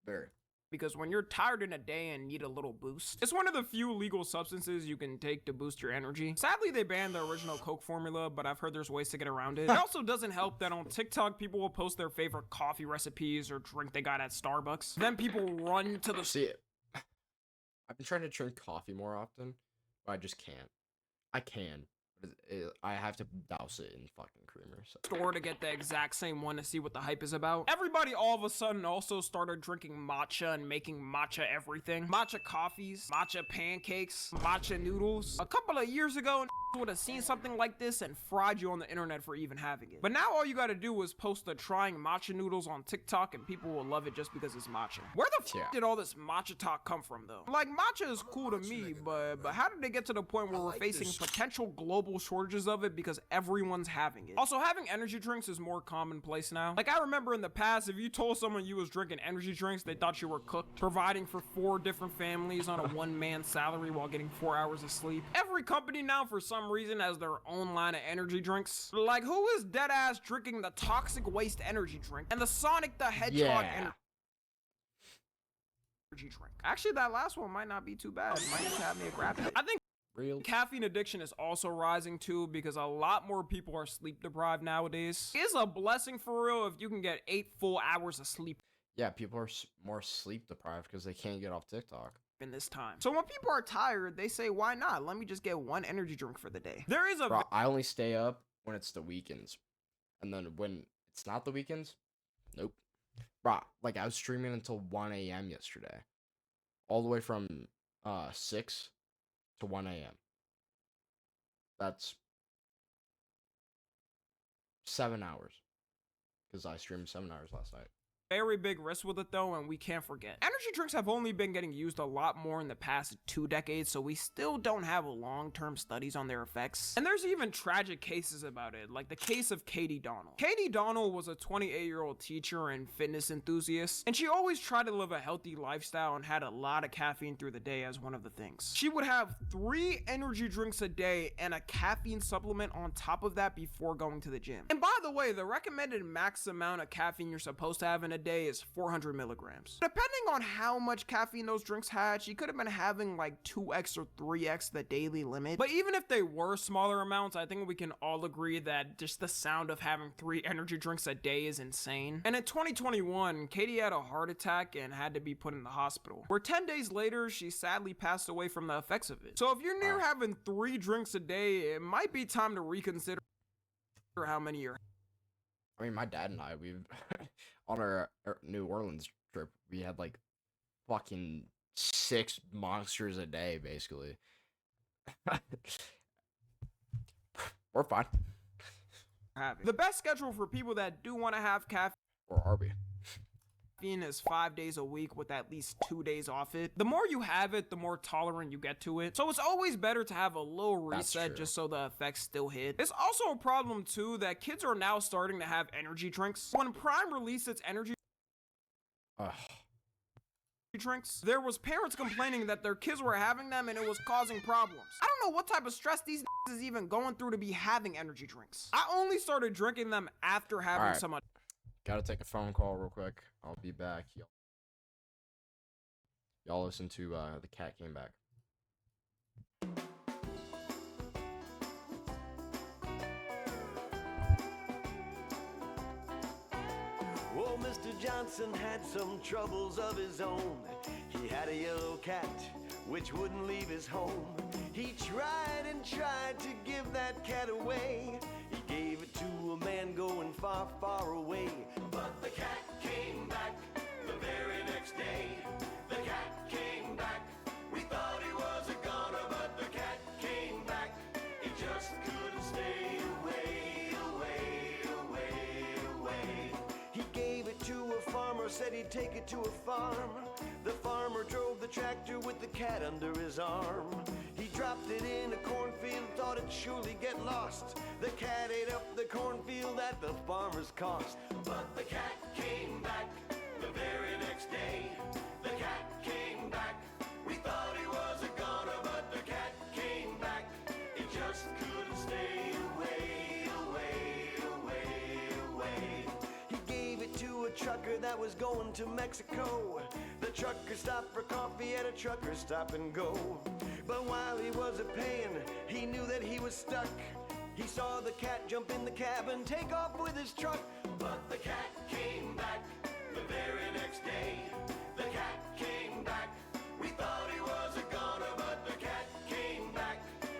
Very. Because when you're tired in a day and need a little boost, it's one of the few legal substances you can take to boost your energy. Sadly, they banned the original Coke formula, but I've heard there's ways to get around it. It also doesn't help that on TikTok, people will post their favorite coffee recipes or drink they got at Starbucks. Then people run to the... See it. I've been trying to drink coffee more often, but I just can't. I can. I have to douse it in fucking creamer. So. Store to get the exact same one to see what the hype is about. Everybody all of a sudden also started drinking matcha and making matcha everything. Matcha coffees, matcha pancakes, matcha noodles. A couple of years ago, would have seen something like this and fried you on the internet for even having it. But now all you gotta do is post the trying matcha noodles on TikTok and people will love it just because it's matcha. Where the f did all this matcha talk come from though? Like, matcha is cool to me, but how did they get to the point where we're facing potential global shortages of it because everyone's having it? Also, having energy drinks is more commonplace now. Like, I remember in the past, if you told someone you was drinking energy drinks, they thought you were cooked, providing for 4 different families on a one-man salary while getting 4 hours of sleep. Every company now, for some reason, has their own line of energy drinks. Like, who is deadass drinking the toxic waste energy drink and the Sonic the Hedgehog energy drink? Actually, that last one might not be too bad. Might just have me a grab it. I think caffeine addiction is also rising too because a lot more people are sleep deprived nowadays. It's a blessing for real if you can get 8 full hours of sleep. Yeah, people are more sleep deprived because they can't get off TikTok in this time. So when people are tired, they say, why not? Let me just get one energy drink for the day. There is a... Bro, I only stay up when it's the weekends. And then when it's not the weekends, nope. Bro, like I was streaming until 1 a.m. yesterday. All the way from 6 to 1 a.m. That's 7 hours. Because I streamed 7 hours last night. Very big risk with it though, and we can't forget. Energy drinks have only been getting used a lot more in the past 2 decades, so we still don't have long-term studies on their effects. And there's even tragic cases about it, like the case of Katie Donnell. Katie Donnell was a 28-year-old teacher and fitness enthusiast, and she always tried to live a healthy lifestyle and had a lot of caffeine through the day as one of the things. She would have 3 energy drinks a day and a caffeine supplement on top of that before going to the gym. And by the way, the recommended max amount of caffeine you're supposed to have in a day is 400 milligrams. Depending on how much caffeine those drinks had, she could have been having like 2x or 3x the daily limit. But even if they were smaller amounts, I think we can all agree that just the sound of having 3 energy drinks a day is insane. And in 2021, Katie had a heart attack and had to be put in the hospital, where 10 days later, she sadly passed away from the effects of it. So if you're near having 3 drinks a day, it might be time to reconsider how many you're. I mean, my dad and I, we've on our New Orleans trip, we had like fucking 6 monsters a day, basically. We're fine. The best schedule for people that do want to have caffeine. Or are we? Caffeine is 5 days a week with at least 2 days off it. The more you have it, the more tolerant you get to it. So it's always better to have a little reset just so the effects still hit. It's also a problem too that kids are now starting to have energy drinks. When Prime released its energy drinks, there was parents complaining that their kids were having them and it was causing problems. I don't know what type of stress these is even going through to be having energy drinks. I only started drinking them after having some. Gotta take a phone call real quick. I'll be back. Y'all listen to The Cat Came Back. Oh, Mr. Johnson had some troubles of his own. He had a yellow cat which wouldn't leave his home. He tried and tried to give that cat away. He gave it to a man going far, far away. But the cat came back the very next day. The cat came back. We thought he was a goner, but the cat came back. He just couldn't stay away, away, away, away. He gave it to a farmer, said he'd take it to a farm. The farmer drove the tractor with the cat under his arm. He dropped it in a cornfield, thought it'd surely get lost. The cat ate up the cornfield at the farmer's cost. But the cat came back the very next day. The cat came back. We thought he was a goner, but the cat came back. He just couldn't stay away, away, away, away. He gave it to a trucker that was going to Mexico. The trucker stopped for coffee at a trucker stop and go. But while he was a-paying, he knew that he was stuck. He saw the cat jump in the cab and take off with his truck. But the cat came back the very next day. The cat came back. We thought he was a goner, but the cat came back.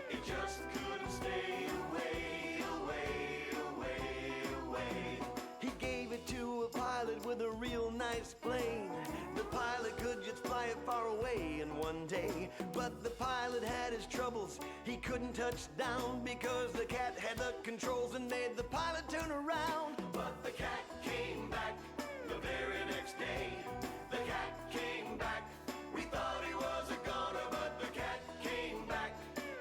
He just couldn't stay away, away, away, away. He gave it to a pilot with a real nice plane. The pilot could just fly it far away in one day. But the pilot had his troubles. He couldn't touch down because the cat had the controls and made the pilot turn around. But the cat came back the very next day. The cat came back. We thought he was a goner, but the cat came back.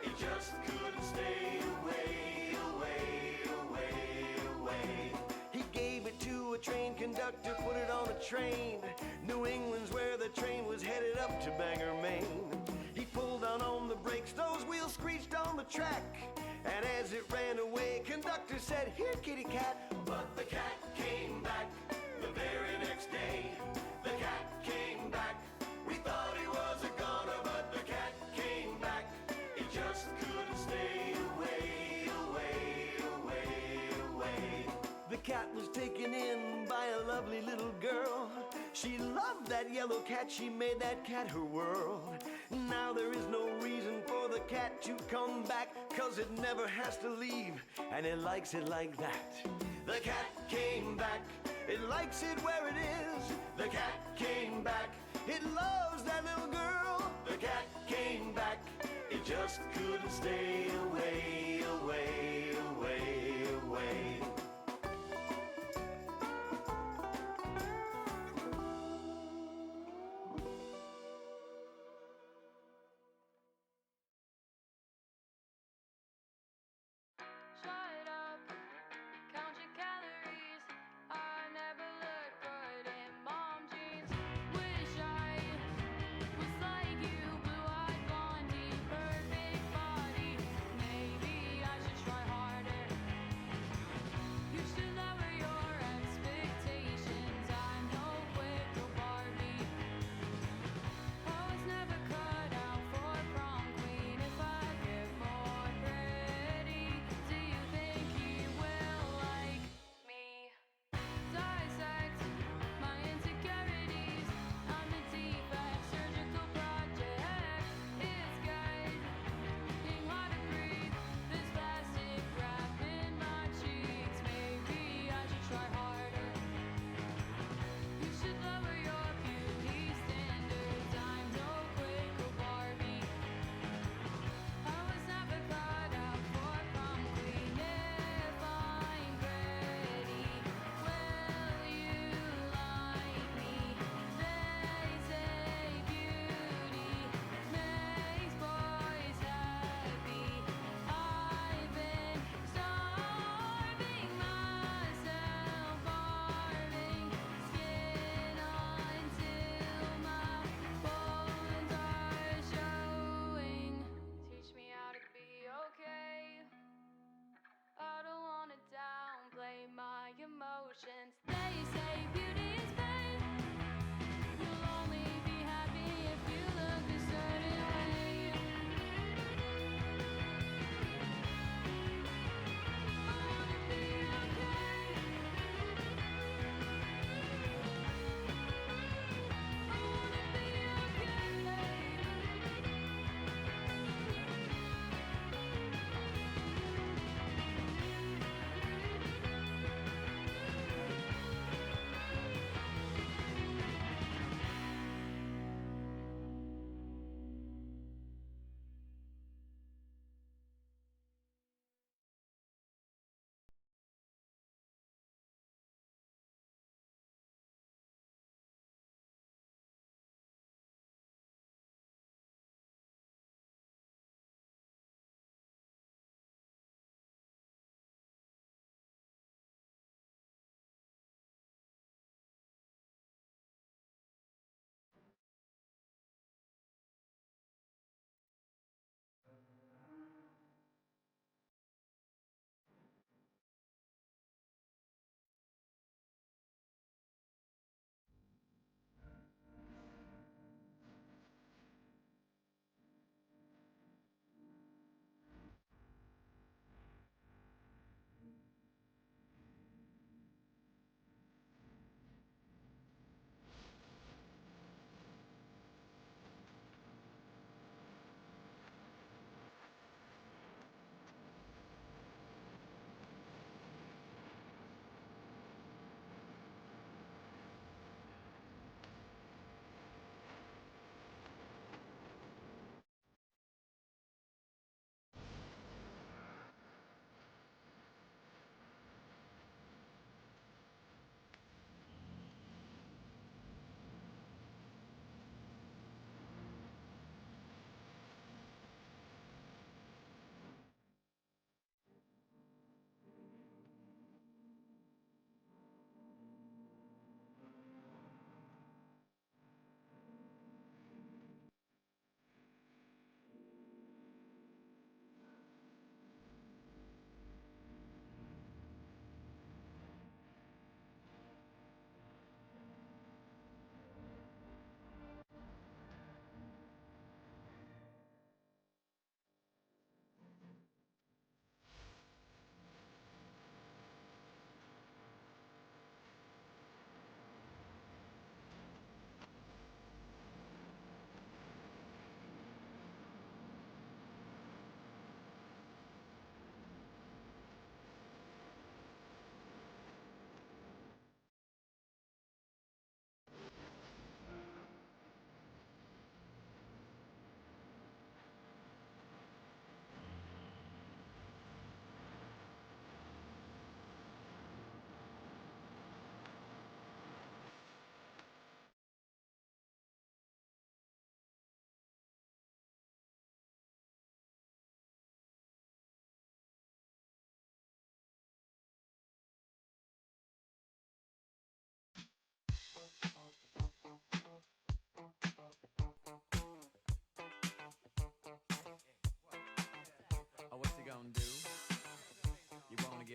He just couldn't stay away, away, away, away. He gave it to a train conductor, put it on a train. New England's where the train was headed up to Bangor, Maine. He pulled down on the brakes, those wheels screeched on the track. And as it ran away, conductor said, "Here, kitty cat." But the cat came back the very next day. The cat came back. We thought he was a goner, but the cat came back. He just couldn't stay away, away, away, away. The cat was taken in by a lovely little girl. She loved that yellow cat, she made that cat her world. Now there is no reason for the cat to come back, 'cause it never has to leave, and it likes it like that. The cat came back, it likes it where it is. The cat came back, it loves that little girl. The cat came back, it just couldn't stay away, away, away, away.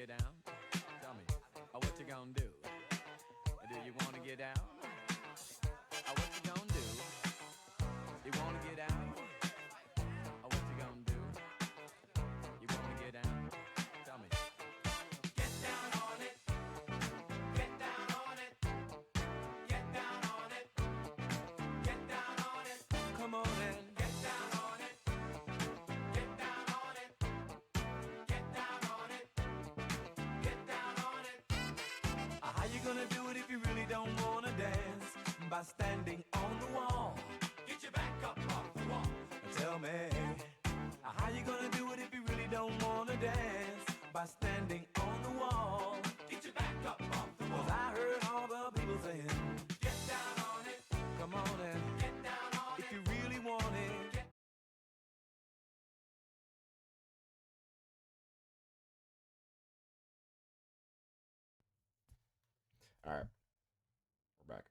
get down? Tell me, what you gonna do? Do you wanna get down? What you gonna do? You wanna get down? What you gonna do? You wanna get down? Tell me. Get down on it. Get down on it. Get down on it. Get down on it. Come on in. Get down on it. Get down on it. Get down on it. Get down on it. How you gonna do it if you really don't wanna dance? By standing on the wall. Get your back up off the wall. Tell me, how you gonna do it if you really don't wanna dance? By standing on the wall. Get your back up off the wall. 'Cause I heard all the people saying, get down on it. Come on and get down on it. If you really want it. All right, we're back.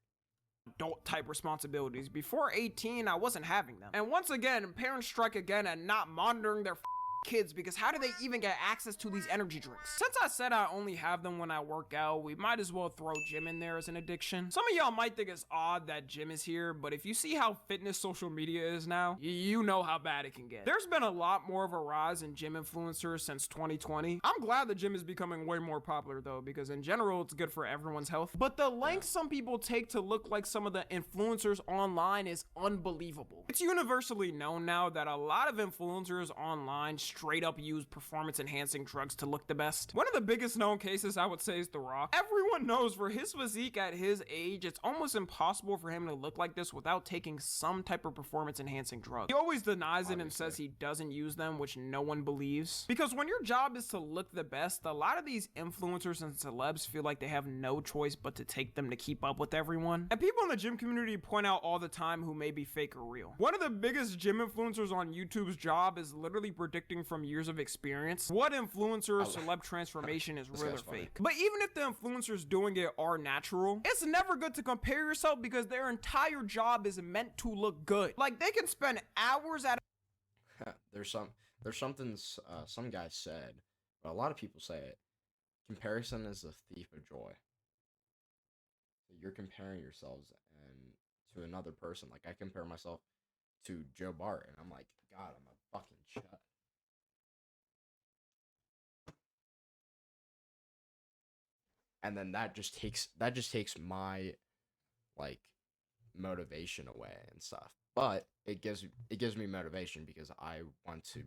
Adult type responsibilities. Before 18, I wasn't having them. And once again, parents strike again at not monitoring their kids, because how do they even get access to these energy drinks? Since I said I only have them when I work out, we might as well throw gym in there as an addiction. Some of y'all might think it's odd that gym is here, but if you see how fitness social media is now, you know how bad it can get. There's been a lot more of a rise in gym influencers since 2020. I'm glad the gym is becoming way more popular though, because in general it's good for everyone's health. But the lengths some people take to look like some of the influencers online is unbelievable. It's universally known now that a lot of influencers online straight up use performance enhancing drugs to look the best. One of the biggest known cases I would say is The Rock. Everyone knows for his physique at his age, it's almost impossible for him to look like this without taking some type of performance enhancing drug. He always denies it and says he doesn't use them, which no one believes. Because when your job is to look the best, a lot of these influencers and celebs feel like they have no choice but to take them to keep up with everyone. And people in the gym community point out all the time who may be fake or real. One of the biggest gym influencers on YouTube's job is literally predicting from years of experience what influencer or celeb transformation is real or fake. But even if the influencers doing it are natural, it's never good to compare yourself because their entire job is meant to look good. Like they can spend hours at There's something some guy said, but a lot of people say it. Comparison is the thief of joy. So you're comparing yourselves and to another person. Like I compare myself to Joe Bart, and I'm like, God, I'm a fucking chud. And then that just takes my like motivation away and stuff. But it gives me motivation because I want to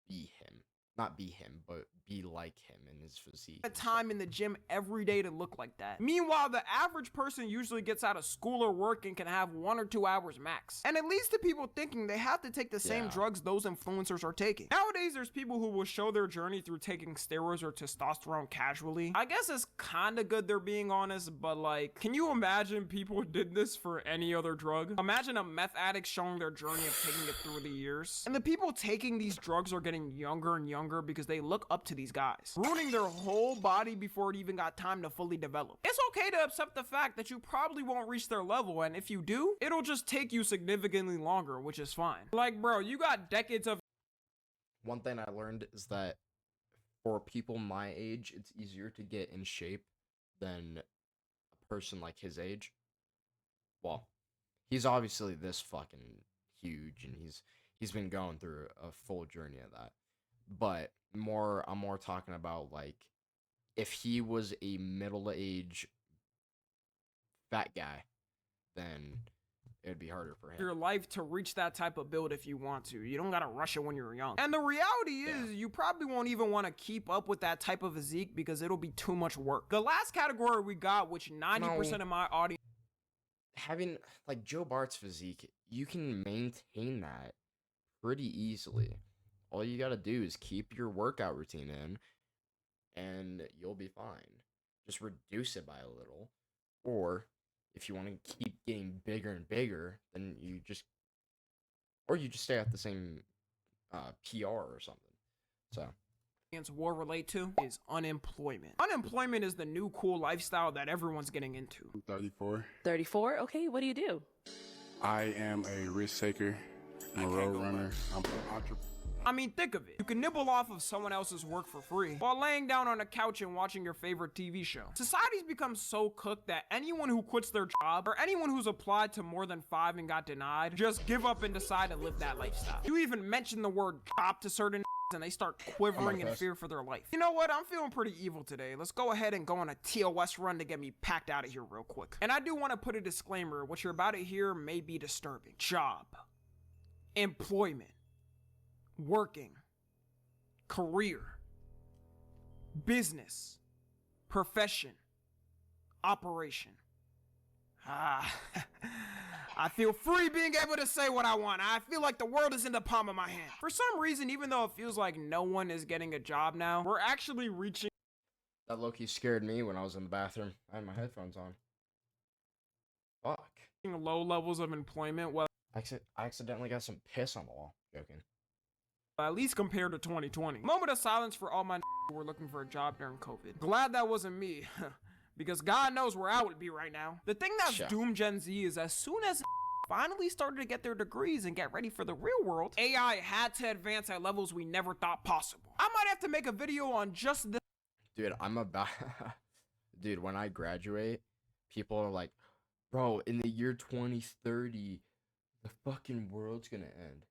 be him. Not be him, but be like him in his physique. Time in the gym every day to look like that. Meanwhile, the average person usually gets out of school or work and can have 1 or 2 hours max. And it leads to people thinking they have to take the same drugs those influencers are taking. Nowadays, there's people who will show their journey through taking steroids or testosterone casually. I guess it's kinda good they're being honest, but like, can you imagine people did this for any other drug? Imagine a meth addict showing their journey of taking it through the years. And the people taking these drugs are getting younger and younger because they look up to these guys, ruining their whole body before it even got time to fully develop. It's okay to accept the fact that you probably won't reach their level, and if you do, it'll just take you significantly longer, which is fine. Like, bro, you got decades of... One thing I learned is that for people my age, it's easier to get in shape than a person like his age. Well, he's obviously this fucking huge, and he's been going through a full journey of that. But I'm more talking about like if he was a middle-aged fat guy, then it'd be harder for him. Your life to reach that type of build if you want to. You don't gotta rush it when you're young. And the reality is you probably won't even want to keep up with that type of physique because it'll be too much work. The last category we got, which 90% of my audience having like Joe Bart's physique, you can maintain that pretty easily. All you gotta do is keep your workout routine in, and you'll be fine. Just reduce it by a little. Or, if you want to keep getting bigger and bigger, then you just stay at the same PR or something. So. Will relate to is unemployment. Unemployment is the new cool lifestyle that everyone's getting into. I'm 34. 34? Okay, what do you do? I am a risk taker. I'm a road runner. I'm an entrepreneur. I mean, think of it. You can nibble off of someone else's work for free while laying down on a couch and watching your favorite TV show. Society's become so cooked that anyone who quits their job or anyone who's applied to more than 5 and got denied just give up and decide to live that lifestyle. You even mention the word cop to certain and they start quivering in fear for their life. You know what? I'm feeling pretty evil today. Let's go ahead and go on a TOS run to get me packed out of here real quick. And I do want to put a disclaimer. What you're about to hear may be disturbing. Job. Employment. Working. Career. Business. Profession. Operation. I feel free being able to say what I want. I feel like the world is in the palm of my hand. For some reason, even though it feels like no one is getting a job now, we're actually reaching. That low-key scared me when I was in the bathroom. I had my headphones on. Fuck. Low levels of employment. Well, I accidentally got some piss on the wall. Joking. At least compared to 2020. Moment of silence for all my who were looking for a job during COVID. Glad that wasn't me. Because God knows where I would be right now. The thing that's doomed Gen Z is as soon as finally started to get their degrees and get ready for the real world, AI had to advance at levels we never thought possible. I might have to make a video on just this. Dude, Dude, when I graduate, people are like, bro, in the year 2030, the fucking world's gonna end.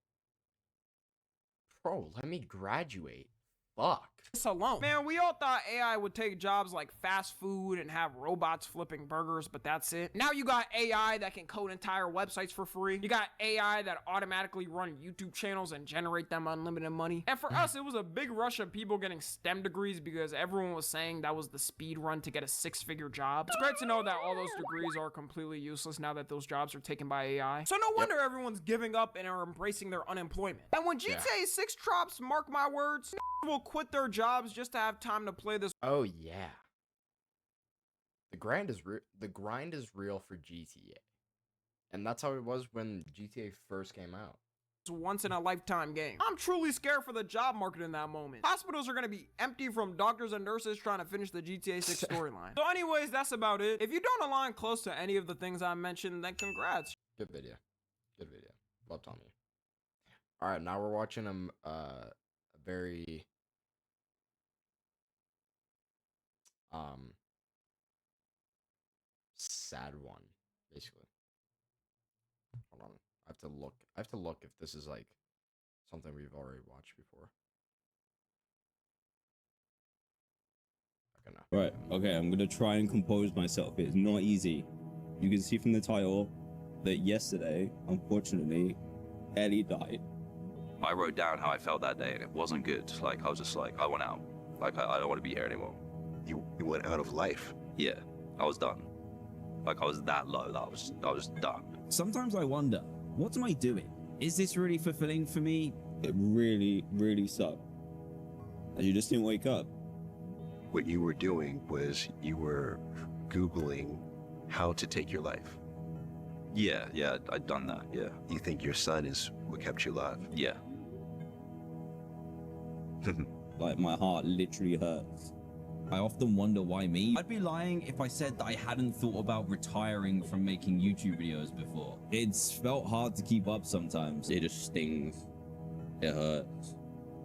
Bro, let me graduate. Fuck. Alone. Man, we all thought AI would take jobs like fast food and have robots flipping burgers, but that's it. Now you got AI that can code entire websites for free. You got AI that automatically run YouTube channels and generate them unlimited money. And for us, it was a big rush of people getting STEM degrees because everyone was saying that was the speed run to get a 6-figure job. It's great to know that all those degrees are completely useless now that those jobs are taken by AI. So no wonder everyone's giving up and are embracing their unemployment. And when GTA 6 drops, mark my words, will quit their jobs just to have time to play this. Oh yeah. The grind is real for GTA. And that's how it was when GTA first came out. Once in a lifetime game. I'm truly scared for the job market in that moment. Hospitals are going to be empty from doctors and nurses trying to finish the GTA 6 storyline. So anyways, that's about it. If you don't align close to any of the things I mentioned, then congrats. Good video. Good video. Love Tommy. All right, now we're watching a very sad one, basically. Hold on. I have to look if this is like something we've already watched before. Okay, no. Right, okay, I'm gonna try and compose myself. It's not easy. You can see from the title that yesterday, unfortunately, Ellie died. I wrote down how I felt that day and it wasn't good. Like, I was just like, I want out. Like, I don't want to be here anymore. You went out of life? Yeah, I was done. Like, I was that low that I was done. Sometimes I wonder, what am I doing? Is this really fulfilling for me? It really, really sucked. And you just didn't wake up. What you were doing was you were Googling how to take your life. Yeah, I'd done that, yeah. You think your son is what kept you alive? Yeah. Like, my heart literally hurts. I often wonder why me. I'd be lying if I said that I hadn't thought about retiring from making YouTube videos before. It's felt hard to keep up sometimes. It just stings. It hurts.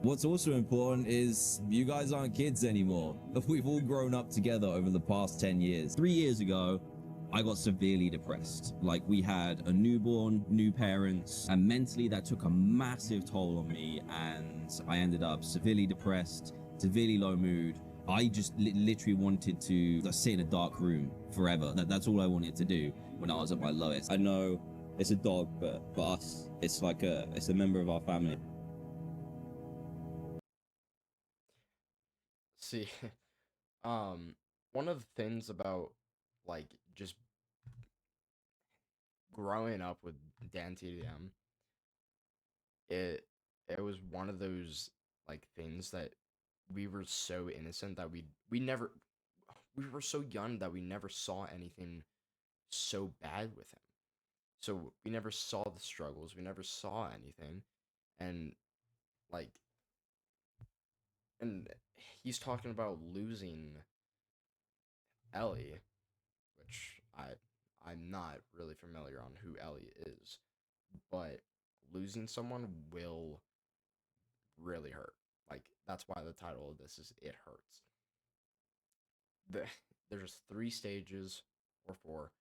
What's also important is you guys aren't kids anymore. We've all grown up together over the past 10 years. 3 years ago, I got severely depressed. Like, we had a newborn, new parents, and mentally that took a massive toll on me, and I ended up severely depressed, severely low mood. I just literally wanted to sit in a dark room forever. That's all I wanted to do when I was at my lowest. I know it's a dog, but for us, it's like it's a member of our family. See, one of the things about, like, just growing up with Dan TDM, it was one of those, like, things that we were so innocent that we were so young that we never saw anything so bad with him. So we never saw the struggles, we never saw anything, and like, and he's talking about losing Ellie, which I'm not really familiar on who Ellie is, but losing someone will really hurt. Like, that's why the title of this is It Hurts. There's 3 stages or 4,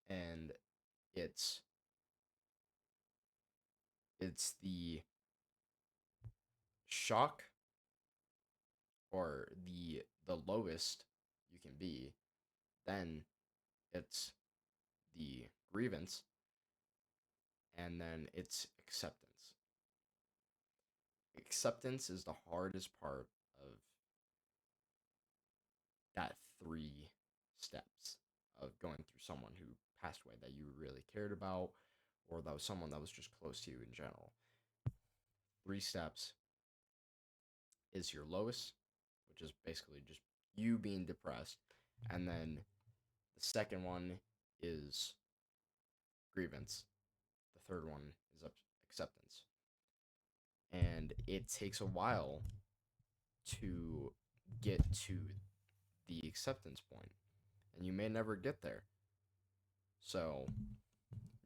and it's the shock, or the lowest you can be. Then it's the grievance, and then it's acceptance. Acceptance is the hardest part of that 3 steps of going through someone who passed away that you really cared about, or that was someone that was just close to you in general. 3 steps is your lowest, which is basically just you being depressed, and then the second one is grievance. The third one is acceptance. And it takes a while to get to the acceptance point, and you may never get there. So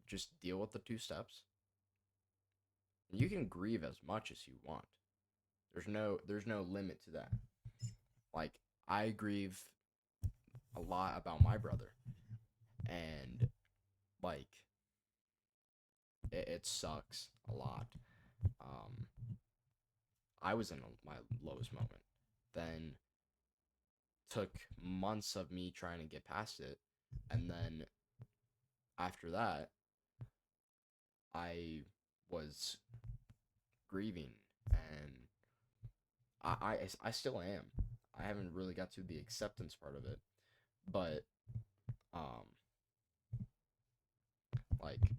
just deal with the 2 steps. And you can grieve as much as you want. There's no limit to that. Like, I grieve a lot about my brother, and like it sucks a lot. I was in my lowest moment, then took months of me trying to get past it, and then after that I was grieving, and I still am. I haven't really got to the acceptance part of it, but like,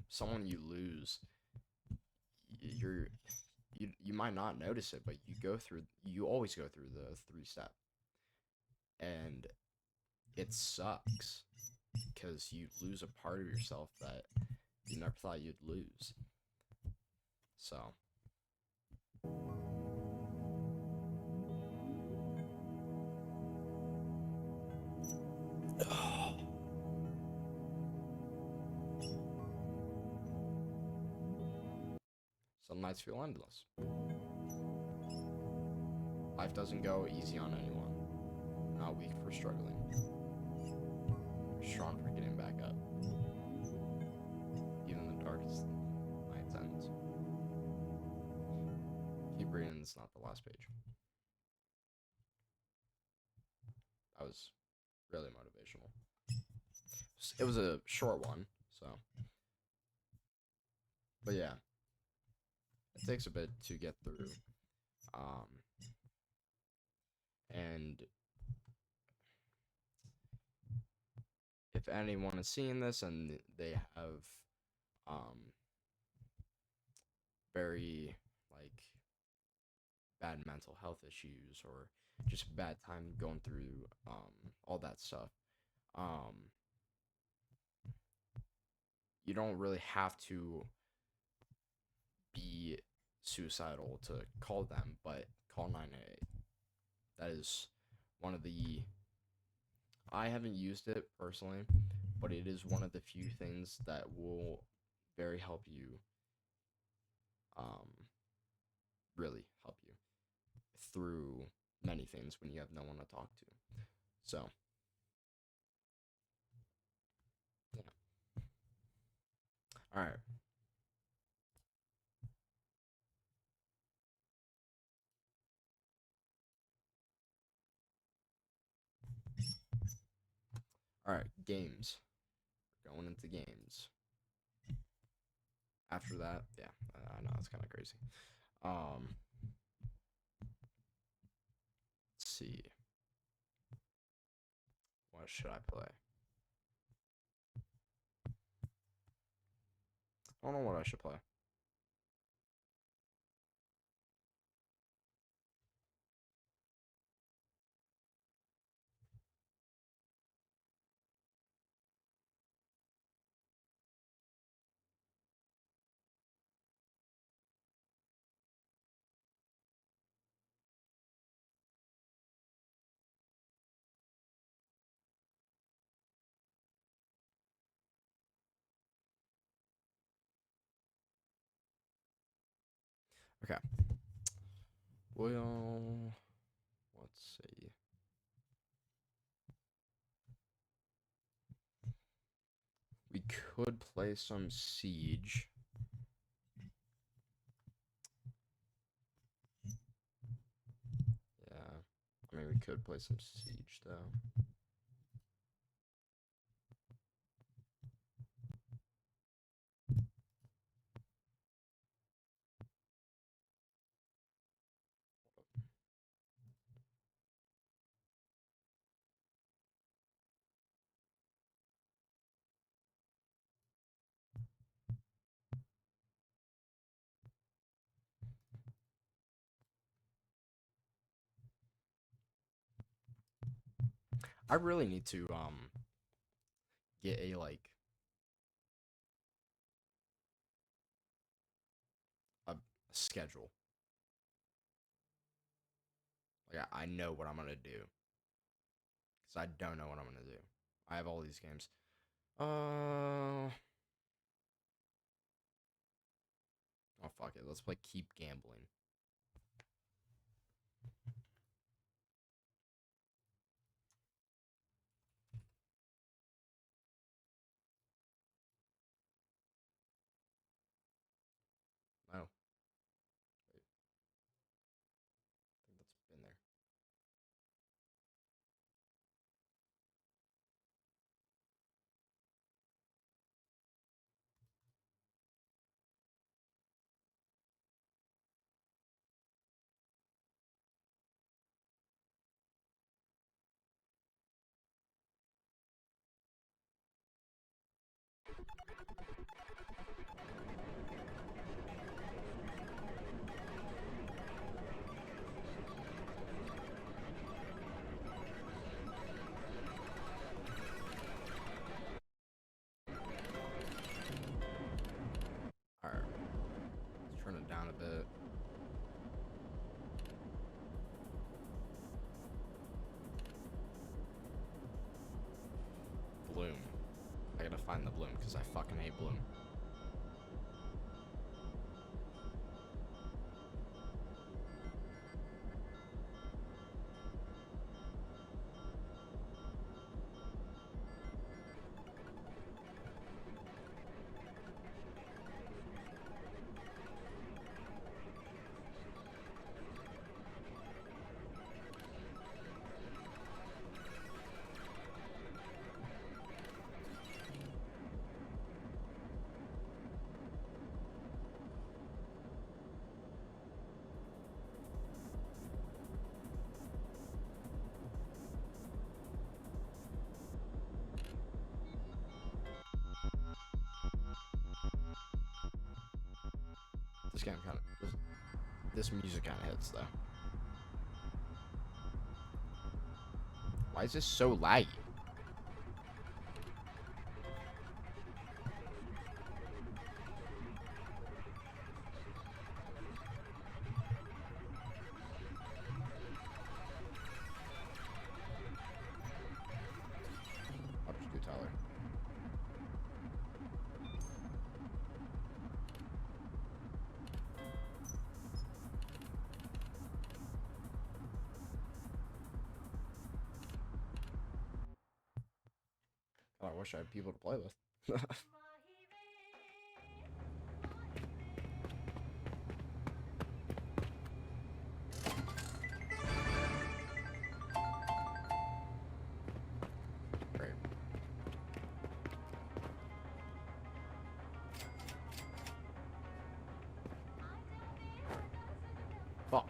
someone you lose, you might not notice it, but you always go through the 3 step, and it sucks because you lose a part of yourself that you never thought you'd lose. So some nights feel endless. Life doesn't go easy on anyone. Not weak for struggling. You're strong for getting back up. Even the darkest nights ends. Keep reading, it's not the last page. That was really motivational. It was a short one, so. But yeah. It takes a bit to get through. And if anyone is seeing this and they have very like bad mental health issues, or just bad time going through all that stuff, you don't really have to be suicidal to call them, but call 988. That is one of the, I haven't used it personally, but it is one of the few things that will very help you, really help you through many things when you have no one to talk to. So yeah. All right. All right, games. We're going into games. After that, yeah, I know it's kind of crazy. Let's see. What should I play? I don't know what I should play. Okay. Well, let's see. We could play some Siege. Yeah. I mean, we could play some Siege, though. I really need to get a like a schedule. Like I know what I'm gonna do, because I don't know what I'm gonna do. I have all these games. Oh fuck it. Let's play Keep Gambling. No. Wait. I think that's been there. Alright. Let's turn it down a bit. Bloom. I gotta find the Bloom, because I fucking hate Bloom. This game kind of, this music kind of hits though. Why is this so laggy? What did you do, Tyler? God, I wish I had people to play with. Great. Fuck.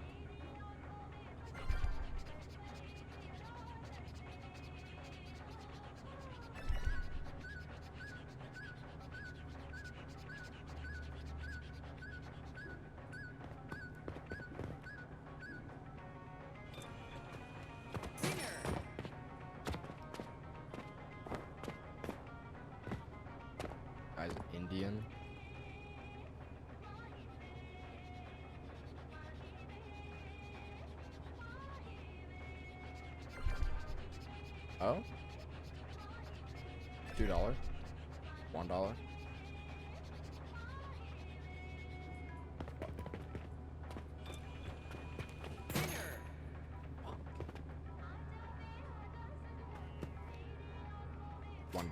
Guy's Indian. Oh? $2? $1? $1.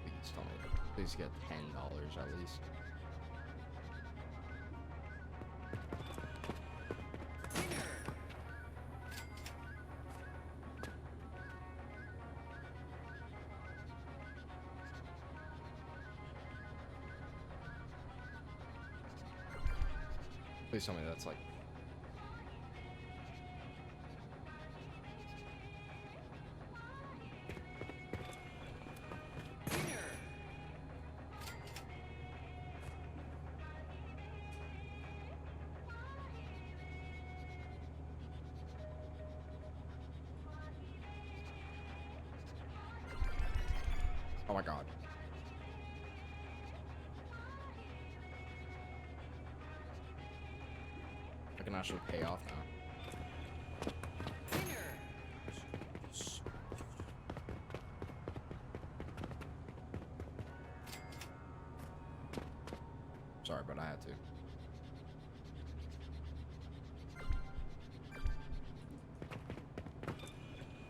Please tell me. Please get $10 at least. Please tell me that's like... Oh my god. I can actually pay off now. Sorry, but I had to.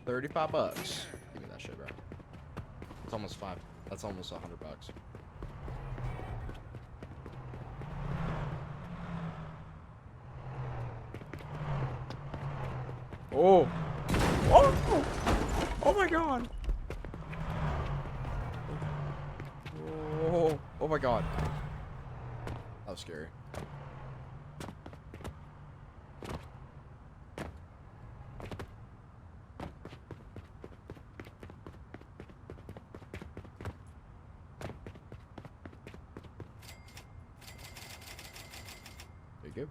$35. Give me that shit, bro. It's almost five. That's almost $100. Oh. Oh. Oh my god. Oh. Oh my god. That was scary. There you go.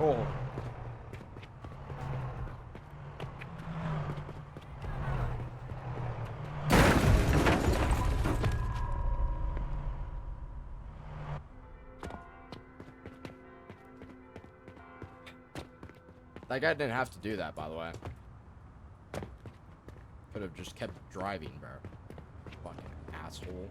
Oh. That guy didn't have to do that, by the way. Could have just kept driving, bro. Fucking asshole.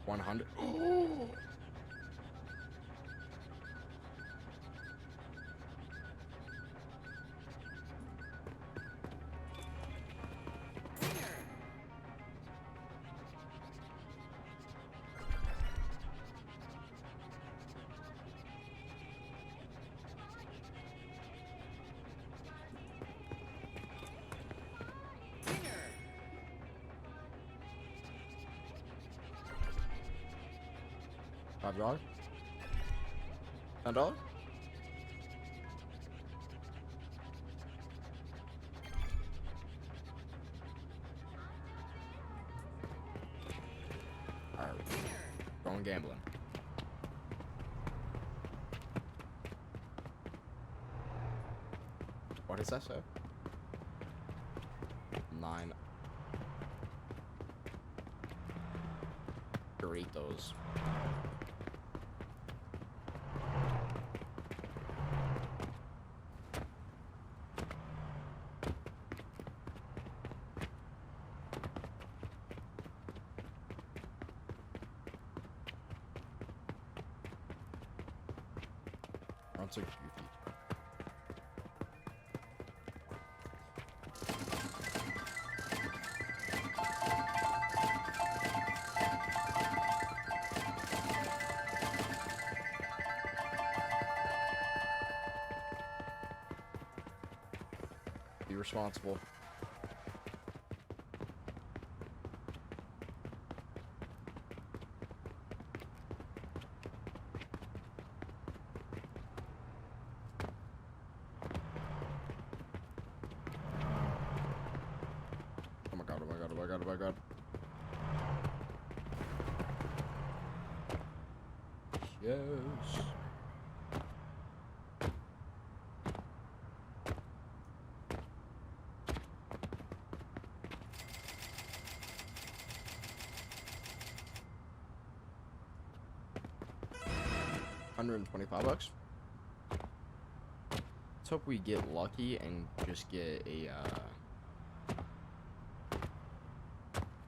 $100. Oh. $5? $10? Alright, going gambling. What does that say? 9 Doritos. So goofy. Be responsible. Oh my god, oh my god, oh my god, oh my god. Yes. $125. Let's hope we get lucky and just get a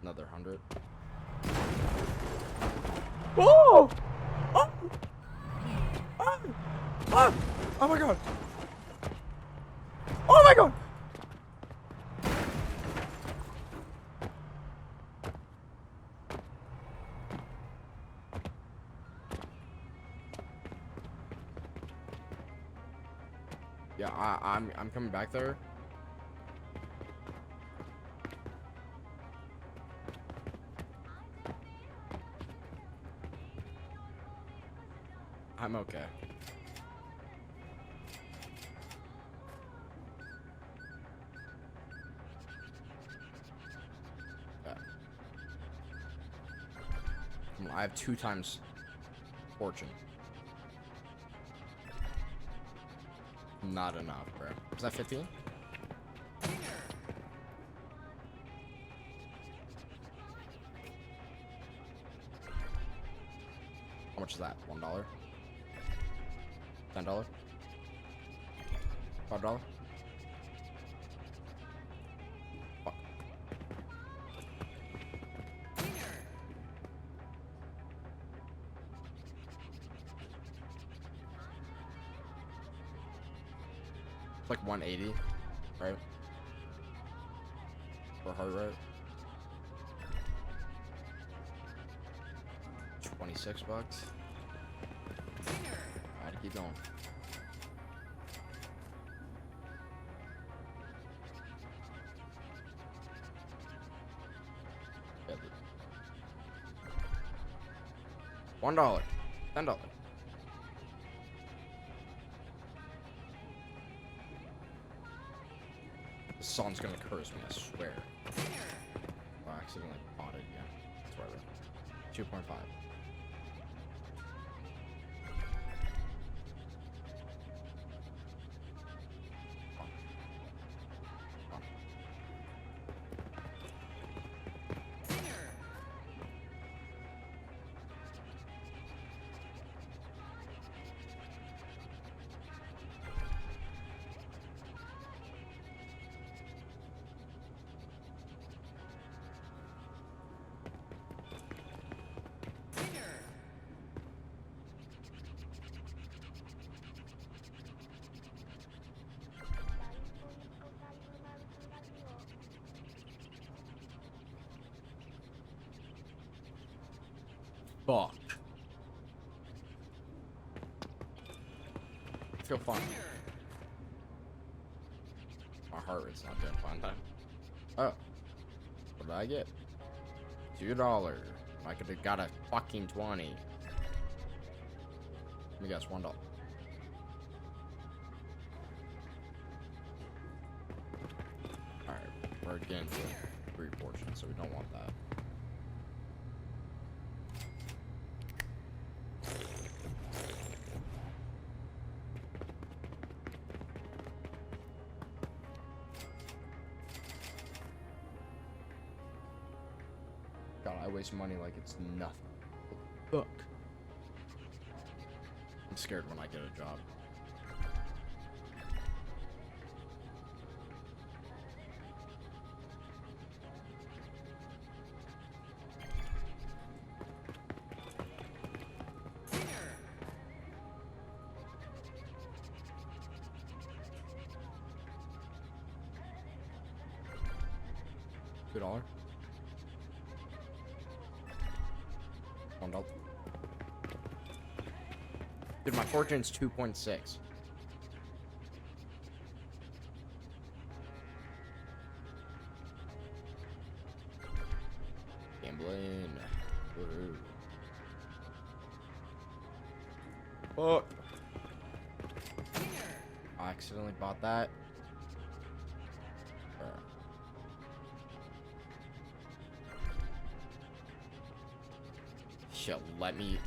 another 100. Oh! Oh! Oh! Oh! Oh my god! Oh my god! Yeah, I'm coming back there. I'm okay. Yeah. I have 2 times fortune. Not enough, bro. Was that 15? How much is that? $1? $10? $5? Fuck. It's like 180, right? For heart rate. 26 bucks. Gotta keep going. $1, $10. The song's gonna curse me, I swear. Oh, I accidentally bought it again. That's whatever. 2.5. Fuck. I feel fine. My heart rate's not doing fine time. Oh. What did I get? $2. I could have got a fucking 20. Let me guess, $1. Alright, we're getting to 3 fortunes, so we don't want that. God, I waste money like it's nothing. Fuck. I'm scared when I get a job. $2. $1. Dude, my fortune's 2.6. Gambling. Woo. Fuck. I accidentally bought that. Shit, let me.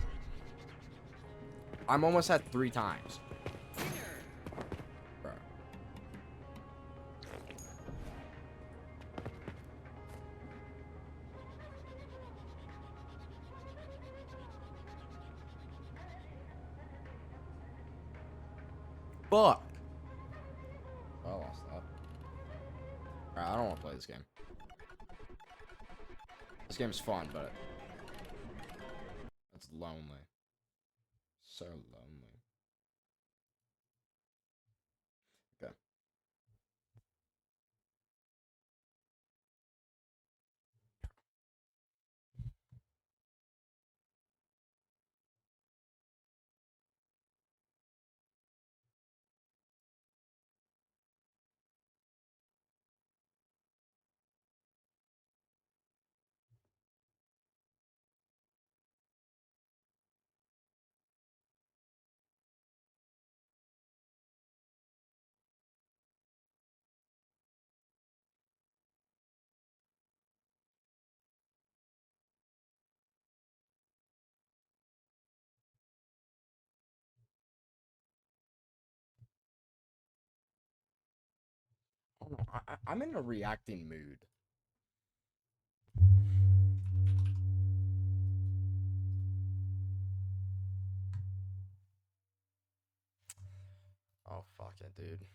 I'm almost at 3 times. Bro. Fuck. I lost that. Alright, I don't want to play this game. This game's fun, but it's lonely. So lonely. Okay. I don't know. I'm in a reacting mood. Oh, fuck it, dude.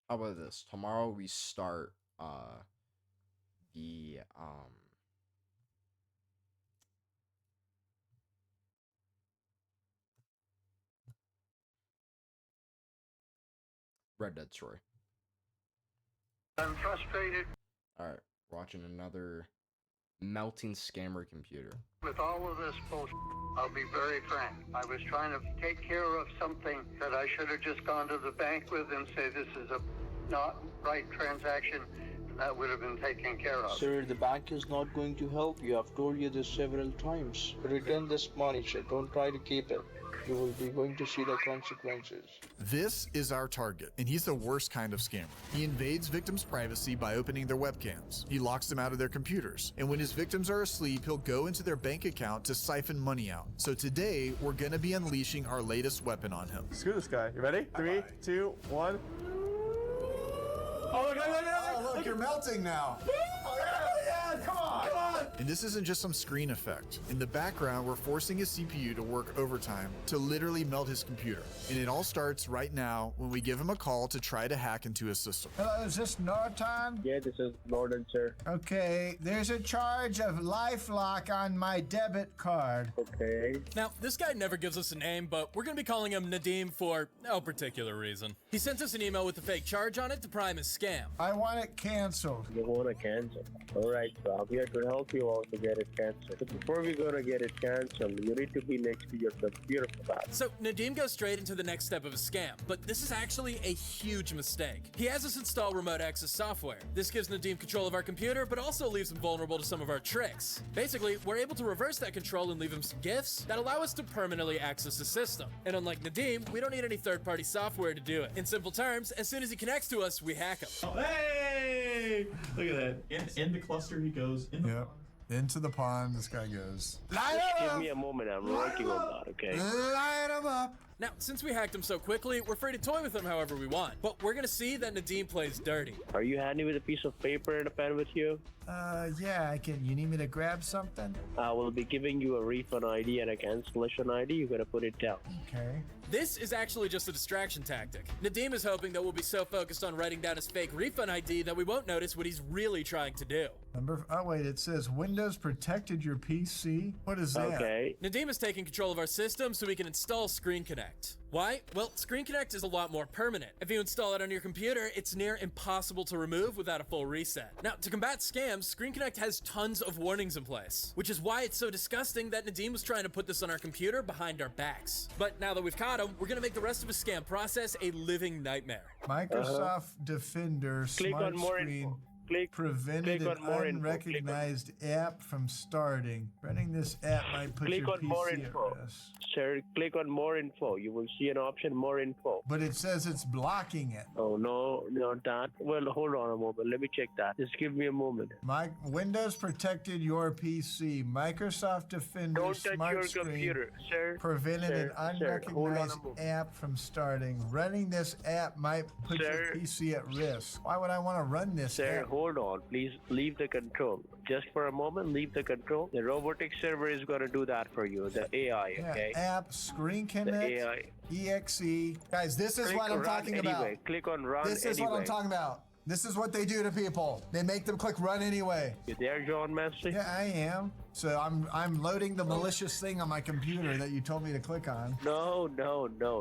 How about this? Tomorrow we start the Red Dead story. I'm frustrated Alright, watching another melting scammer computer. with all of this bullshit. I'll be very frank. I was trying to take care of something that I should have just gone to the bank with and say this is a not right transaction, and that would have been taken care of. Sir, the bank is not going to help you. I've told you this several times. Return this money, sir. Don't try to keep it. You will be going to see the consequences. This is our target, and he's the worst kind of scammer. He invades victims' privacy by opening their webcams. He locks them out of their computers, and when his victims are asleep, he'll go into their bank account to siphon money out. So today, we're gonna be unleashing our latest weapon on him. Screw this guy. You ready? 3, 2, 1. Oh, look, you're melting now. Come on. And this isn't just some screen effect. In the background, we're forcing his CPU to work overtime to literally melt his computer. And it all starts right now when we give him a call to try to hack into his system. Hello, is this Norton? Yeah, this is Norton, sir. Okay, there's a charge of LifeLock on my debit card. Okay. Now, this guy never gives us a name, but we're gonna be calling him Nadim for no particular reason. He sent us an email with a fake charge on it to prime his scam. I want it canceled. You want to cancel? All right, so I'm here to help you all to get it canceled. But before we're gonna get it canceled, you need to be next to your computer for that. So Nadim goes straight into the next step of a scam, but this is actually a huge mistake. He has us install remote access software. This gives Nadim control of our computer, but also leaves him vulnerable to some of our tricks. Basically, we're able to reverse that control and leave him some gifts that allow us to permanently access the system. And unlike Nadim, we don't need any third-party software to do it. In simple terms, as soon as he connects to us, we hack him. Hey! Look at that. In the cluster he goes. Yep. Into the pond this guy goes. Just give me a moment, I'm working on that, okay? Light him up. Now, since we hacked him so quickly, we're free to toy with him however we want. But we're gonna see that Nadim plays dirty. Are you handy with a piece of paper and a pen with you? Yeah, I can. You need me to grab something? I will be giving you a refund ID and a cancellation ID. You gotta put it down. Okay. This is actually just a distraction tactic. Nadim is hoping that we'll be so focused on writing down his fake refund ID that we won't notice what he's really trying to do. Oh wait, it says Windows protected your PC? What is that? Okay. Nadim is taking control of our system so we can install Screen Connect. Why? Well, Screen Connect is a lot more permanent. If you install it on your computer, it's near impossible to remove without a full reset. Now, to combat scams, Screen Connect has tons of warnings in place, which is why it's so disgusting that Nadim was trying to put this on our computer behind our backs. But now that we've caught him, we're gonna make the rest of his scam process a living nightmare. Microsoft Defender Smart Screen prevented an unrecognized app from starting. Running this app might put your PC at risk. Sir, click on more info. You will see an option, more info. But it says it's blocking it. Oh, no, not that. Well, hold on a moment. Let me check that. Just give me a moment. Windows protected your PC. Microsoft Defender Don't touch Smart your Screen computer, sir. prevented Sir, an sir, hold on a unrecognized moment. app from starting. Running this app might put Sir. your PC at risk. Why would I want to run this Sir, app hold on. Please leave the control. Just for a moment, leave the control. The robotics server is going to do that for you. The AI, okay? App, Screen The Connect, AI. EXE. Guys, this is Click what I'm run talking about. anyway. Click on run This is anyway. what I'm talking about. This is what they do to people. They make them click run anyway. You there, John Massey? Yeah, I am. So I'm loading the malicious thing on my computer that you told me to click on. No,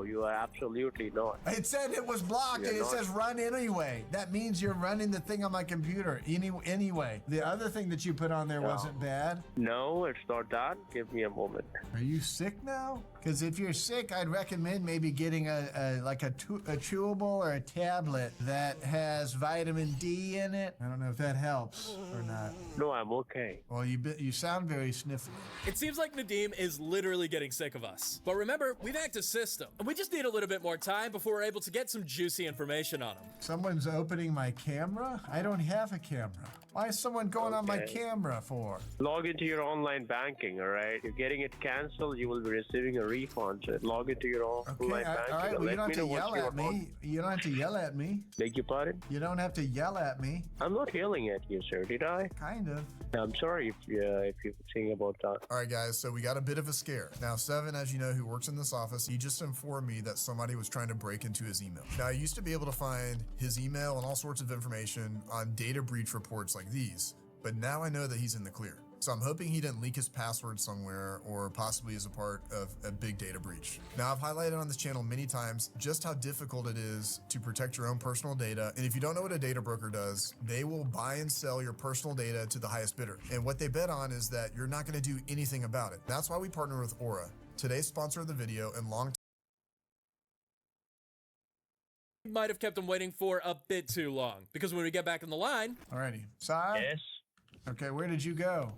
you are absolutely not. It said it was blocked, and it says run anyway. That means you're running the thing on my computer anyway. The other thing that you put on there wasn't bad. No, it's not that. Give me a moment. Are you sick now? Because if you're sick, I'd recommend maybe getting a chewable or a tablet that has vitamin D in it. I don't know if that helps or not. No, I'm okay. Well, you sound very sniffly. It seems like Nadim is literally getting sick of us. But remember, we've hacked his system, and we just need a little bit more time before we're able to get some juicy information on him. Someone's opening my camera? I don't have a camera. Why is someone going on my camera for? Log into your online banking, all right? You're getting it canceled, you will be receiving a refund. So log into your online banking. All right, well, you don't have to yell at me. on. You don't have to yell at me. Beg your pardon? You don't have to yell at me. I'm not yelling at you, sir, did I? Kind of. I'm sorry if you're thinking about that. All right, guys, so we got a bit of a scare. Now, Seven, as you know, who works in this office, he just informed me that somebody was trying to break into his email. Now, I used to be able to find his email and all sorts of information on data breach reports like these, but now I know that he's in the clear. So I'm hoping he didn't leak his password somewhere or possibly is a part of a big data breach. Now, I've highlighted on this channel many times just how difficult it is to protect your own personal data. And if you don't know what a data broker does, they will buy and sell your personal data to the highest bidder. And what they bet on is that you're not going to do anything about it. That's why we partner with Aura. Today's sponsor of the video and long Might have kept him waiting for a bit too long, because when we get back on the line... Alrighty. Sai? Yes? Okay, where did you go?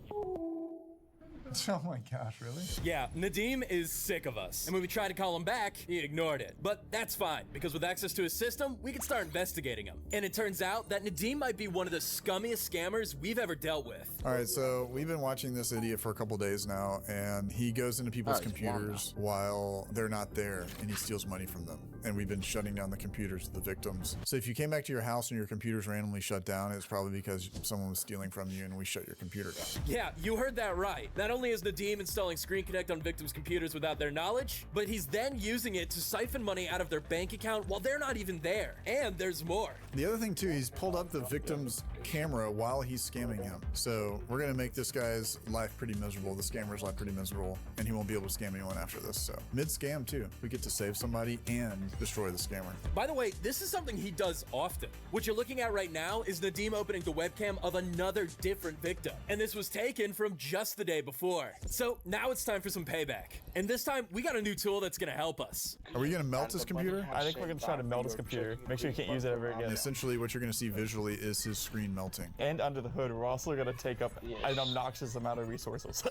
Oh my gosh, really? Yeah, Nadim is sick of us. And when we tried to call him back, he ignored it. But that's fine, because with access to his system, we can start investigating him. And it turns out that Nadim might be one of the scummiest scammers we've ever dealt with. All right, so we've been watching this idiot for a couple days now, and he goes into people's computers while they're not there, and he steals money from them. And we've been shutting down the computers of the victims. So if you came back to your house and your computer's randomly shut down, it's probably because someone was stealing from you and we shut your computer down. Yeah, you heard that right. Not only is Nadim installing Screen Connect on victims' computers without their knowledge, but he's then using it to siphon money out of their bank account while they're not even there. And there's more. The other thing too, he's pulled up the victim's camera while he's scamming him. So we're gonna make this guy's life pretty miserable, the scammer's life pretty miserable, and he won't be able to scam anyone after this. So mid-scam too, we get to save somebody and destroy the scammer. By the way, this is something he does often. What you're looking at right now is Nadim opening the webcam of another different victim. And this was taken from just the day before. So now it's time for some payback. And this time, we got a new tool that's gonna help us. Are we gonna melt his computer? I think we're gonna try to melt his computer. Make sure you can't use it ever again. Essentially, what you're gonna see visually is his screen melting. And under the hood, we're also gonna take up an obnoxious amount of resources.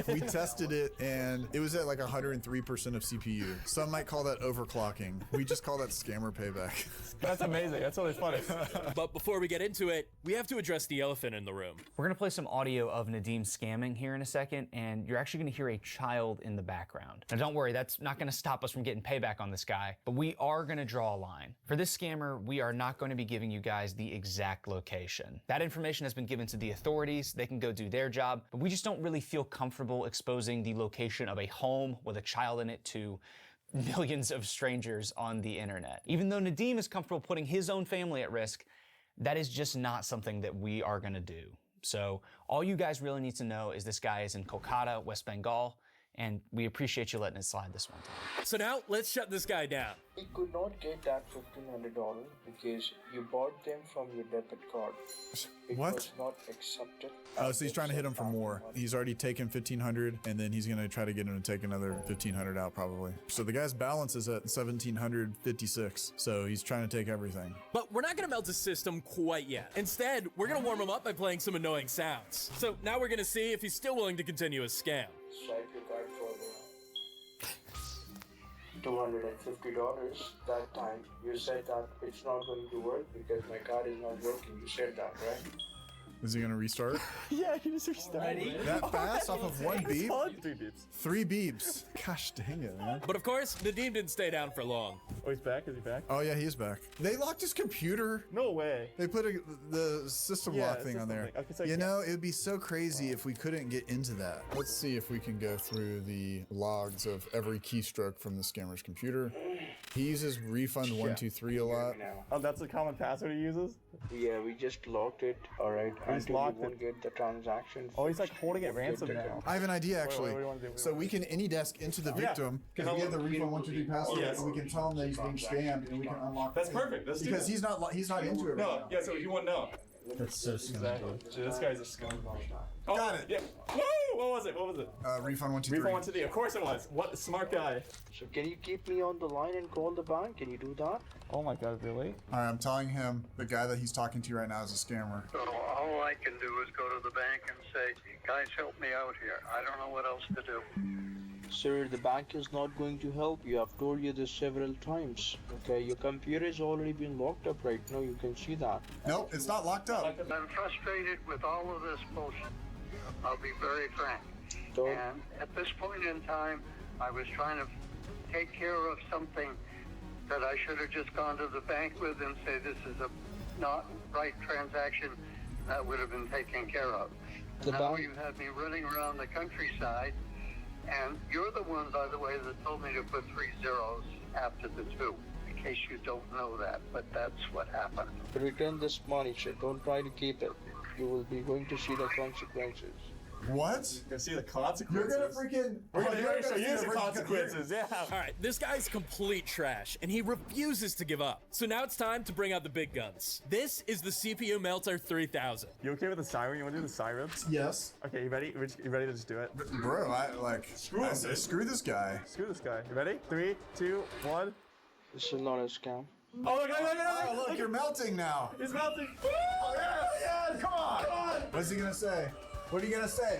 We tested it, and it was at like 103% of CPU. Some might call that overclocking. We just call that scammer payback. That's amazing. That's really funny. But before we get into it, we have to address the elephant in the room. We're gonna play some audio of Nadim scamming here in a second, and you're actually gonna hear a child in the background. Now don't worry, that's not gonna stop us from getting payback on this guy, but we are gonna draw a line. For this scammer, we are not going to be giving you guys the exact location. That information has been given to the authorities. They can go do their job, but we just don't really feel comfortable exposing the location of a home with a child in it to millions of strangers on the internet. Even though Nadim is comfortable putting his own family at risk, that is just not something that we are gonna do. So all you guys really need to know is this guy is in Kolkata, West Bengal, and we appreciate you letting it slide this one time. So now, let's shut this guy down. You could not get that $1,500 because you bought them from your debit card. It was not accepted. Oh, so he's trying to hit him for more. He's already taken $1,500, and then he's gonna try to get him to take another $1,500 out probably. So the guy's balance is at $1,756. So he's trying to take everything. But we're not gonna melt his system quite yet. Instead, we're gonna warm him up by playing some annoying sounds. So now we're gonna see if he's still willing to continue his scam. Swipe your card for the $250. That time you said that it's not going to work because my card is not working. You said that, right? Is he gonna restart? Yeah, he just restarted. That fast off of one beep? 3 beeps. 3 beeps. Gosh dang it, man. But of course, Nadim didn't stay down for long. Oh, he's back? Is he back? Oh yeah, he's back. They locked his computer. No way. They put the system lock thing on there. Okay, so You know, it would be so crazy if we couldn't get into that. Let's see if we can go through the logs of every keystroke from the scammer's computer. He uses refund 123 a lot. Oh, that's the common password he uses? Yeah, we just locked it. All right. He's locked won't get the transaction. Oh, he's like holding it ransom now. I have an idea actually. What do you want to do? So we can AnyDesk into the victim because we have the refund 123 password, Yes. and we can tell him that he's being scammed, and we can unlock. That's perfect. Let's do because that. he's not into it. No, Right now. yeah, so he won't know. That's so Exactly. Dude, this guy's a scum. Oh, Got it. Yeah. Woo! What was it? What was it? Refund 123. Refund 123. Of course it was. What a smart guy. So can you keep me on the line and call the bank? Can you do that? Oh my god, really? All right, I'm telling him the guy that he's talking to right now is a scammer. So all I can do is go to the bank and say, guys, help me out here. I don't know what else to do. Sir, the bank is not going to help you. I've told you this several times. Okay, your computer has already been locked up right now. You can see that. Nope, it's not locked up. I'm frustrated with all of this bullshit. I'll be very frank. And at this point in time, I was trying to take care of something that I should have just gone to the bank with and say this is a not right transaction. That would have been taken care of. Now you had me running around the countryside, and you're the one, by the way, that told me to put 3 zeros after the 2. In case you don't know that, but that's what happened. Return this money, sir. Don't try to keep it. You will be going to see the consequences. What? You're gonna see the consequences. You're gonna freaking. We're gonna you're show you see the consequences. Yeah. All right, this guy's complete trash, and he refuses to give up. So now it's time to bring out the big guns. This is the CPU Melter 3000. You okay with the siren? You wanna do the siren? Yes. Okay, you ready? You ready to just do it? Bro, screw this guy. Screw this guy. You ready? 3, 2, 1. This is not a scam. Oh, look, Oh, look, you're melting now. He's melting. Oh, yeah, come on. What's he gonna say? What are you gonna say?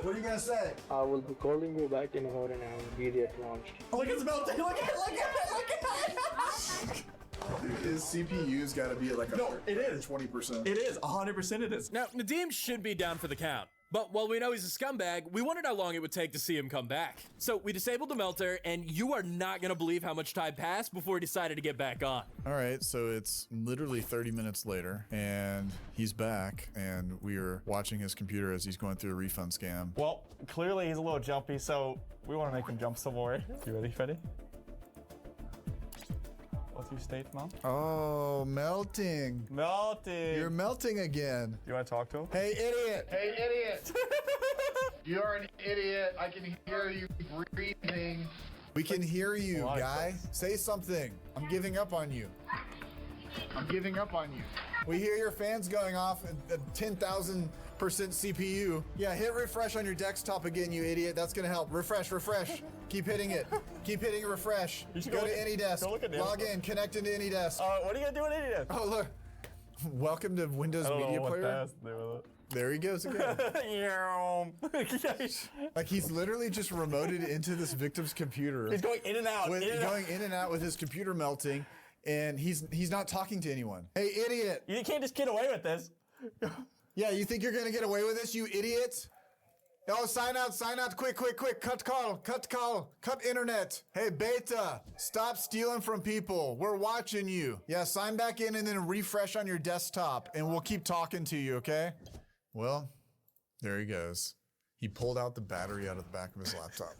What are you gonna say? I will be calling you back in about an hour. Be there at launch. Oh, look, it's melting. Look at it. His CPU's gotta be at like it is 20%. It is 100%. It is. Now, Nadim should be down for the count. But while we know he's a scumbag, we wondered how long it would take to see him come back. So we disabled the melter, and you are not gonna believe how much time passed before he decided to get back on. All right, so it's literally 30 minutes later, and he's back, and we are watching his computer as he's going through a refund scam. Well, clearly he's a little jumpy, so we want to make him jump some more. You ready, Freddy? What's your state, Mom? Oh, melting. Melting. You're melting again. You want to talk to him? Hey, idiot. Hey, idiot! You're an idiot. I can hear you breathing. We can hear you, guy. Say something. I'm giving up on you. I'm giving up on you. We hear your fans going off at 10,000% CPU. Yeah, hit refresh on your desktop again, you idiot. That's gonna help. Refresh. Keep hitting it. Keep hitting refresh. Go to AnyDesk. Log in. Connect into AnyDesk. What are you gonna do with AnyDesk? Oh, look. Welcome to Windows Media Player. There he goes again. Like he's literally just remoted into this victim's computer. He's going in and out. Going in and out with his computer melting, and he's not talking to anyone. Hey, idiot! You can't just get away with this. Yeah, you think you're gonna get away with this, you idiot? Oh, sign out, quick, cut call, cut internet. Hey, Beta, stop stealing from people. We're watching you. Yeah, sign back in and then refresh on your desktop, and we'll keep talking to you, okay? Well, there he goes. He pulled out the battery out of the back of his laptop.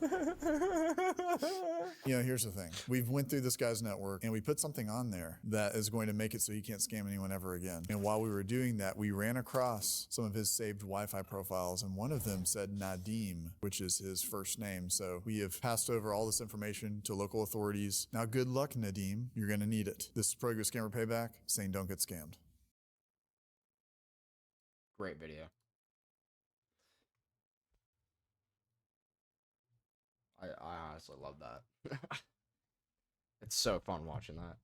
You know, here's the thing. We've went through this guy's network and we put something on there that is going to make it so he can't scam anyone ever again. And while we were doing that, we ran across some of his saved Wi-Fi profiles, and one of them said Nadim, which is his first name. So we have passed over all this information to local authorities. Now, good luck, Nadim. You're going to need it. This is Pro Go Scammer Payback, saying don't get scammed. Great video. I honestly love that. It's so fun watching that.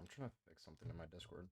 I'm trying to fix something in my Discord.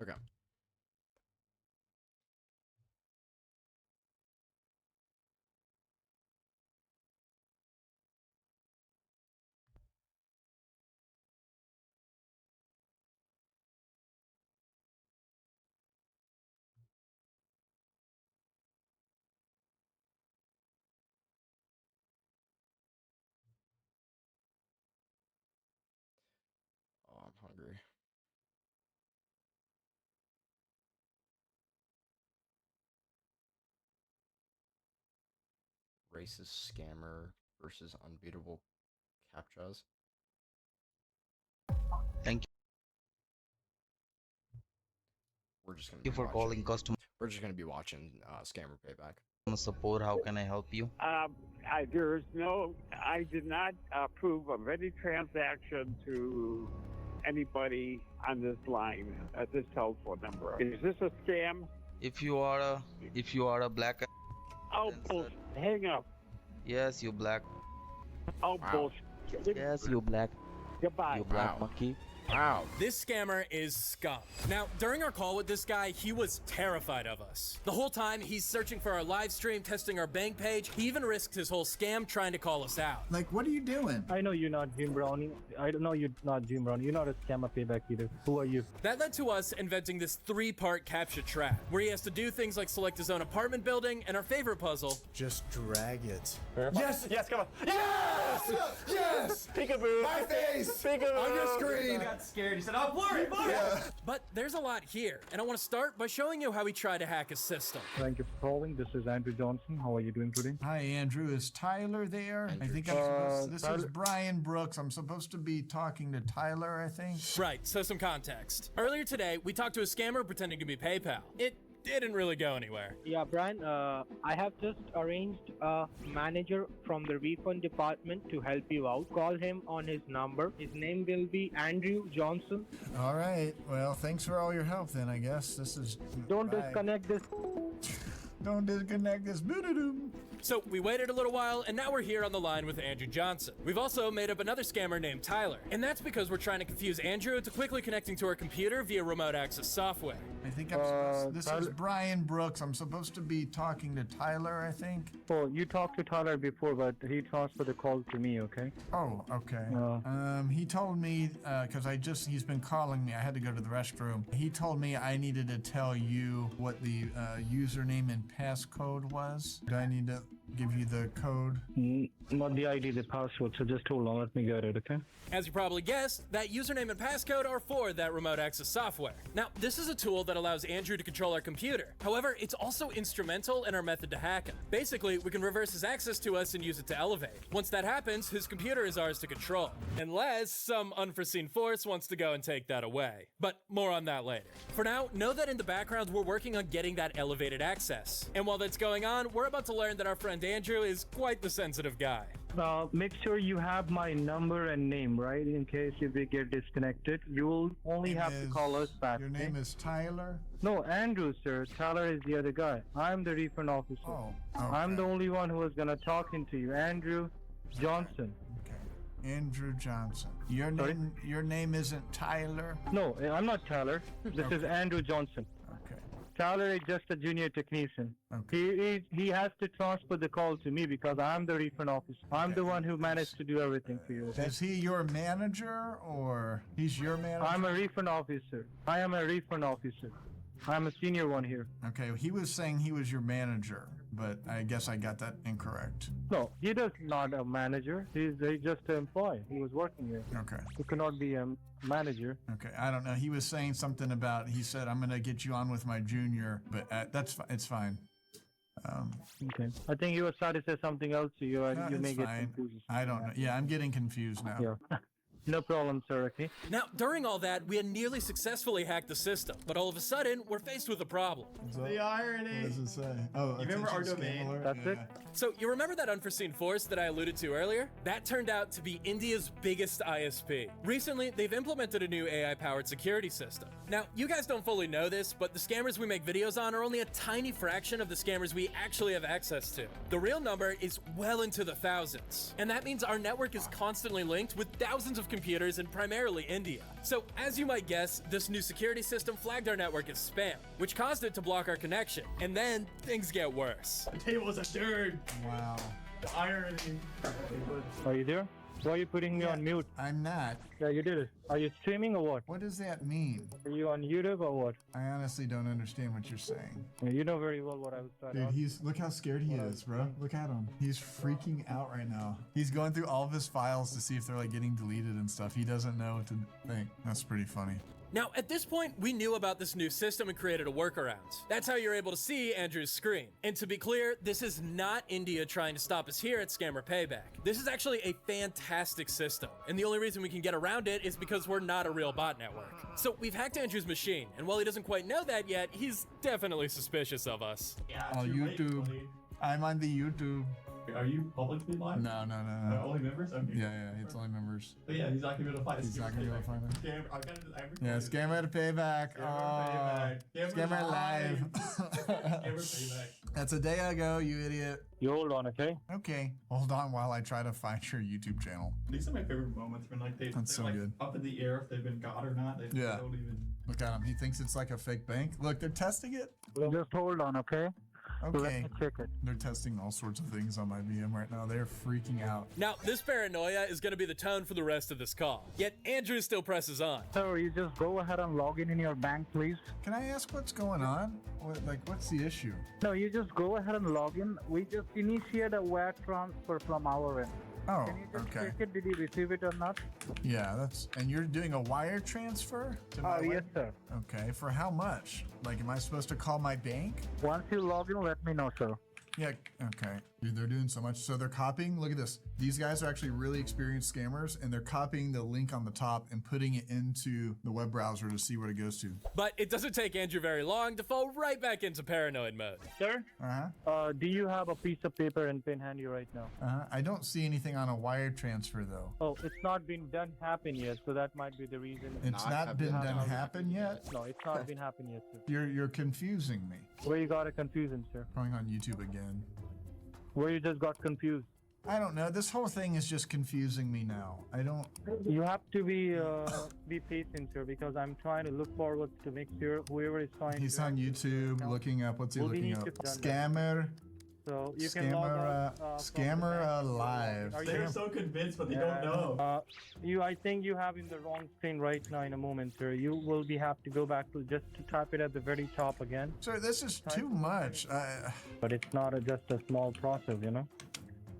Okay. Oh, I'm hungry. Racist scammer versus unbeatable captchas. Thank We're just gonna you be for watching, calling customer We're just gonna be watching Scammer Payback. support. How can I help you? I did not approve of any transaction to anybody on this line at this telephone number. Is this a scam? If you are a black, Oh, bullshit. Hang up. yes, you black. Oh, Wow. bullshit. Yes, you black. Goodbye. You black Wow. monkey. Wow. This scammer is scum. Now, during our call with this guy, he was terrified of us. The whole time, he's searching for our live stream, testing our bank page. He even risked his whole scam trying to call us out. Like, what are you doing? I know you're not Jim Brown. I don't know you're not Jim Brown. You're not a scammer payback either. Who are you? That led to us inventing this 3-part captcha trap, where he has to do things like select his own apartment building, and our favorite puzzle, Just drag it. Yes, yes, come on. Yes! Yes! Peekaboo. My face! Peekaboo. On your screen! He got scared. He said, "Oh, blur it." But there's a lot here, and I want to start by showing you how he tried to hack his system. Thank you for calling. This is Andrew Johnson. How are you doing today? Hi, Andrew. Is Tyler there? I think I'm supposed this is Brian Brooks. I'm supposed to be talking to Tyler, I think. Right, so some context. Earlier today, we talked to a scammer pretending to be PayPal. It didn't really go anywhere. Yeah, Brian, I have just arranged a manager from the refund department to help you out. Call him on his number. His name will be Andrew Johnson. All right. Well, thanks for all your help then, I guess. This is... Don't Bye. disconnect this. Don't disconnect this. Boo-doo-doo. So we waited a little while, and now we're here on the line with Andrew Johnson. We've also made up another scammer named Tyler, and that's because we're trying to confuse Andrew into quickly connecting to our computer via remote access software. I think I'm supposed this is Brian Brooks. I'm supposed to be talking to Tyler, I think. Oh, you talked to Tyler before, but he transferred the call to me, okay? Oh, okay. He told me, because he's been calling me. I had to go to the restroom. He told me I needed to tell you what the username and passcode was. Do I need to give you the code? Not the ID, the password, so just hold on, let me get it, okay? As you probably guessed, that username and passcode are for that remote access software. Now, this is a tool that allows Andrew to control our computer. However, it's also instrumental in our method to hack him. Basically, we can reverse his access to us and use it to elevate. Once that happens, his computer is ours to control. Unless some unforeseen force wants to go and take that away. But more on that later. For now, know that in the background, we're working on getting that elevated access. And while that's going on, we're about to learn that our friend Andrew is quite the sensitive guy. Make sure you have my number and name, right? In case if we get disconnected, you will only have to call us back. Your name is Tyler? No, Andrew, sir. Tyler is the other guy. I'm the refund officer. Oh, I'm the only one who is gonna talking to you, Andrew Johnson. Andrew Johnson. Your name isn't Tyler? No, I'm not Tyler. This is Andrew Johnson. Okay. Tyler is just a junior technician. He has to transfer the call to me because I'm the refund officer. I'm the one who managed to do everything for you. Okay? Is he your manager or he's your manager? I'm a refund officer. I am a refund officer. I'm a senior one here. Okay, he was saying he was your manager, but I guess I got that incorrect. No, he is not a manager. He's just an employee. He was working here. Okay. He cannot be a manager. Okay, I don't know. He was saying something about, he said, I'm going to get you on with my junior, but it's fine. Okay. I think he was trying to say something else to you, and you may get fine. confused. I don't know. Yeah, I'm getting confused now. Yeah. No problem, sir, okay? Now, during all that, we had nearly successfully hacked the system, but all of a sudden, we're faced with a problem. The irony. What does it say? Oh, you remember our attention domain? scam alert? That's it? So, you remember that unforeseen force that I alluded to earlier? That turned out to be India's biggest ISP. Recently, they've implemented a new AI-powered security system. Now, you guys don't fully know this, but the scammers we make videos on are only a tiny fraction of the scammers we actually have access to. The real number is well into the thousands. And that means our network is constantly linked with thousands of computers in primarily India. So, as you might guess, this new security system flagged our network as spam, which caused it to block our connection. And then, things get worse. The tables are turned. Wow. The irony. Are you there? Why are you putting me on mute? I'm not. Yeah, you did it. Are you streaming or what? What does that mean? Are you on YouTube or what? I honestly don't understand what you're saying. Yeah, you know very well what I was trying to Dude, look how scared he is, bro. Look at him. He's freaking out right now. He's going through all of his files to see if they're like getting deleted and stuff. He doesn't know what to think. That's pretty funny. Now, at this point, we knew about this new system and created a workaround. That's how you're able to see Andrew's screen. And to be clear, this is not India trying to stop us here at Scammer Payback. This is actually a fantastic system, and the only reason we can get around it is because we're not a real bot network. So we've hacked Andrew's machine, and while he doesn't quite know that yet, he's definitely suspicious of us. Yeah, Oh, YouTube. I'm on the YouTube. Are you publicly live? No. Only members? Okay. Yeah, it's only members. But yeah, he's not gonna be able to find it. He's not gonna be able to find it. Scam, I got it. Yeah, Scammer to Payback. Scammer Live. Scammer Payback. That's a day ago, you idiot. You hold on, okay? Okay. Hold on while I try to find your YouTube channel. These are my favorite moments when like they're so like good. up in the air if they've been got or not. They Yeah. don't even. Look at him. He thinks it's like a fake bank. Look, they're testing it. Just hold on, okay? Let Okay. me check it. They're testing all sorts of things on my VM right now. They're freaking out. Now, this paranoia is going to be the tone for the rest of this call. Yet Andrew still presses on. Sir, you just go ahead and log in your bank, please. Can I ask what's going on? What's the issue? No, you just go ahead and log in. We just initiate a wire transfer from our end. Oh, Can you just okay. check it? Did you receive it or not? Yeah, and you're doing a wire transfer to my yes, sir. Okay, for how much? Like, am I supposed to call my bank? Once you log in, let me know, sir. Yeah, okay. Dude, they're doing so much. So they're copying, look at this. These guys are actually really experienced scammers, and they're copying the link on the top and putting it into the web browser to see what it goes to. But it doesn't take Andrew very long to fall right back into paranoid mode. Sir? Do you have a piece of paper and pen handy right now? I don't see anything on a wire transfer, though. Oh, it's not been done happen yet, so that might be the reason. It's not been done happen yet? No, it's not been happen yet, sir. You're confusing me. Where you got it confusing, sir? Going on YouTube again. Where you just got confused? I don't know. This whole thing is just confusing me now. I don't. You have to be patient, sir, because I'm trying to look forward to make sure whoever is trying. He's on YouTube looking up. What's he looking up? Scammer. So you can log out, Scammer Live. They're so convinced, but they don't know. I think you have in the wrong screen right now. In a moment, sir, you will have to go back to just to type it at the very top again. Sir, this is too much. But it's not just a small process, you know.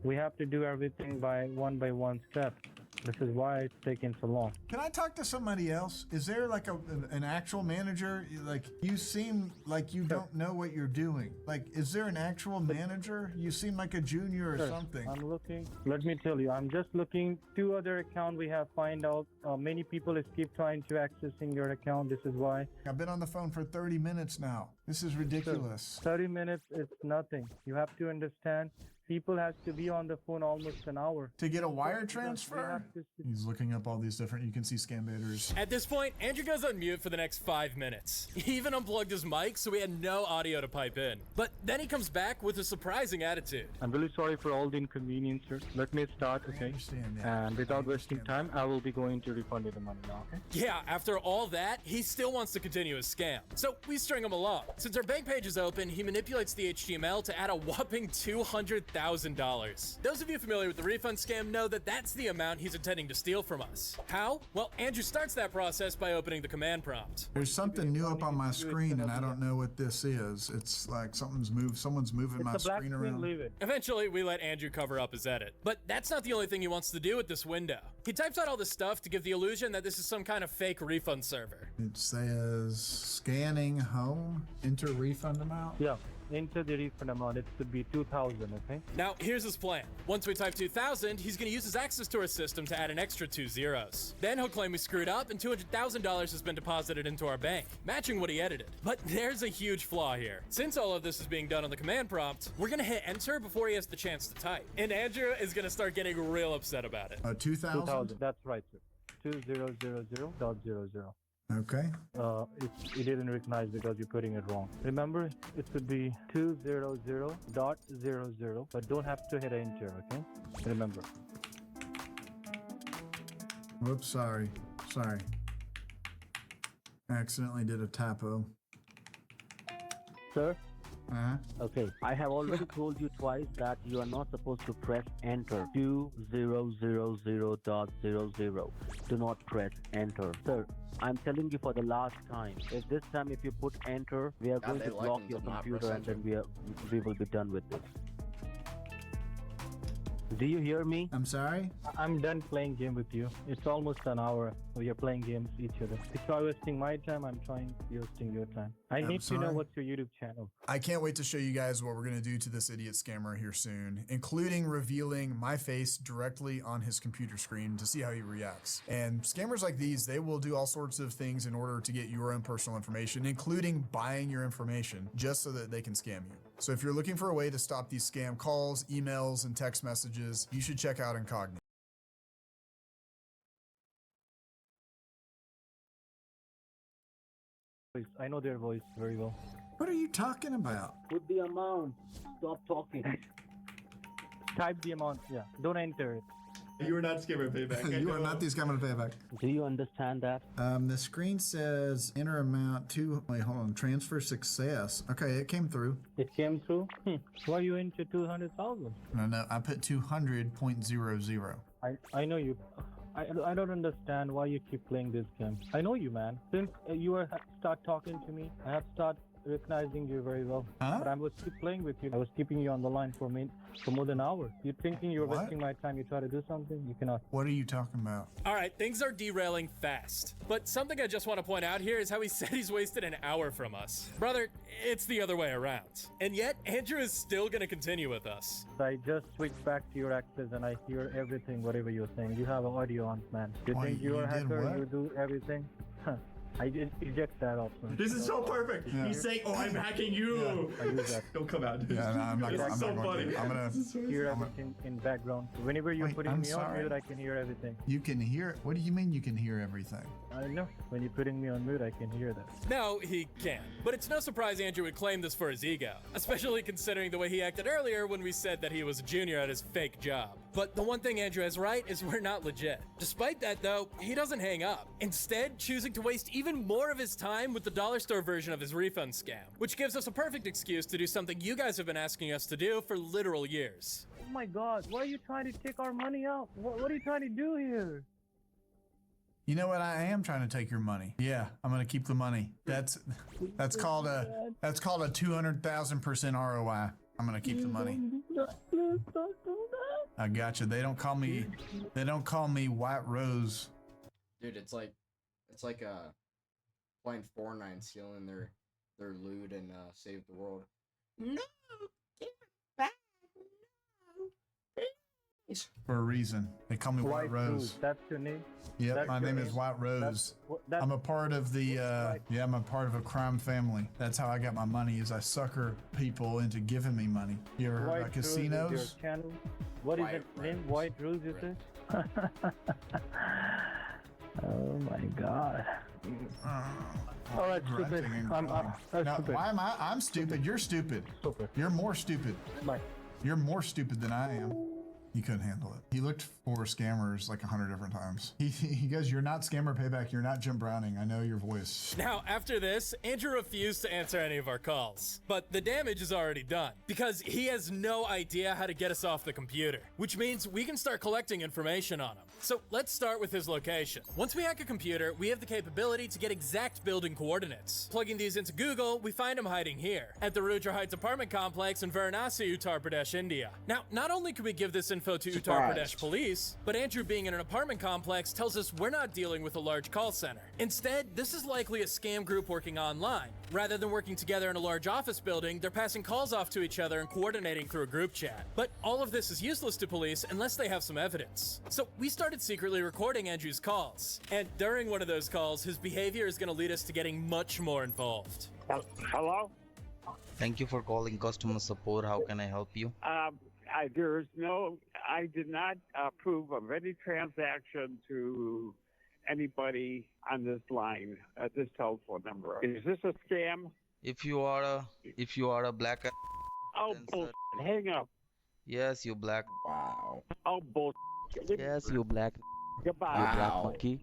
We have to do everything by one step. This is why it's taking so long. Can I talk to somebody else? Is there like an actual manager? Like, you seem like you don't know what you're doing. Like, is there an actual manager? You seem like a junior or something. I'm looking. Let me tell you, I'm just looking. 2 other accounts we have find out. Many people keep trying to accessing your account. This is why. I've been on the phone for 30 minutes now. This is ridiculous. 30 minutes is nothing. You have to understand. people has to be on the phone almost an hour. To get a wire Because we transfer? have to- He's looking up all these different, you can see scam baiters. At this point, Andrew goes on mute for the next 5 minutes. He even unplugged his mic, so we had no audio to pipe in. But then he comes back with a surprising attitude. I'm really sorry for all the inconvenience, sir. Let me start, okay? And without wasting time, I will be going to refund you the money now, okay? Yeah, after all that, he still wants to continue his scam. So we string him along. Since our bank page is open, he manipulates the HTML to add a whopping $200,000. Those of you familiar with the refund scam know that that's the amount he's intending to steal from us. How? Well, Andrew starts that process by opening the command prompt. There's something new up on my screen and I don't know what this is. It's like someone's moving my screen around. Leave it. Eventually, we let Andrew cover up his edit. But that's not the only thing he wants to do with this window. He types out all this stuff to give the illusion that this is some kind of fake refund server. It says scanning home, enter refund amount. Yeah, enter the refund amount. It should be 2,000, okay? Now, here's his plan. Once we type 2,000, he's going to use his access to our system to add an extra 2 zeros. Then he'll claim we screwed up and $200,000 has been deposited into our bank, matching what he edited. But there's a huge flaw here. Since all of this is being done on the command prompt, we're going to hit enter before he has the chance to type. And Andrew is going to start getting real upset about it. 2,000? That's right, sir. 2000.00. Okay. It didn't recognize because you're putting it wrong. Remember, it should be 200.00, but don't have to hit enter, okay? Remember. Whoops, sorry. I accidentally did a typo. Sir? Uh-huh. Okay, I have already told you twice that you are not supposed to press enter. 2000.00. Do not press enter. Sir, I'm telling you for the last time. If this time if you put enter, we are going to block your computer and then we will be done with this. Do you hear me? I'm sorry? I'm done playing game with you. It's almost an hour. We are playing games each other. If you are wasting my time, I'm trying wasting your time. I need to know what's your YouTube channel. I can't wait to show you guys what we're going to do to this idiot scammer here soon, including revealing my face directly on his computer screen to see how he reacts. And scammers like these, they will do all sorts of things in order to get your own personal information, including buying your information just so that they can scam you. So if you're looking for a way to stop these scam calls, emails, and text messages, you should check out Incognito. I know their voice very well. What are you talking about? Put the amount. Stop talking. Type the amount. Yeah. Don't enter it. You are not scammer payback. You are not the scammer payback. Do you understand that? The screen says enter amount to, wait, hold on, transfer success. Okay, it came through. It came through? Why you into 200,000? No, I put 200.00. I know you. I don't understand why you keep playing this game. I know you, man. Since you start talking to me, I have started recognizing you very well. Huh? But I was keep playing with you. I was keeping you on the line for more than an hour. You're thinking you're wasting my time. You try to do something, you cannot. What are you talking about? All right, things are derailing fast. But something I just want to point out here is how he said he's wasted an hour from us. Brother, it's the other way around. And yet, Andrew is still going to continue with us. I just switched back to your access and I hear everything, whatever you're saying. You have an audio on, man. You think you're a hacker, you do everything? Huh. I did eject that option. This is so perfect. Yeah. He's saying, "Oh, I'm hacking you." I use that. Don't come out, dude. Yeah, no, I'm not This gonna. is so funny. I'm gonna hear everything in background. Whenever you're putting me on mute, I can hear everything. You can hear. What do you mean you can hear everything? I know. When you're putting me on mute, I can hear that. No, he can't. But it's no surprise Andrew would claim this for his ego, especially considering the way he acted earlier when we said that he was a junior at his fake job. But the one thing Andrew has right is we're not legit. Despite that, though, he doesn't hang up, instead choosing to waste even more of his time with the dollar store version of his refund scam, which gives us a perfect excuse to do something you guys have been asking us to do for literal years. Oh my god, why are you trying to take our money out? What are you trying to do here? You know what? I am trying to take your money. Yeah, I'm gonna keep the money. That's called a 200,000% ROI. I'm gonna keep the money. I gotcha. They don't call me White Rose. Dude, it's like playing Fortnite, stealing their loot and save the world. No, give it back. No. For a reason. They call me White Rose. That's your name? Yep, That's my your name is White Rose. That's I'm a part of the, I'm a part of a crime family. That's how I got my money, is I sucker people into giving me money. You ever heard White about Rose is casinos? your channel? What is the name? White Rose, you said? Oh my god. All right, stupid. That's Now, stupid. why am I'm stupid. You're stupid. Stupid. You're more stupid. Bye. You're more stupid than I am. He couldn't handle it. He looked for scammers like 100 different times. He goes, "You're not scammer payback. You're not Jim Browning. I know your voice." Now, after this, Andrew refused to answer any of our calls. But the damage is already done, because he has no idea how to get us off the computer, which means we can start collecting information on him. So let's start with his location. Once we hack a computer, we have the capability to get exact building coordinates. Plugging these into Google, we find him hiding here, at the Rudra Heights apartment complex in Varanasi, Uttar Pradesh, India. Now, not only can we give this info to Uttar Pradesh police, but Andrew, being in an apartment complex, tells us we're not dealing with a large call center. Instead, this is likely a scam group working online. Rather than working together in a large office building, they're passing calls off to each other and coordinating through a group chat. But all of this is useless to police unless they have some evidence. So we started secretly recording Andrew's calls. And during one of those calls, his behavior is going to lead us to getting much more involved. Hello? Thank you for calling customer support. How can I help you? I did not approve of any transaction to anybody on this line at this telephone number. Is this a scam? If you are a black. Oh, bullshit. Hang up. Yes, you black. Wow. Oh, bullshit. Yes, you black. Goodbye. You black monkey.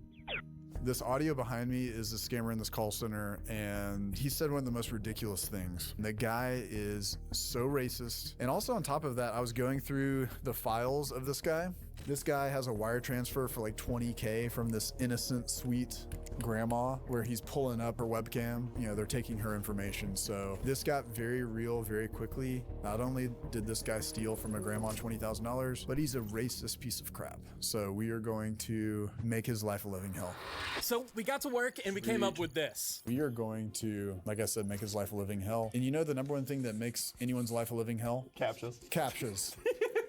This audio behind me is a scammer in this call center, and he said one of the most ridiculous things. The guy is so racist. And also on top of that, I was going through the files of this guy. This guy has a wire transfer for like 20K from this innocent, sweet grandma where he's pulling up her webcam. You know, they're taking her information. So this got very real very quickly. Not only did this guy steal from a grandma $20,000, but he's a racist piece of crap. So we are going to make his life a living hell. So we got to work and we came up with this. We are going to, like I said, make his life a living hell. And you know the number one thing that makes anyone's life a living hell? Captchas. Captchas.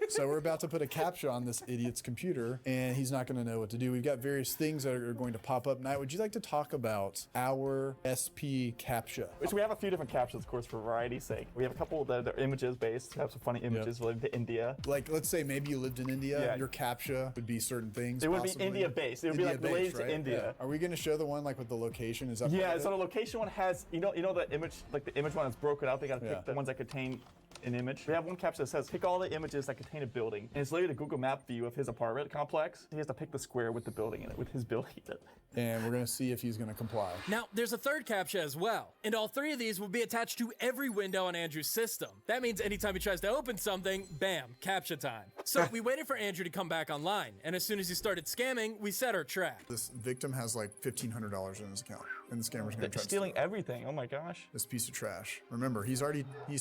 So we're about to put a CAPTCHA on this idiot's computer, and he's not going to know what to do. We've got various things that are going to pop up. Knight, would you like to talk about our SP CAPTCHA? Which we have a few different CAPTCHAs, of course, for variety's sake. We have a couple that are images based, have some funny images related to India. Like, let's say maybe you lived in India. Yeah. Your CAPTCHA would be certain things. It would possibly. be India based. It would be like related to India. Yeah. Are we going to show the one like with the location? Is that Yeah, so the location one has, you know the image, like the image one is broken out. They got to pick the ones that contain an image. We have one CAPTCHA that says pick all the images that contain a building, and it's literally the Google map view of his apartment complex. He has to pick the square with the building in it, with his building in it. And we're gonna see if he's gonna comply. Now, there's a third CAPTCHA as well, and all three of these will be attached to every window on Andrew's system. That means anytime he tries to open something, bam, CAPTCHA time. So we waited for Andrew to come back online, and as soon as he started scamming, we set our trap. This victim has like $1,500 in his account, and the scammer's gonna try stealing everything. Oh my gosh. This piece of trash. Remember, he's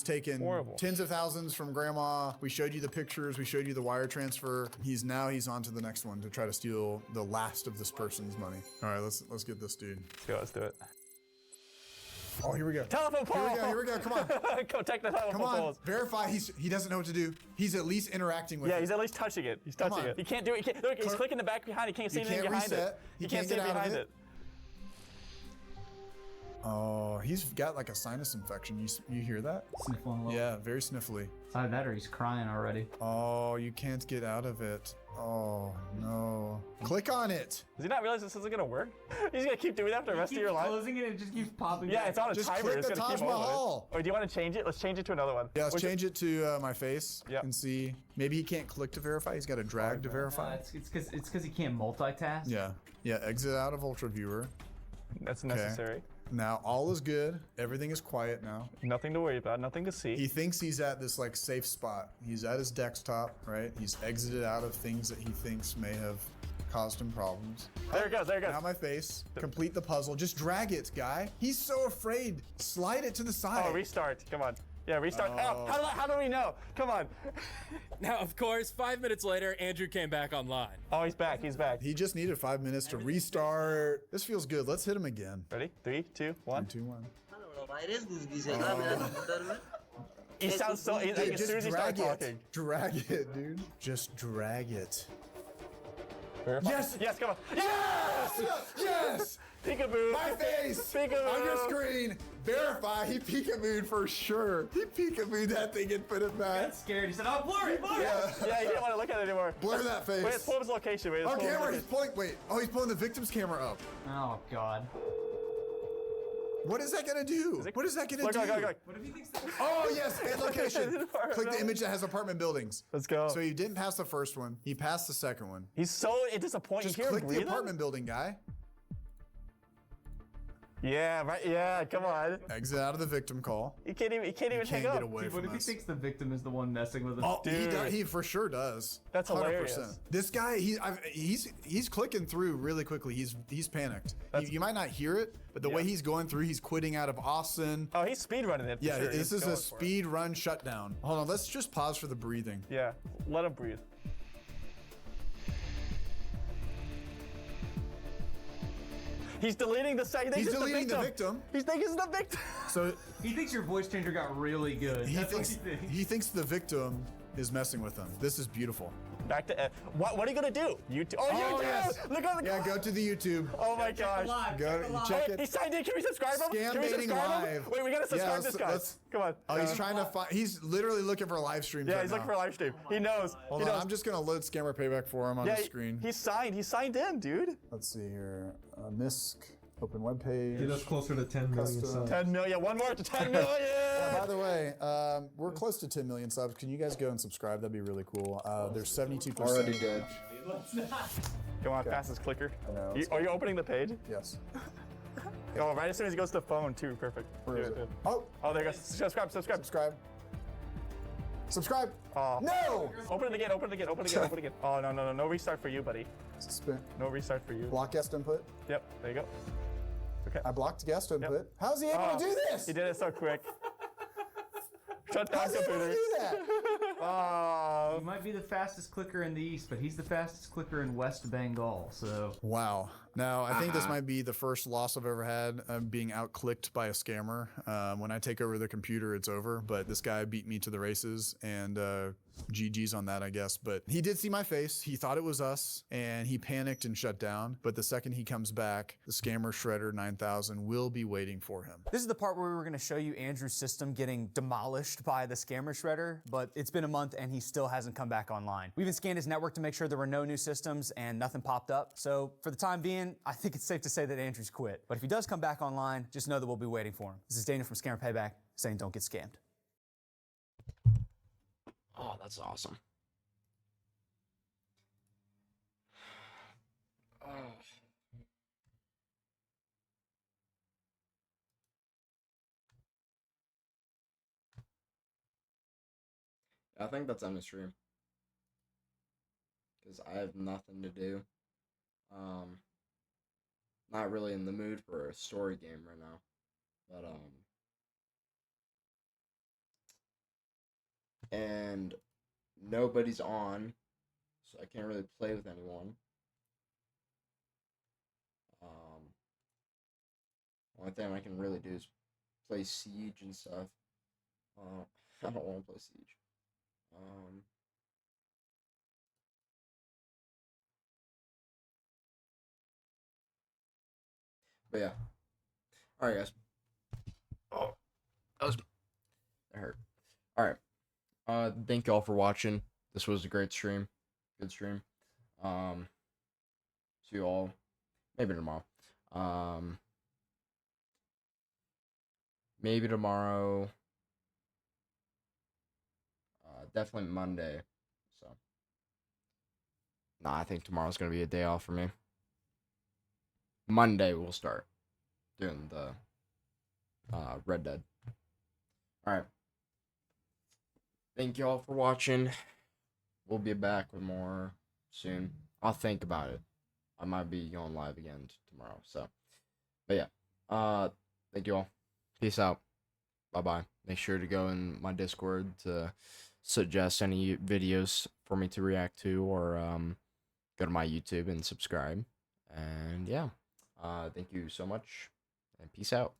taken tens of thousands from grandma. We showed you the pictures. We showed you the wire transfer. He's on to the next one to try to steal the last of this person's money. All right, let's get this dude. Let's do it. Oh, here we go. Telephone pole. Here we go. Come on. Go take the telephone Come on. poles. Verify. He doesn't know what to do. He's at least interacting with it. Yeah, he's at least touching it. He's touching it. He can't do it. Look, he's clicking the back behind. He can't see anything behind it. He can't see get out behind of it. Oh, he's got like a sinus infection. You hear that? Sniffling a little. Yeah, very sniffly. Either that or he's crying already. Oh, you can't get out of it. Oh, no. Click on it. Does he not realize this isn't gonna work? He's gonna keep doing that for the rest of your life? Closing it and it just keeps popping Yeah, back. it's on a Just timer. click It's the gonna Taj keep holding Mahal. it. Or do you want to change it? Let's change it to another one. Yeah, let's change it to my face and see. Maybe he can't click to verify. He's got to drag to verify. It's because he can't multitask. Yeah, exit out of Ultra Viewer. That's necessary. Now all is good. Everything is quiet now. Nothing to worry about. Nothing to see. He thinks he's at this like safe spot. He's at his desktop, right? He's exited out of things that he thinks may have caused him problems. There it goes. There it goes. Now my face. Complete the puzzle. Just drag it, guy. He's so afraid. Slide it to the side. Oh, restart. Come on. Yeah, restart. Oh. Oh, how do we know? Come on. Now, of course, 5 minutes later, Andrew came back online. Oh, he's back. He's back. He just needed 5 minutes to restart. This feels good. Let's hit him again. Ready? 3, 2, 1. 3, 2, 1. He sounds so like, as soon as he starts talking. Drag it, dude. Just drag it. Yes! Yes, come on. Yes! Yes! Peekaboo! My face! Peekaboo! On your screen! Verify, he peekabooed for sure. He peekabooed that thing and put it back. He got scared. He said, "Oh, blur it, blur it." Yeah, he didn't want to look at it anymore. Blur that face. Wait, let's pull up his location. Wait, Oh, camera, he's pulling, wait. Oh, he's pulling the victim's camera up. Oh, God. What is that gonna do? What is that gonna do? Look. What if he thinks Oh, yes, and location. Click the image that has apartment buildings. Let's go. So he didn't pass the first one. He passed the second one. He's so disappointed. Just click the apartment building, guy. Yeah, right. Yeah, come on. Exit out of the victim call. He can't even hang up. Get away Dude, from what if he us. thinks the victim is the one messing with him? Oh, he for sure does. That's 100%. hilarious. This guy, he's clicking through really quickly. He's panicked. You might not hear it, but the way he's going through, he's quitting out of Austin. Oh, he's speed running it. Yeah, sure. this is a speed run shutdown. Hold on, let's just pause for the breathing. Yeah, let him breathe. He's deleting the second. He's deleting the victim. He thinks it's the victim. So he thinks your voice changer got really good. That's what he thinks the victim is messing with him. This is beautiful. Back to what are you gonna do? YouTube. Oh, YouTube! Yes. Look on the. Yeah, go to the YouTube. Oh my gosh. Go check it. He signed in. Can we subscribe him? Scam Can we baiting subscribe him? live. Wait, we gotta subscribe this guy. Come on. Oh, he's trying to find. He's literally looking for live streams. Yeah, right he's now. looking for a live stream. He knows. Hold on, I'm just gonna load Scammer Payback for him on the screen. He signed in, dude. Let's see here. MISC. Open web page. Get us closer to 10 million subs. 10 million. One more to 10 million. By the way, we're close to 10 million subs. Can you guys go and subscribe? That'd be really cool. There's 72%. Already did. Come on, fastest clicker. Are you opening the page? Yes. Oh, right as soon as he goes to the phone, too. Perfect. Where is it? Oh, there you go. Subscribe. Subscribe. Oh. No! Open it again. Oh, no. No restart for you, buddy. No restart for you. Block guest input. Yep, there you go. Okay. I blocked guest input. How's he able to do this? He did it so quick. Shut down, How's he able computer. to do that? He might be the fastest clicker in the East, but he's the fastest clicker in West Bengal, so... Wow. Now, I think this might be the first loss I've ever had, being out-clicked by a scammer. When I take over the computer, it's over, but this guy beat me to the races, and GG's on that, I guess. But he did see my face. He thought it was us, and he panicked and shut down. But the second he comes back, the Scammer Shredder 9000 will be waiting for him. This is the part where we were going to show you Andrew's system getting demolished by the Scammer Shredder, but it's been a month and he still hasn't come back online. We even scanned his network to make sure there were no new systems and nothing popped up. So for the time being, I think it's safe to say that Andrew's quit. But if he does come back online, just know that we'll be waiting for him. This is Daniel from Scammer Payback saying don't get scammed. Oh, that's awesome. Oh. I think that's on the stream. Because I have nothing to do. Not really in the mood for a story game right now. But, and nobody's on, so I can't really play with anyone. Only thing I can really do is play Siege and stuff. I don't want to play Siege. But yeah. Alright, guys. Oh, that hurt. Alright. Thank you all for watching. This was a great stream. Good stream. See you all maybe tomorrow. Maybe tomorrow. Definitely Monday. So I think tomorrow's gonna be a day off for me. Monday we'll start doing the Red Dead. Alright. Thank you all for watching. We'll be back with more soon. I'll think about it. I might be going live again tomorrow. So, but yeah. Thank you all. Peace out. Bye-bye. Make sure to go in my Discord to suggest any videos for me to react to, or go to my YouTube and subscribe. And yeah. Thank you so much. And peace out.